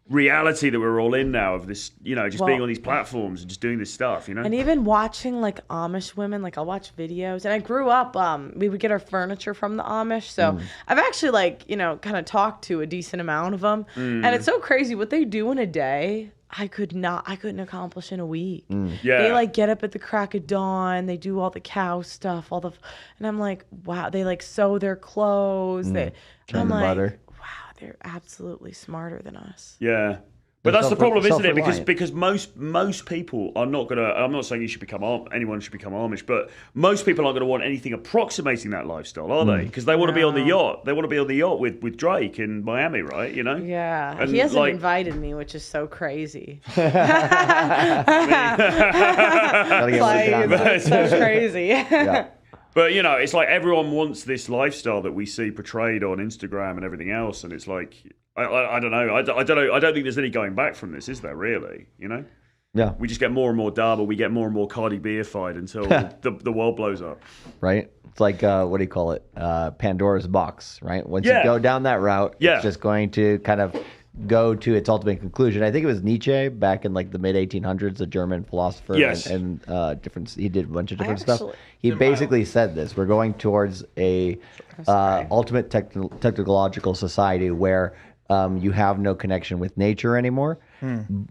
reality that we're all in now of this, you know, just being on these platforms and just doing this stuff, you know?
And even watching like Amish women, like I'll watch videos. And I grew up, we would get our furniture from the Amish. So I've actually like, you know, kind of talked to a decent amount of them. And it's so crazy what they do in a day. I couldn't accomplish in a week.
Yeah.
They like get up at the crack of dawn. They do all the cow stuff, and I'm like, wow. They like sew their clothes. I'm like,
butter.
wow, they're absolutely smarter than us.
Yeah. But that's the problem, isn't it? Because most people are not gonna. I'm not saying you should become anyone should become Amish, but most people aren't gonna want anything approximating that lifestyle, are they? Because they want to be on the yacht. They want to be on the yacht with Drake in Miami, right? You know?
Yeah.
And
he hasn't
like,
invited me, which is so crazy. It's so crazy.
Yeah.
But you know, it's like everyone wants this lifestyle that we see portrayed on Instagram and everything else, and it's like. I don't know. I don't know. I don't think there's any going back from this, is there? Really? You know?
Yeah.
We just get more and more Darba. We get more and more Cardi B-ified until the world blows up.
Right. It's like what do you call it? Pandora's box. Right. Once you go down that route, it's just going to kind of go to its ultimate conclusion. I think it was Nietzsche back in like the mid 1800s, a German philosopher.
Yes.
And different. He did a bunch of different stuff.
actually-
He basically said this: we're going towards a ultimate technological society where you have no connection with nature anymore.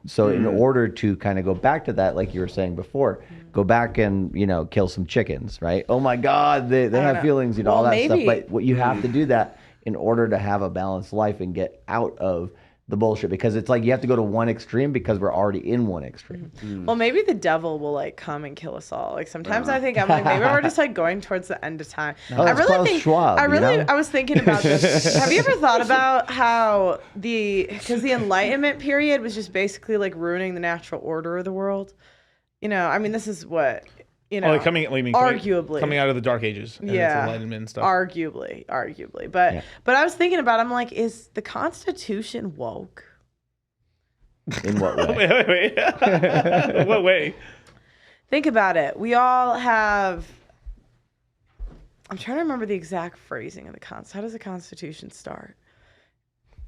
So in order to kind of go back to that, like you were saying before, go back and kill some chickens, right? Oh my God, they have
know.
feelings,
Well,
all that
maybe-
stuff. But what you have to do that in order to have a balanced life and get out of the bullshit, because it's like you have to go to one extreme because we're already in one extreme.
Well, maybe the devil will like come and kill us all. Like sometimes I think I'm like maybe we're just like going towards the end of time.
Oh,
I
that's
really
Klaus
think
Schwab,
I was thinking about this. Have you ever thought about how because the Enlightenment period was just basically like ruining the natural order of the world? I mean, this is what
like
arguably
coming out of the Dark Ages. And it's Enlightenment and stuff.
arguably. But I was thinking about I'm like, is the Constitution woke?
In what way?
wait. What way?
Think about it. We all have. I'm trying to remember the exact phrasing of the Constitution. How does the Constitution start?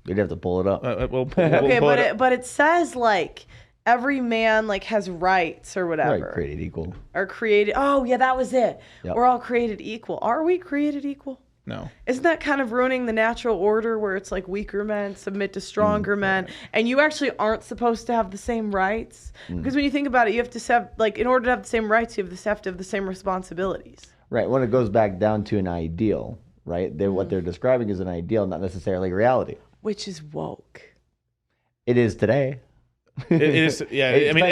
You'd have to pull it up.
Okay, but it says like every man like has rights or whatever.
Right, created equal.
Or created. Oh yeah, that was it.
Yep.
We're all created equal. Are we created equal?
No.
Isn't that kind of ruining the natural order where it's like weaker men submit to stronger men, and you actually aren't supposed to have the same rights? Because when you think about it, you have to have like in order to have the same rights, you have to have the same responsibilities.
Right. When it goes back down to an ideal, right? What they're describing is an ideal, not necessarily reality.
Which is woke.
It is today.
It is. Yeah.
It
I mean,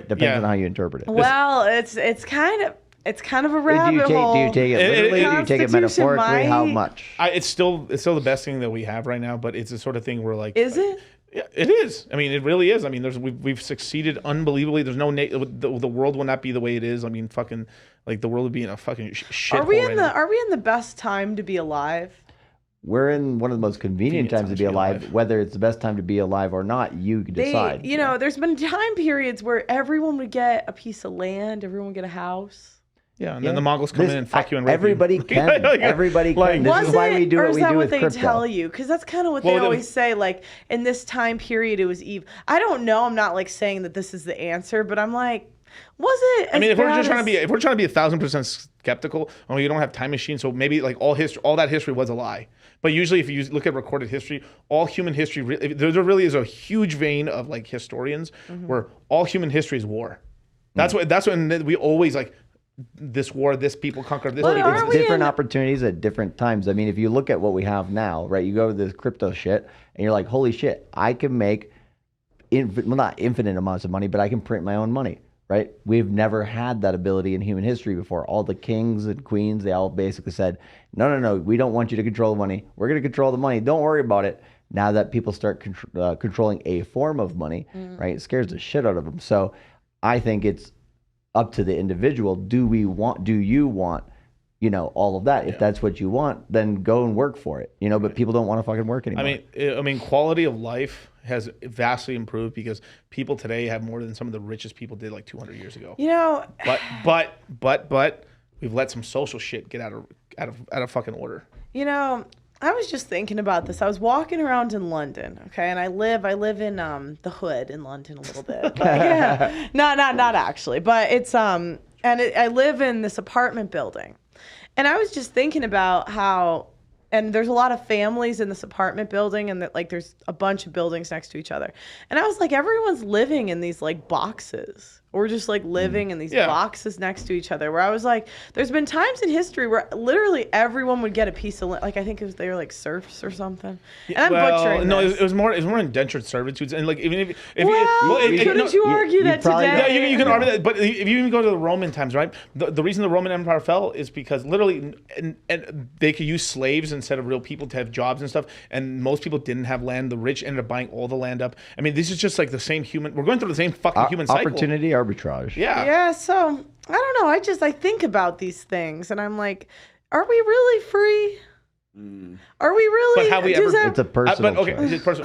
depends on how you interpret it.
Well, it's kind of a rabbit hole.
Do you take it literally? Do you take it
Constitution
metaphorically? How
might-
much?
It's still the best thing that we have right now, but it's the sort of thing where like.
Is it?
Yeah, it is. I mean, it really is. I mean, we've succeeded unbelievably. There's no the world will not be the way it is. I mean, fucking like the world would be in a fucking shit.
Are we in the best time to be alive?
We're in one of the most convenient times to be alive. Whether it's the best time to be alive or not, you decide.
There's been time periods where everyone would get a piece of land, everyone would get a house.
Yeah, and then the Mongols come in and fuck you and rape
everybody
you.
Can. Everybody can. This
Was
is why
it,
we do
or
what
is
we
that
do
what
with
they
crypto.
tell you? Because that's kind of what they always say. Like in this time period, it was evil. I don't know. I'm not like saying that this is the answer, but I'm like, was it?
I mean, if we're trying to be 1,000% skeptical, you don't have time machines, so maybe like all that history was a lie. But usually, if you look at recorded history, all human history, there really is a huge vein of like historians where all human history is war. That's when we always like. This war, this people conquered this people.
It's different opportunities at different times. I mean, if you look at what we have now, right? You go to this crypto shit, and you're like, holy shit, I can make, not infinite amounts of money, but I can print my own money, right? We've never had that ability in human history before. All the kings and queens, they all basically said, no, we don't want you to control the money. We're going to control the money. Don't worry about it. Now that people start controlling a form of money, right? It scares the shit out of them. So I think it's up to the individual. Do you want, all of that? If that's what you want, then go and work for it, but people don't want to fucking work anymore.
I mean, quality of life has vastly improved because people today have more than some of the richest people did like 200 years ago. But we've let some social shit get out of fucking order.
I was just thinking about this. I was walking around in London, okay, and I live in the hood in London a little bit. Yeah, not actually, but it's I live in this apartment building, and I was just thinking about how, and there's a lot of families in this apartment building, and that like there's a bunch of buildings next to each other, and I was like, everyone's living in these like boxes. Or just like living in these boxes next to each other, where I was like, there's been times in history where literally everyone would get a pice of land. Like I think they were like serfs or something. And I'm butchering
no,
this.
it was more indentured servitudes, and like even if
couldn't you argue that today?
Yeah, you can argue that, but if you even go to the Roman times, right? The reason the Roman Empire fell is because literally, and they could use slaves instead of real people to have jobs and stuff, and most people didn't have land. The rich ended up buying all the land up. I mean, this is just like the same human. We're going through the same fucking human cycle.
Opportunity arbitrage.
Yeah. So I don't know. I think about these things, and I'm like, are we really free? Are we really?
But have we ever?
It's a personal.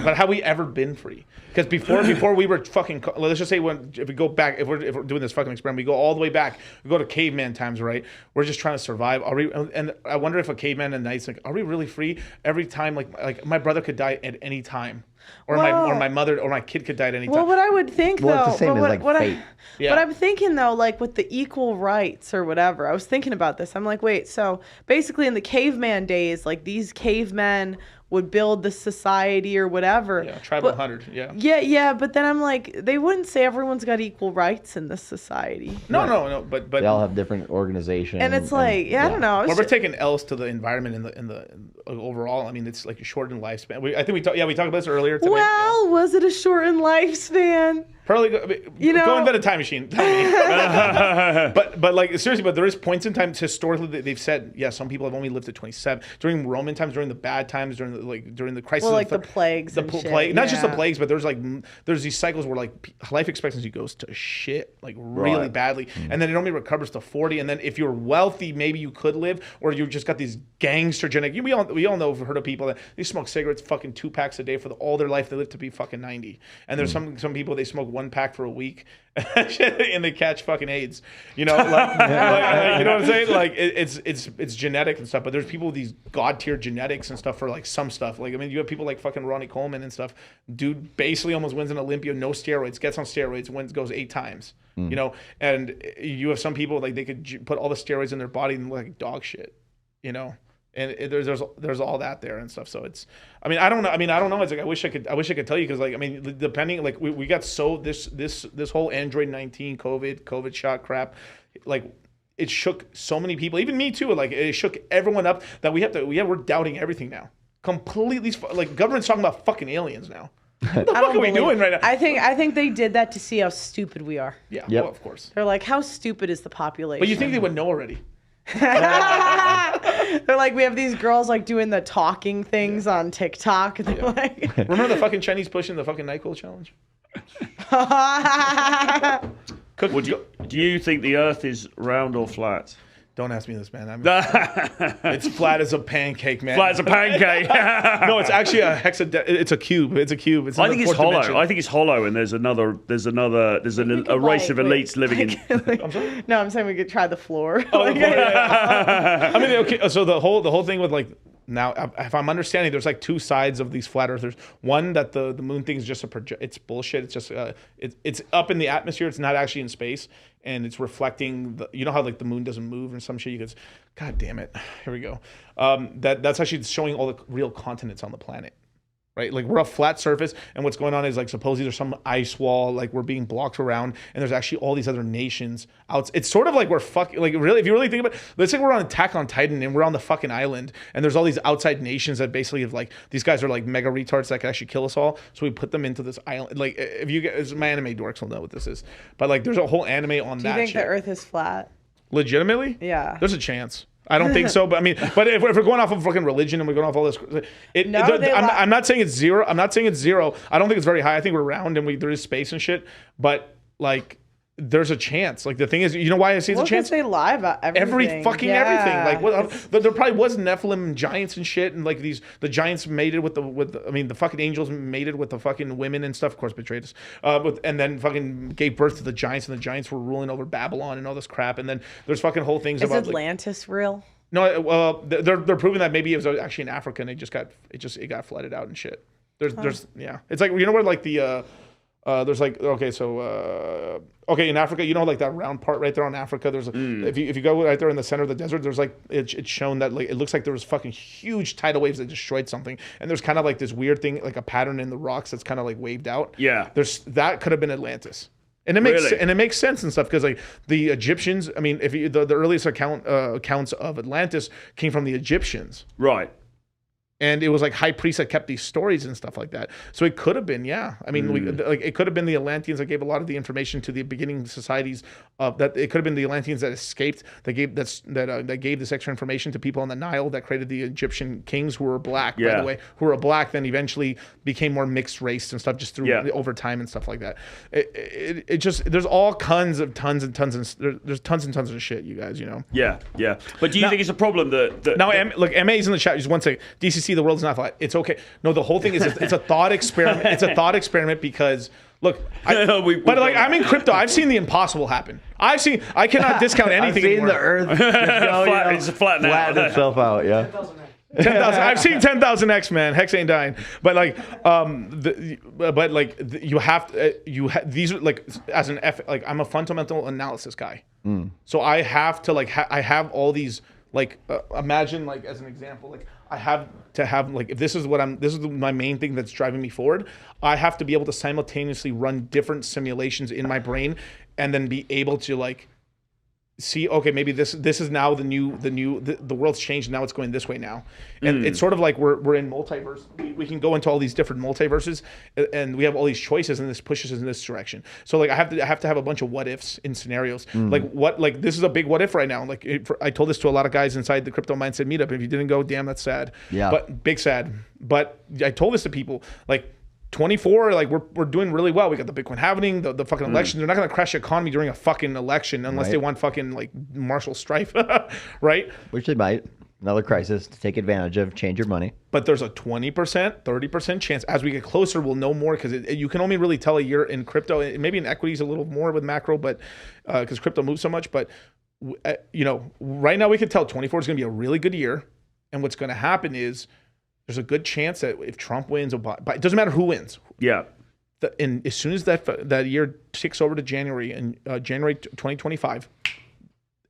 But have we ever been free? Because before we were fucking. Let's just say if we go back, if we're doing this fucking experiment, we go all the way back. We go to caveman times, right? We're just trying to survive. Are we? And I wonder if a caveman and knight's like, are we really free? Every time, like my brother could die at any time. or my mother or my kid could die at any time.
Well, what I would think though,
Well, it's the same
but
as
what,
like
what
fate.
Yeah.
But I'm thinking though, like with the equal rights or whatever, I was thinking about this. I'm like, wait, so basically in the caveman days, like these cavemen would build the society or whatever.
Yeah, tribal
But-
100. Yeah.
Yeah, but then I'm like, they wouldn't say everyone's got equal rights in this society.
No, but
They all have different organizations.
And it's like, I don't know.
Well, we're taking L's to the environment in the overall. I mean, it's like a shortened lifespan. I think we talked about this earlier today.
Well, was it a shortened lifespan?
Probably, go invent a time machine. Tell me. but like seriously, but there is points in time historically that they've said, yeah, some people have only lived to 27 during Roman times, during the bad times, during the crisis.
Well, like the plagues and shit,
plague, not just the
yeah.
plagues, but there's these cycles where like life expectancy goes to shit like really
Right.
badly, and then it only recovers to 40. And then if you're wealthy, maybe you could live, or you just got these gangster genetic. We all know, heard of people that they smoke cigarettes fucking 2 packs a day for all their life. They live to be fucking 90. And there's some people they smoke 1 pack for a week and they catch fucking AIDS. You know, like, you know what I'm saying? Like it's genetic and stuff. But there's people with these god tier genetics and stuff for like some stuff. Like I mean, you have people like fucking Ronnie Coleman and stuff. Dude basically almost wins an Olympia, no steroids, gets on steroids, goes 8 times. You know, and you have some people like they could put all the steroids in their body and look like dog shit. You know. And there's all that there and stuff. So it's, I mean, I don't know. It's like I wish I could tell you because like I mean, depending like we got so this whole Android 19 COVID shot crap, like it shook so many people, even me too. Like it shook everyone up that we're doubting everything now. Completely like government's talking about fucking aliens now. What the fuck are we doing right now?
I think they did that to see how stupid we are.
Yeah,
Yep.
well, of course.
They're like, how stupid is the population?
But you think they would know already?
They're like, we have these girls like doing the talking things on TikTok. And they're like,
Remember the fucking Chinese pushing the fucking NyQuil challenge?
Well, do you think the Earth is round or flat?
Don't ask me this, man. It's flat as a pancake, man.
Flat as a pancake.
No, it's actually it's a cube. It's a cube. It's
I
in
think
the
it's
fourth
hollow.
dimension.
I think it's hollow, and there's a race of elites living in.
No, I'm saying we could try the floor.
Oh, yeah. I mean, okay. So the whole thing with like now, if I'm understanding, there's like 2 sides of these flat earthers. One that the moon thing is just it's bullshit. It's just it's up in the atmosphere. It's not actually in space, and it's reflecting. You know how like the moon doesn't move and some shit. You goes, God damn it. Here we go. That's actually showing all the real continents on the planet. Right, like we're a flat surface, and what's going on is like supposedly there's some ice wall, like we're being blocked around, and there's actually all these other nations out. It's sort of like we're fucking, like really, if you really think about it, let's say we're on Attack on Titan and we're on the fucking island, and there's all these outside nations that basically have like these guys are like mega retards that can actually kill us all. So we put them into this island. Like if you guys, my anime dorks will know what this is, but like there's a whole anime on
Do
that.
you think
shit.
the Earth is flat?
Legitimately?
Yeah.
There's a chance. I don't think so, but I mean, but if we're going off of fucking religion and we're going off all this, I'm not saying it's zero. I'm not saying it's zero. I don't think it's very high. I think we're round and there is space and shit. But like, there's a chance. Like the thing is, you know why I say it's a chance?
They lie about everything.
Everything. Like what? There probably was Nephilim and giants and shit, and like the giants mated with the fucking angels mated with the fucking women and stuff. Of course, betrayed us. And then fucking gave birth to the giants, and the giants were ruling over Babylon and all this crap. And then there's fucking whole things about
Atlantis real?
No, they're proving that maybe it was actually in Africa and it got flooded out and shit. There's yeah. It's like you know where like the there's like okay in Africa, you know, like that round part right there on Africa, there's if you go right there in the center of the desert, there's like it's shown that like it looks like there was fucking huge tidal waves that destroyed something, and there's kind of like this weird thing, like a pattern in the rocks that's kind of like waved out.
Yeah,
that could have been Atlantis. And it makes sense and stuff because like the Egyptians, I mean, if the earliest accounts of Atlantis came from the Egyptians,
right?
And it was like high priests that kept these stories and stuff like that. So it could have been, yeah. I mean, it could have been the Atlanteans that gave a lot of the information to the beginning societies of that. It could have been the Atlanteans that escaped that gave that gave this extra information to people on the Nile that created the Egyptian kings who were black, by the way, who were black, then eventually became more mixed race and stuff just through over time and stuff like that. It just there's all tons and tons of shit, you guys, you know.
Yeah. But do you think it's a problem that
now? Look, MA's in the chat. Just one second. DCC. The world's not flat. It's okay. No, the whole thing is it's a thought experiment. It's a thought experiment because look, I'm in crypto. I've seen the impossible happen. I cannot discount anything.
I've seen the Earth
it's flat now.
Flatten itself out. Yeah.
10,000. I've seen 10,000 X, man. Hex ain't dying. But like, you have these are like as an F. Like I'm a fundamental analysis guy, so I have to like I have all these like imagine like as an example like I have to have like if this is my main thing that's driving me forward. I have to be able to simultaneously run different simulations in my brain and then be able to like see, okay, maybe this is now the world's changed, now it's going this way now. And it's sort of like we're in multiverse. We can go into all these different multiverses and we have all these choices and this pushes us in this direction. So like I have to have a bunch of what ifs in scenarios. Like this is a big what if right now. Like I told this to a lot of guys inside the Crypto Mindset meetup. If you didn't go, damn, that's sad.
Yeah.
But big sad. But I told this to people like 24, like we're doing really well. We got the Bitcoin halving, the fucking election. They're not gonna crash the economy during a fucking election unless they want fucking like martial strife, right?
Which they might. Another crisis to take advantage of, change your money.
But there's a 20%, 30% chance. As we get closer, we'll know more because you can only really tell a year in crypto. Maybe in equities a little more with macro, but because crypto moves so much. But right now we can tell 24 is gonna be a really good year, and what's gonna happen is there's a good chance that if Trump wins, but it doesn't matter who wins.
Yeah.
And as soon as that year ticks over to January and January 2025,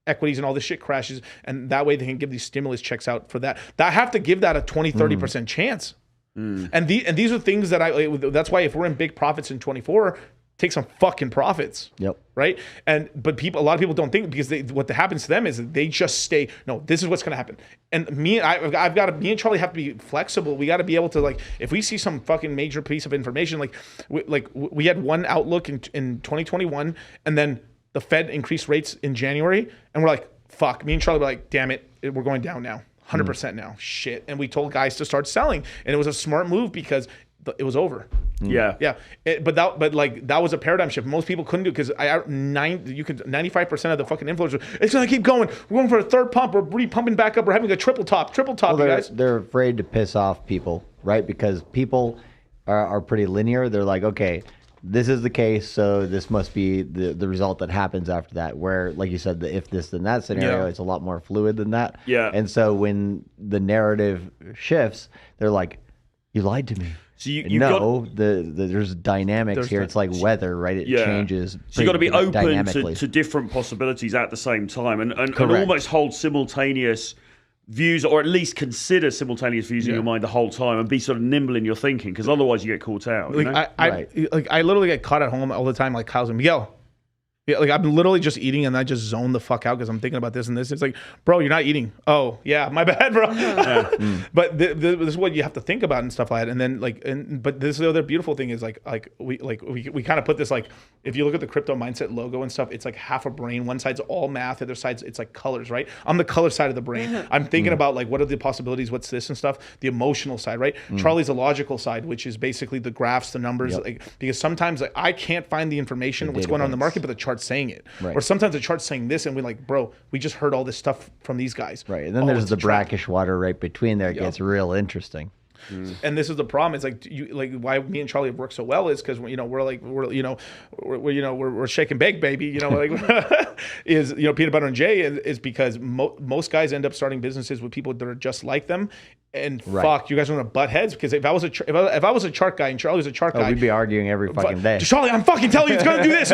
equities and all this shit crashes, and that way they can give these stimulus checks out for that. I have to give that a 20-30% chance. And these are things that that's why if we're in big profits in 24, take some fucking profits.
Yep.
Right. But a lot of people don't think because what happens to them is they just stay. No, this is what's going to happen. And me and Charlie have to be flexible. We got to be able to like if we see some fucking major piece of information like we had one outlook in 2021 and then the Fed increased rates in January and we're like fuck. Me and Charlie were like damn it, we're going down now 100% now shit. And we told guys to start selling and it was a smart move because it was over.
Yeah.
But that was a paradigm shift. Most people couldn't do because 95% of the fucking influencers, it's gonna keep going. We're going for a third pump. We're re-pumping back up. We're having a triple top, you guys.
They're afraid to piss off people, right? Because people are pretty linear. They're like, okay, this is the case, so this must be the result that happens after that. Where, like you said, the if this then that scenario, it's a lot more fluid than that.
Yeah.
And so when the narrative shifts, they're like, you lied to me.
So
there's dynamics here. It's like weather, right? It changes.
So you've got to be open to different possibilities at the same time and almost hold simultaneous views, or at least consider simultaneous views in your mind the whole time and be sort of nimble in your thinking, because otherwise you get caught out.
I literally get caught at home all the time, like Kyle's and Miguel. Yeah, like I'm literally just eating and I just zone the fuck out because I'm thinking about this and this. It's like, bro, you're not eating. Oh, yeah, my bad, bro. But this is what you have to think about and stuff like that. And then but this is the other beautiful thing is like we kind of put this like if you look at the Crypto Mindset logo and stuff, it's like half a brain. One side's all math, the other side's it's like colors, right? I'm the color side of the brain. I'm thinking about like what are the possibilities, what's this and stuff. The emotional side, right? Charlie's the logical side, which is basically the graphs, the numbers, like because sometimes like I can't find the information, what's going on in the market, but the chart's saying it. Right. Or sometimes the chart's saying this and we're like, bro, we just heard all this stuff from these guys.
Right. And then there's the brackish water right between there. It gets real interesting.
And this is the problem. It's like why me and Charlie have worked so well is because we're shake and bake, baby. Is peanut butter and Jay is because most guys end up starting businesses with people that are just like them. And fuck, you guys are gonna butt heads because if I was a chart guy and Charlie was a chart guy,
we'd be arguing every fucking day.
Charlie, I'm fucking telling you, it's gonna do this.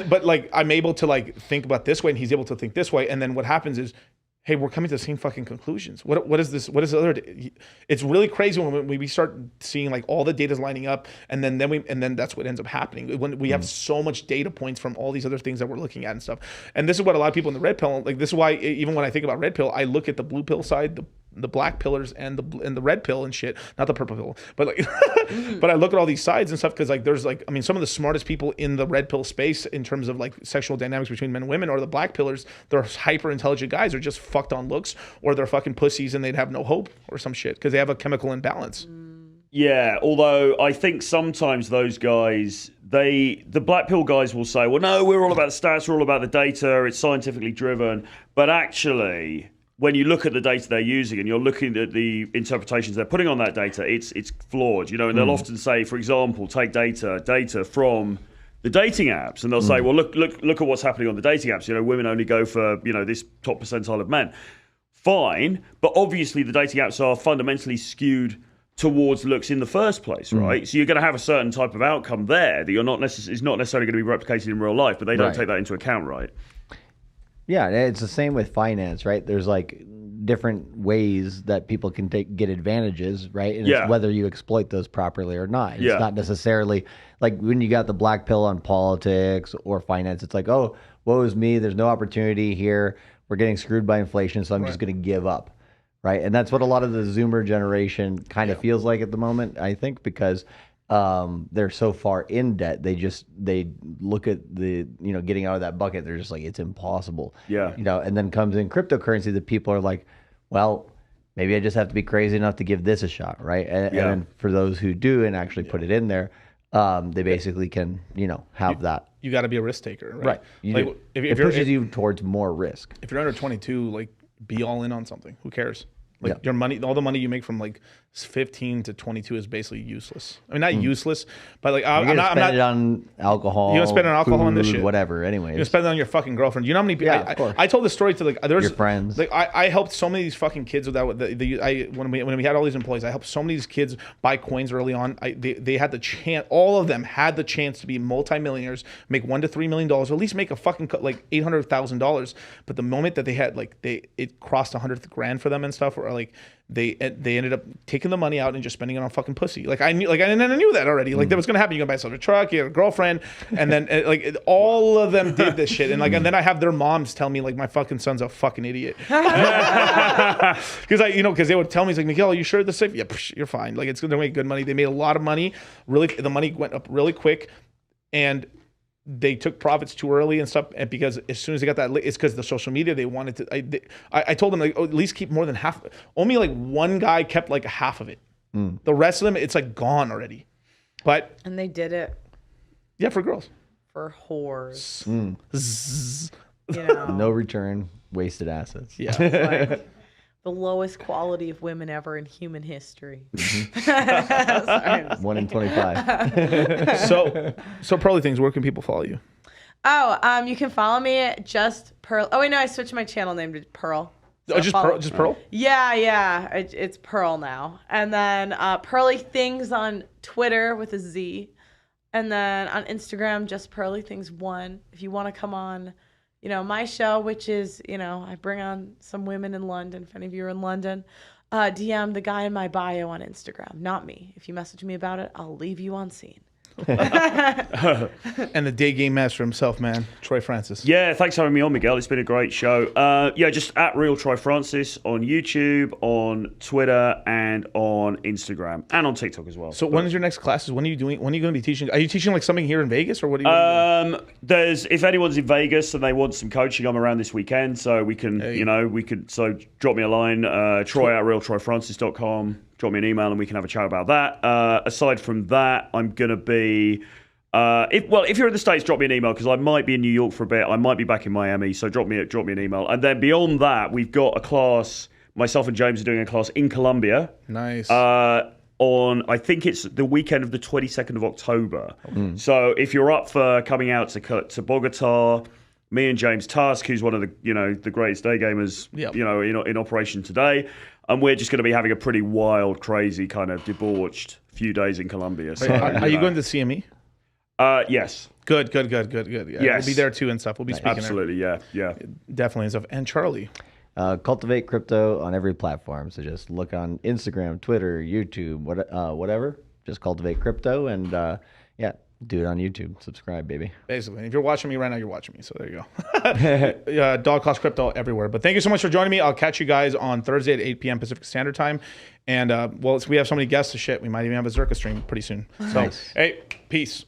But like I'm able to like think about this way, and he's able to think this way, and then what happens is, hey, we're coming to the same fucking conclusions. What is this? What is the other? It's really crazy when we start seeing like all the data's lining up, and then that's what ends up happening when we have so much data points from all these other things that we're looking at and stuff. And this is what a lot of people in the red pill like. This is why even when I think about red pill, I look at the blue pill side, the black pillars and the red pill and shit, not the purple pill, but like, but I look at all these sides and stuff because like there's like some of the smartest people in the red pill space in terms of like sexual dynamics between men and women, or the black pillars. They're hyper intelligent guys, are just fucked on looks, or they're fucking pussies and they'd have no hope or some shit because they have a chemical imbalance.
Yeah, although I think sometimes those guys, the black pill guys will say, well, no, we're all about the stats, we're all about the data, it's scientifically driven, but actually, when you look at the data they're using and you're looking at the interpretations they're putting on that data, it's flawed, and they'll often say, for example, take data from the dating apps, and they'll say, well, look at what's happening on the dating apps. Women only go for this top percentile of men. fine. But obviously, the dating apps are fundamentally skewed towards looks in the first place, right? So you're going to have a certain type of outcome there that you're not is not necessarily going to be replicated in real life, but they don't take that into account, right?
Yeah, it's the same with finance, right? There's like different ways that people can get advantages, right? And it's whether you exploit those properly or not. It's not necessarily like when you got the black pill on politics or finance, it's like, oh, woe is me, there's no opportunity here. We're getting screwed by inflation, so I'm just going to give up. Right, and that's what a lot of the Zoomer generation kind of feels like at the moment, I think, because they're so far in debt. They look at the getting out of that bucket. They're just like, it's impossible. Yeah, and then comes in cryptocurrency that people are like, well, maybe I just have to be crazy enough to give this a shot, right? And then for those who do and actually put it in there, they basically can have that.
You got to be a risk taker, right?
Like, it pushes you towards more risk.
If you're under 22, like, be all in on something. Who cares? Like your money, all the money you make from like 15 to 22 is basically useless. I mean, not useless, but like I'm not
spend it on alcohol.
You're gonna spend it on alcohol and this shit,
whatever. Anyways,
you're gonna spend it on your fucking girlfriend. You know how many people? I told this story to like
your friends.
Like I helped so many of these fucking kids with that. When we had all these employees, I helped so many of these kids buy coins early on. They had the chance. All of them had the chance to be multimillionaires, make $1 to $3 million, or at least make a fucking like $800,000. But the moment that they had it crossed $100,000 for them and stuff, or like. They ended up taking the money out and just spending it on fucking pussy. Like I knew that already. Like that was gonna happen. You're gonna buy yourself a truck, you have a girlfriend, and then all of them did this shit. And and then I have their moms tell me like my fucking son's a fucking idiot. Because because they would tell me, it's like, Miguel, are you sure this safe? Yeah, you're fine. Like it's gonna make good money. They made a lot of money. Really, the money went up really quick, and they took profits too early and stuff, and because as soon as they got that, it's because the social media, they wanted to. I told them like, at least keep more than half. Only like one guy kept like half of it. The rest of them, it's like gone already.
And they did it.
Yeah, for girls.
For whores.
No return, wasted assets.
Yeah.
Like the lowest quality of women ever in human history. Sorry,
1 in 25.
So Pearly Things, where can people follow you?
Oh, you can follow me at just Pearl. Oh wait, no, I switched my channel name to Pearl. So
just Pearl?
Yeah. It's Pearl now. And then Pearly Things on Twitter with a Z. And then on Instagram, just Pearly Things 1. If you want to come on, my show, which is, I bring on some women in London. If any of you are in London, DM the guy in my bio on Instagram, not me. If you message me about it, I'll leave you on scene.
And the day game master himself, man, Troy Francis.
Yeah, thanks for having me on, Miguel. It's been a great show. Just at Real Troy Francis on YouTube, on Twitter, and on Instagram, and on TikTok as well.
So when is your next classes? When are you doing? When are you going to be teaching? Are you teaching like something here in Vegas, or what are you?
If anyone's in Vegas and they want some coaching, I'm around this weekend, so we can, so drop me a line, Troy at realtroyfrancis.com. Drop me an email and we can have a chat about that. Aside from that, I'm going to be... if you're in the States, drop me an email because I might be in New York for a bit. I might be back in Miami, so drop me an email. And then beyond that, we've got a class... Myself and James are doing a class in Colombia.
Nice.
On, I think it's the weekend of the 22nd of October. So if you're up for coming out to Bogota... Me and James Tusk, who's one of the greatest day gamers, in operation today, and we're just going to be having a pretty wild, crazy kind of debauched few days in Colombia. So,
are you going to CME?
Yes.
Good. Yeah,
yes.
We'll be there too and stuff. We'll be speaking.
Absolutely,
there.
Yeah.
Definitely and stuff. And Charlie.
Cultivate crypto on every platform. So just look on Instagram, Twitter, YouTube, whatever. Just cultivate crypto and do it on YouTube. Subscribe, baby.
Basically. If you're watching me right now, you're watching me. So there you go. Dog Cost Crypto everywhere. But thank you so much for joining me. I'll catch you guys on Thursday at 8 p.m. Pacific Standard Time. And, we have so many guests to shit. We might even have a Zerka stream pretty soon. So,
nice.
Hey, peace.